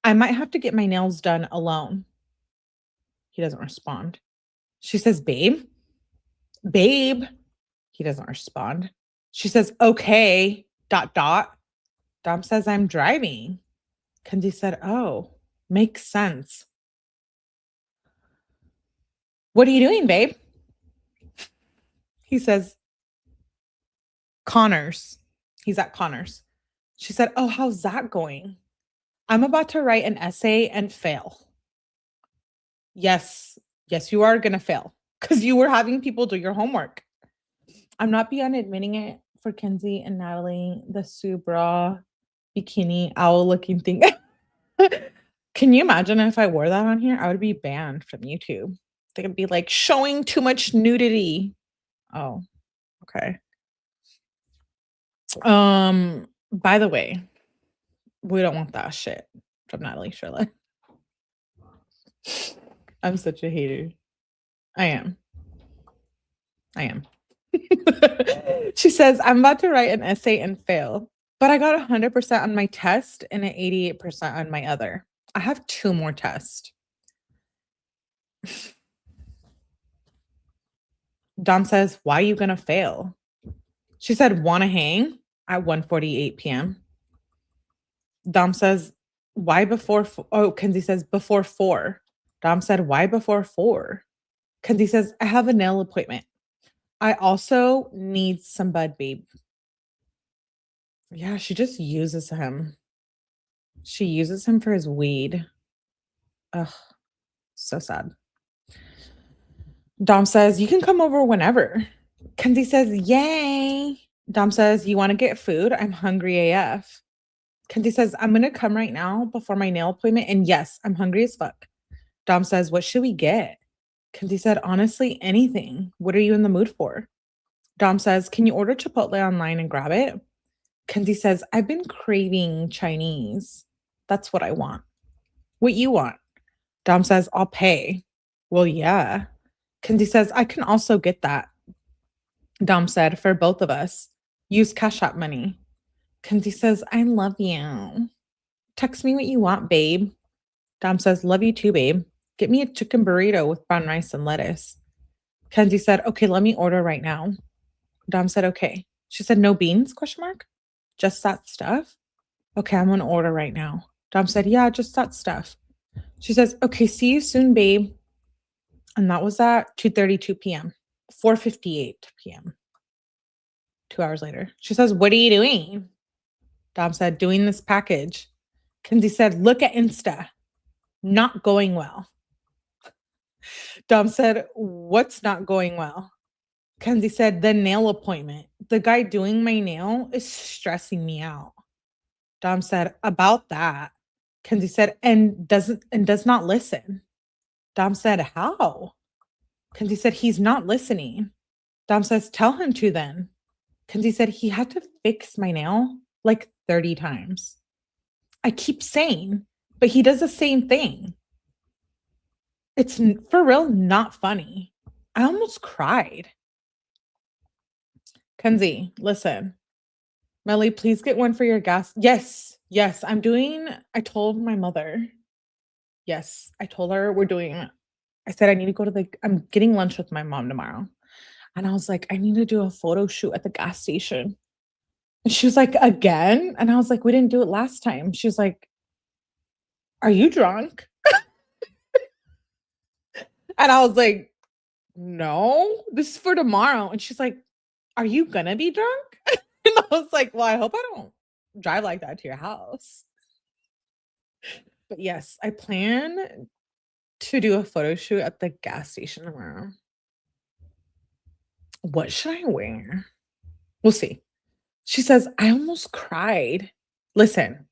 I might have to get my nails done alone. He doesn't respond. She says, babe. Babe. He doesn't respond. She says, okay, ... Dom says, I'm driving. Kenzie said, oh, makes sense. What are you doing, babe? He says, Connors. He's at Connors. She said, oh, how's that going? I'm about to write an essay and fail. Yes, you are going to fail because you were having people do your homework. I'm not beyond admitting it for Kenzie and Natalie, the 𝗠𝗲𝗹𝗆𝗆 bikini owl looking thing. Can you imagine if I wore that on here? I would be banned from YouTube. They could be like showing too much nudity. Oh, okay. By the way, we don't want that shit from Natalie Shirilla. I'm such a hater. I am. She says, I'm about to write an essay and fail, but I got 100% on my test and an 88% on my other. I have 2 more tests. Dom says, why are you going to fail? She said, want to hang at 1:48 p.m. Dom says, why before? Oh, Kenzie says, before 4. Dom said, why before 4? Kenzie says, I have a nail appointment. I also need some bud, babe. Yeah, she just uses him. She uses him for his weed. Ugh, so sad. Dom says, you can come over whenever. Kenzie says, yay. Dom says, you want to get food? I'm hungry AF. Kenzie says, I'm going to come right now before my nail appointment. And yes, I'm hungry as fuck. Dom says, what should we get? Kenzie said, honestly, anything. What are you in the mood for? Dom says, can you order Chipotle online and grab it? Kenzie says, I've been craving Chinese. That's what I want. What you want? Dom says, I'll pay. Well, yeah. Kenzie says, I can also get that. Dom said, for both of us. Use Cash App money. Kenzie says, I love you. Text me what you want, babe. Dom says, love you too, babe. Get me a chicken burrito with brown rice and lettuce. Kenzie said, okay, let me order right now. Dom said, okay. She said, no beans, ? Just that stuff? Okay, I'm going to order right now. Dom said, yeah, just that stuff. She says, okay, see you soon, babe. And that was at 2:32 p.m. 4:58 p.m. 2 hours later. She says, what are you doing? Dom said, doing this package. Kenzie said, look at Insta. not going well. Dom said, what's not going well? Kenzie said, the nail appointment. The guy doing my nail is stressing me out. Dom said, about that. Kenzie said, and does not listen. Dom said, how? Kenzie said, he's not listening. Dom says, tell him to then. Kenzie said, he had to fix my nail like 30 times. I keep saying, but he does the same thing. It's for real not funny. I almost cried. Kenzie, listen. Melly, please get one for your gas. Yes, I told my mother. Yes, I told her I said I need to go to I'm getting lunch with my mom tomorrow. And I was like, I need to do a photo shoot at the gas station. And she was like, again? And I was like, we didn't do it last time. She was like, are you drunk? And I was like, no, this is for tomorrow. And she's like, are you gonna be drunk? And I was like, well, I hope I don't drive like that to your house. But yes, I plan to do a photo shoot at the gas station tomorrow. What should I wear? We'll see. She says, I almost cried. Listen,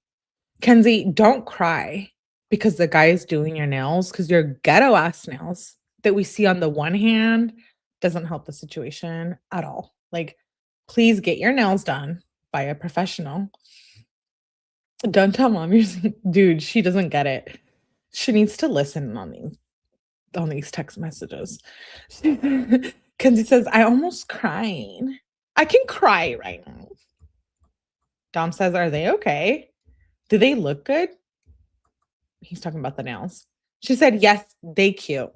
Kenzie, don't cry because the guy is doing your nails, because your ghetto ass nails that we see on the one hand doesn't help the situation at all. Like, please get your nails done by a professional. Don't tell mom you're dude, she doesn't get it. She needs to listen on these text messages. Kenzie says, I almost crying. I can cry right now. Dom says, are they okay? Do they look good? He's talking about the nails. She said, yes, they cute.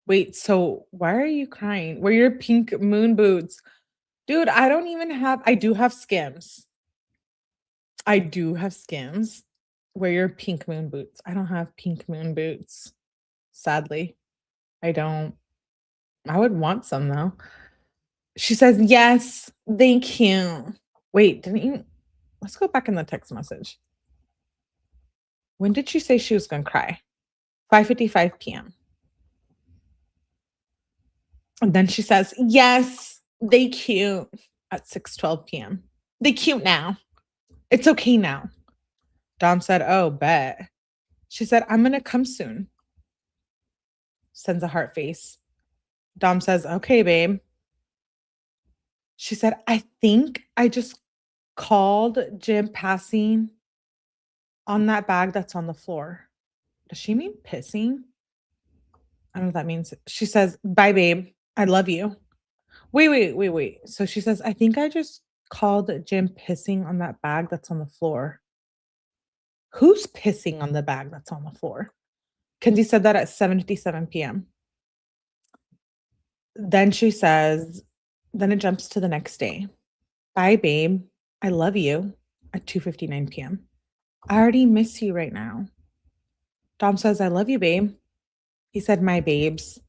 Wait, so why are you crying? Wear your pink moon boots. Dude, I do have Skims. I do have Skims. Wear your pink moon boots. I don't have pink moon boots. Sadly, I don't. I would want some though. She says, yes, thank you. Wait, let's go back in the text message. When did she say she was going to cry? 5:55 p.m. And then she says, yes, they cute at 6:12 p.m. They cute now. It's okay now. Dom said, oh, bet. She said, I'm going to come soon. Sends a heart face. Dom says, okay, babe. She said, I think I just called Jim passing on that bag that's on the floor. Does she mean pissing? I don't know what that means. She says, bye, babe. I love you. Wait. So she says, I think I just called Jim pissing on that bag that's on the floor. Who's pissing on the bag that's on the floor? Kenzie said that at 7:57 p.m. Then she says, then it jumps to the next day. Bye, babe. I love you at 2:59 p.m. I already miss you right now. Dom says, I love you, babe. He said, my babes.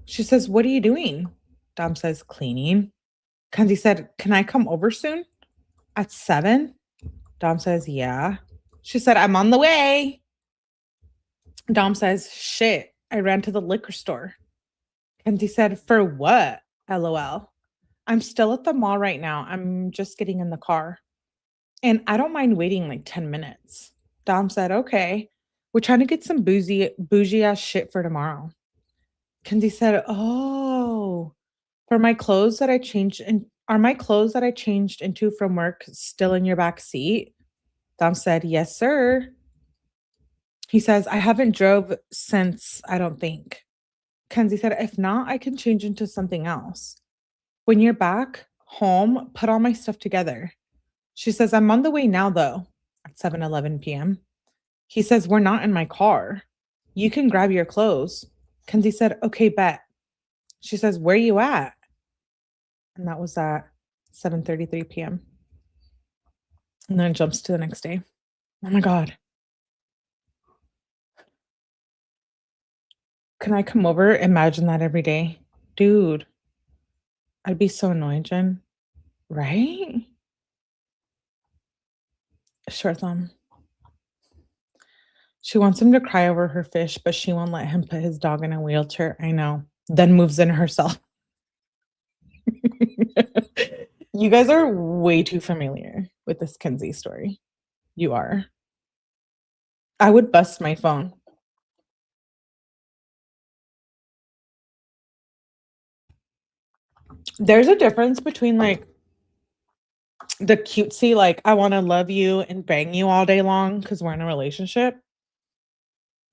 She says, what are you doing? Dom says, cleaning. Kenzie said, can I come over soon? At 7? Dom says, yeah. She said, I'm on the way. Dom says, shit, I ran to the liquor store. Kenzie said, for what? LOL. I'm still at the mall right now. I'm just getting in the car. And I don't mind waiting like 10 minutes. Dom said, okay. We're trying to get some bougie ass shit for tomorrow. Kenzie said, oh, for my clothes that I changed are my clothes that I changed into from work still in your back seat? Dom said, yes, sir. He says, I haven't drove since, I don't think. Kenzie said, if not, I can change into something else. When you're back home, put all my stuff together. She says, I'm on the way now, though, at 7:11 p.m. He says, we're not in my car. You can grab your clothes. Kenzie said, okay, bet. She says, where you at? And that was at 7:33 p.m. And then it jumps to the next day. Oh my God. Can I come over? Imagine that every day. Dude, I'd be so annoyed, Jen. Right? Short thumb. She wants him to cry over her fish, but she won't let him put his dog in a wheelchair. I know. Then moves in herself. You guys are way too familiar with this Kenzie story. You are. I would bust my phone. There's a difference between like the cutesy, like I want to love you and bang you all day long because we're in a relationship.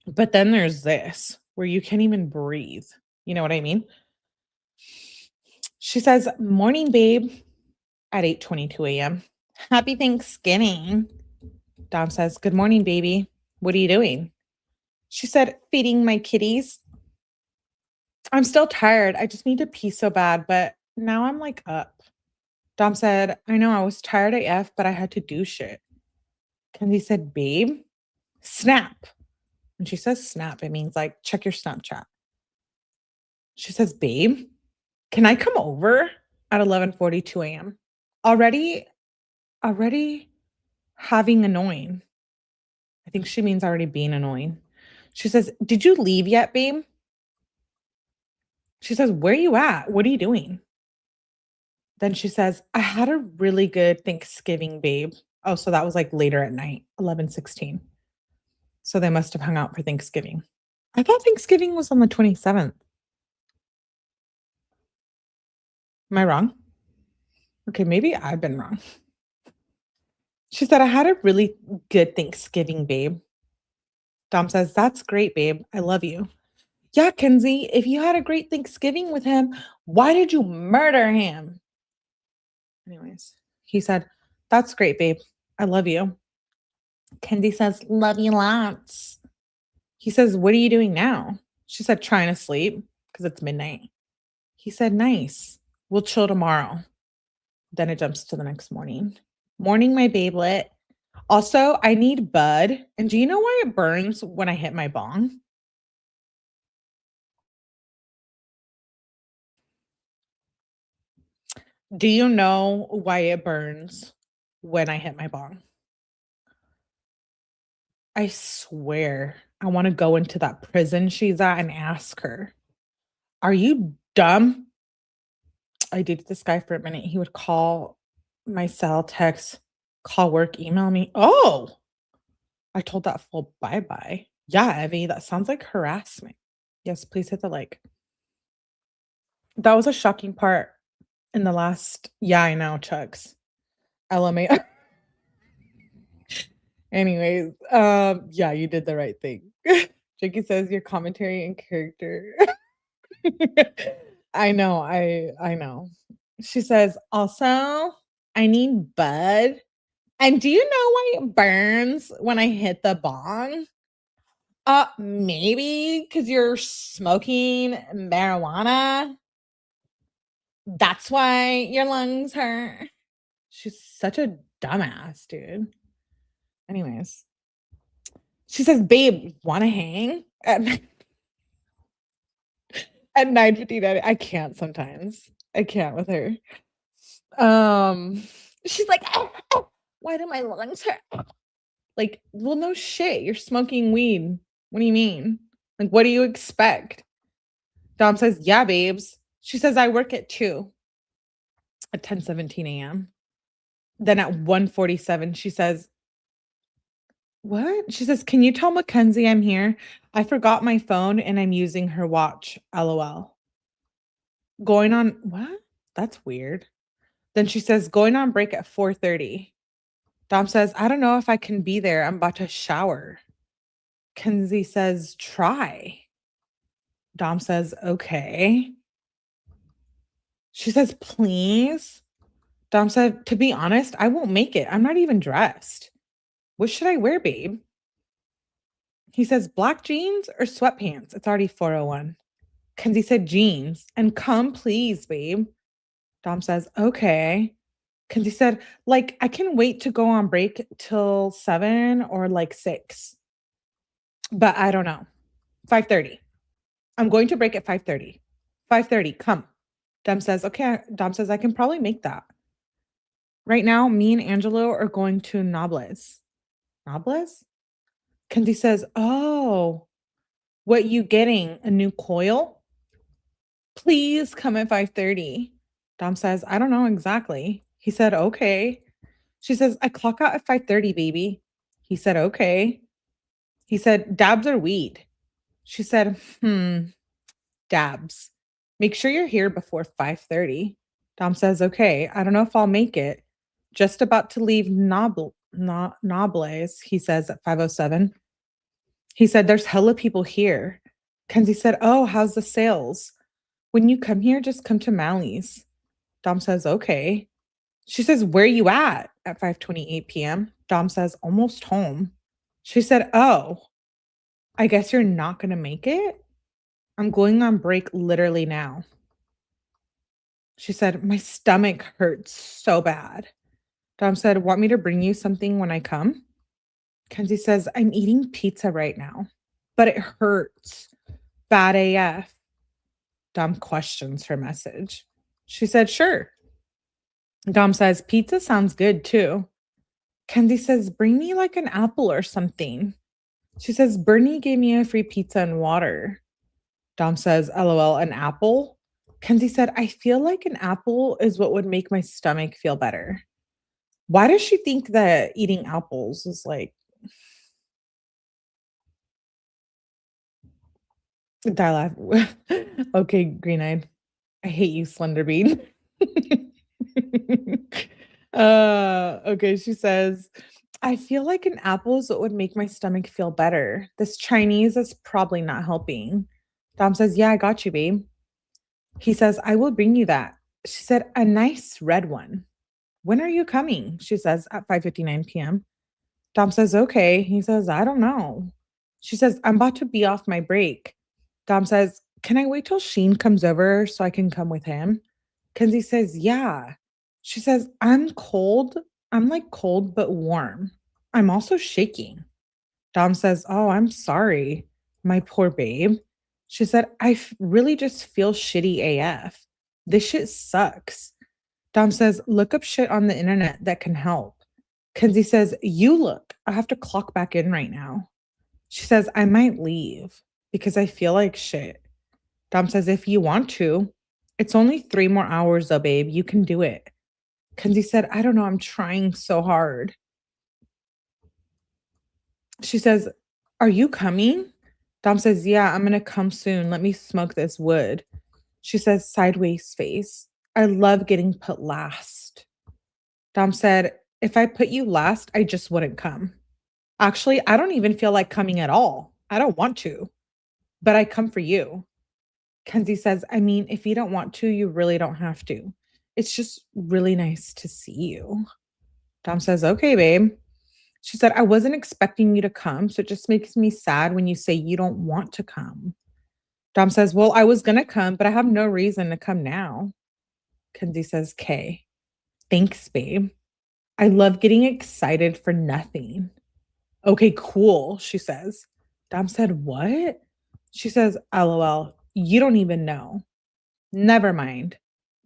But then there's this where you can't even breathe. You know what I mean? She says, "Morning, babe," at 8:22 a.m. "Happy Thanksgiving." Dom says, "Good morning, baby. What are you doing?" She said, "Feeding my kitties. I'm still tired. I just need to pee so bad, but now I'm like up." Dom said, "I know I was tired AF, but I had to do shit." Kenzie said, "Babe, snap." When she says snap, it means like check your Snapchat. She says, "Babe, can I come over?" At 11:42 a.m. Already having annoying. I think she means already being annoying. She says, "Did you leave yet, babe?" She says, "Where you at? What are you doing?" Then she says, "I had a really good Thanksgiving, babe." Oh, so that was like later at night, 11:16. So they must have hung out for Thanksgiving. I thought Thanksgiving was on the 27th. Am I wrong? Okay, maybe I've been wrong. She said, "I had a really good Thanksgiving, babe." Dom says, "That's great, babe. I love you." "Yeah, Kenzie, if you had a great Thanksgiving with him, why did you murder him?" Anyways, he said, "That's great, babe. I love you." Kenzie says, "Love you lots." He says, "What are you doing now?" She said, "Trying to sleep because it's midnight." He said, "Nice. We'll chill tomorrow." Then it jumps to the next morning. "Morning, my babelet. Also, I need bud. And do you know why it burns when I hit my bong?" Do you know why it burns when I hit my bong? I swear, I want to go into that prison she's at and ask her, "Are you dumb?" I dated this guy for a minute. He would call my cell, text, call work, email me. Oh, I told that fool bye bye. Yeah, Evie, that sounds like harassment. Yes, please hit the like. That was a shocking part in the last. Yeah, I know, Chucks. LMA. Anyways, yeah, you did the right thing. Jakey says your commentary and character. I know. She says, "Also, I need bud. And do you know why it burns when I hit the bong?" Maybe because you're smoking marijuana. That's why your lungs hurt." She's such a dumbass, dude. Anyways, she says, "Babe, wanna hang?" At 9:59. I can't sometimes. I can't with her. Um, she's like, "Ah, ah, why do my lungs hurt?" Like, well, no shit. You're smoking weed. What do you mean? Like, what do you expect? Dom says, "Yeah, babes." She says, "I work at 2 at 10:17 a.m. Then at 1:47, she says, "What?" She says, "Can you tell Mackenzie I'm here? I forgot my phone and I'm using her watch. LOL." Going on what? That's weird. Then she says, "Going on break at 4:30. Dom says, "I don't know if I can be there. I'm about to shower." Kenzie says, "Try." Dom says, "Okay." She says, "Please." Dom said, "To be honest, I won't make it. I'm not even dressed. What should I wear, babe?" He says, "Black jeans or sweatpants?" It's already 4:01. Kenzie said, "Jeans." And "Come, please, babe." Dom says, "Okay." Kenzie said, "Like, I can wait to go on break till 7 or like 6, but I don't know. 5:30. I'm going to break at 5:30. 5:30, come." Dom says, "Okay." Dom says, "I can probably make that. Right now, me and Angelo are going to Nobles." Nobles? Kenzie says, oh, what you getting? A new coil? Please come at 5:30. Dom says, I don't know exactly. He said, okay. She says, I clock out at 5:30, baby. He said, okay. He said, dabs or weed? She said, dabs. Make sure you're here before 5:30. Dom says, okay, I don't know if I'll make it. Just about to leave Nobles, he says at 5:07. He said, there's hella people here. Kenzie said, oh, how's the sales? When you come here, just come to Mally's. Dom says, okay. She says, where you at 5:28 p.m.? Dom says, almost home. She said, oh, I guess you're not going to make it? I'm going on break literally now. She said, my stomach hurts so bad. Dom said, want me to bring you something when I come? Kenzie says, I'm eating pizza right now, but it hurts. Bad AF. Dom questions her message. She said, sure. Dom says, pizza sounds good too. Kenzie says, bring me like an apple or something. She says, Bernie gave me a free pizza and water. Dom says, LOL, an apple? Kenzie said, I feel like an apple is what would make my stomach feel better. Why does she think that eating apples is like die laugh? Okay, green-eyed. I hate you, Slender Bean. Okay, she says, I feel like an apple is what would make my stomach feel better. This Chinese is probably not helping. Dom says, yeah, I got you, babe. He says, I will bring you that. She said, a nice red one. When are you coming? She says, at 5:59 p.m. Dom says, okay. He says, I don't know. She says, I'm about to be off my break. Dom says, can I wait till Sheen comes over so I can come with him? Kenzie says, yeah. She says, I'm cold. I'm like cold but warm. I'm also shaking. Dom says, oh, I'm sorry, my poor babe. She said, really just feel shitty AF. This shit sucks. Dom says, look up shit on the internet that can help. Kenzie says, you look. I have to clock back in right now. She says, I might leave because I feel like shit. Dom says, if you want to. It's only 3 more hours though, babe. You can do it. Kenzie said, I don't know. I'm trying so hard. She says, are you coming? Dom says, yeah, I'm going to come soon. Let me smoke this wood. She says, sideways face. I love getting put last. Dom said, if I put you last, I just wouldn't come. Actually, I don't even feel like coming at all. I don't want to, but I come for you. Kenzie says, I mean, if you don't want to, you really don't have to. It's just really nice to see you. Dom says, okay, babe. She said, I wasn't expecting you to come, so it just makes me sad when you say you don't want to come. Dom says, well, I was going to come, but I have no reason to come now. Kenzie says, K. Thanks, babe. I love getting excited for nothing. Okay, cool, she says. Dom said, what? She says, LOL, you don't even know. Never mind.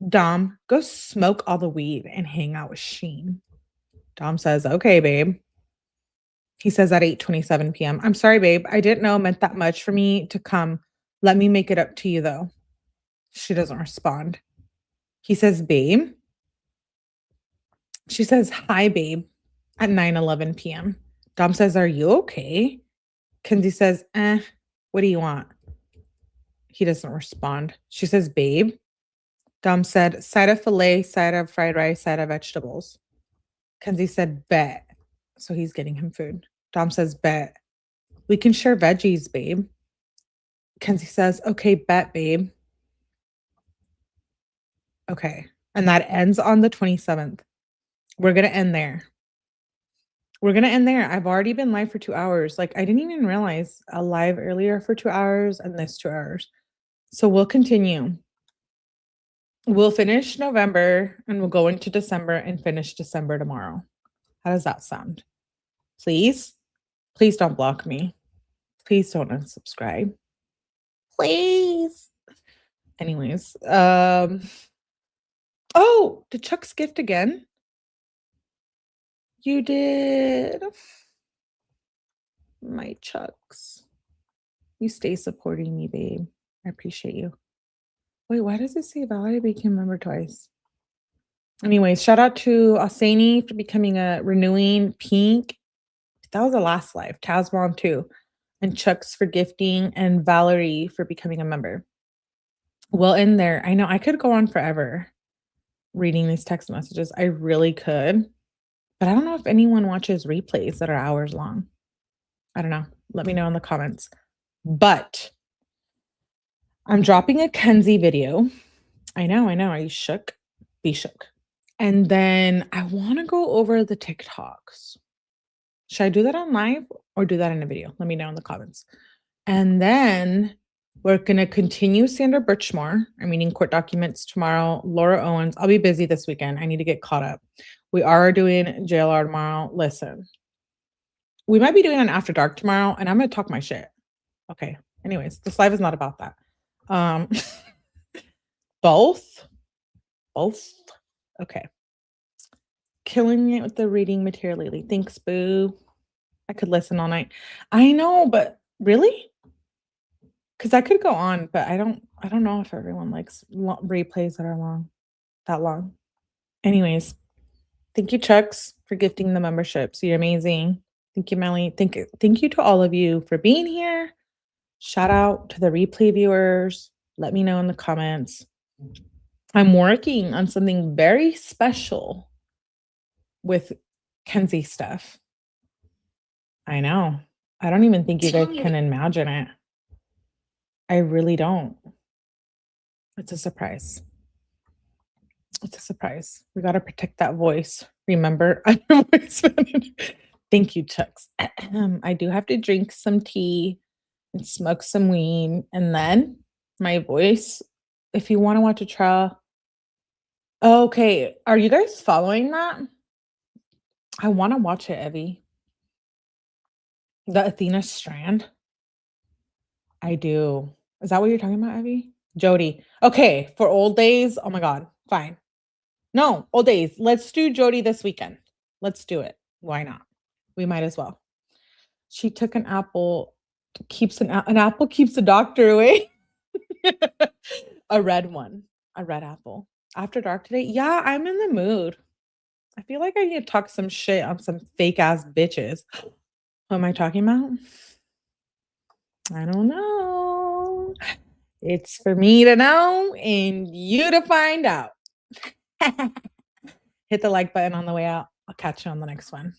Dom, go smoke all the weed and hang out with Sheen. Dom says, okay, babe. He says at 8:27 p.m., I'm sorry, babe. I didn't know it meant that much for me to come. Let me make it up to you, though. She doesn't respond. He says, babe. She says, hi, babe, at 9:11 p.m. Dom says, are you okay? Kenzie says, what do you want? He doesn't respond. She says, babe. Dom said, side of filet, side of fried rice, side of vegetables. Kenzie said, bet. So he's getting him food. Dom says, bet. We can share veggies, babe. Kenzie says, okay, bet, babe. Okay. And that ends on the 27th. We're going to end there. We're going to end there. I've already been live for 2 hours. Like, I didn't even realize a live earlier for 2 hours and this 2 hours. So we'll continue. We'll finish November and we'll go into December and finish December tomorrow. How does that sound? Please? Please don't block me. Please don't unsubscribe. Please. Anyways, oh, did Chuck's gift again? You did. my chucks. You stay supporting me, babe. I appreciate you. Wait, why does it say Valerie became member twice? Anyways, shout out to Asani for becoming a renewing pink. That was the last life. Tasmon too. And Chucks for gifting and Valerie for becoming a member. Well, in there, I know I could go on forever reading these text messages. I really could. But I don't know if anyone watches replays that are hours long. I don't know. Let me know in the comments. But I'm dropping a Kenzie video. I know. Are you shook? Be shook. And then I want to go over the TikToks. Should I do that on live or do that in a video? Let me know in the comments. And then we're going to continue Sandra Birchmore. I'm reading court documents tomorrow. Laura Owens. I'll be busy this weekend. I need to get caught up. We are doing JLR tomorrow. Listen, we might be doing an after dark tomorrow, and I'm going to talk my shit. Okay. Anyways, this live is not about that. Both. Okay. Killing it with the reading material lately. Thanks, boo. I could listen all night. I know, but really? Because I could go on, but I don't know if everyone likes replays that are that long. Anyways, thank you, Chucks, for gifting the memberships. You're amazing. Thank you, Melly. Thank you to all of you for being here. Shout out to the replay viewers. Let me know in the comments. I'm working on something very special with Kenzie stuff. I know. I don't even think you guys can imagine it. I really don't. It's a surprise. It's a surprise. We got to protect that voice. Remember, I'm your voice manager. Thank you, Chucks. I do have to drink some tea and smoke some weed. And then my voice, if you want to watch a trial. Okay. Are you guys following that? I want to watch it, Evie. The Athena Strand. I do. Is that what you're talking about, Evie? Jody. Okay. For old days. Oh my God. Fine. No, old days. Let's do Jody this weekend. Let's do it. Why not? We might as well. She took an apple. An apple keeps the doctor away. A red one. A red apple. After dark today. Yeah, I'm in the mood. I feel like I need to talk some shit on some fake ass bitches. What am I talking about? I don't know. It's for me to know and you to find out. Hit the like button on the way out. I'll catch you on the next one.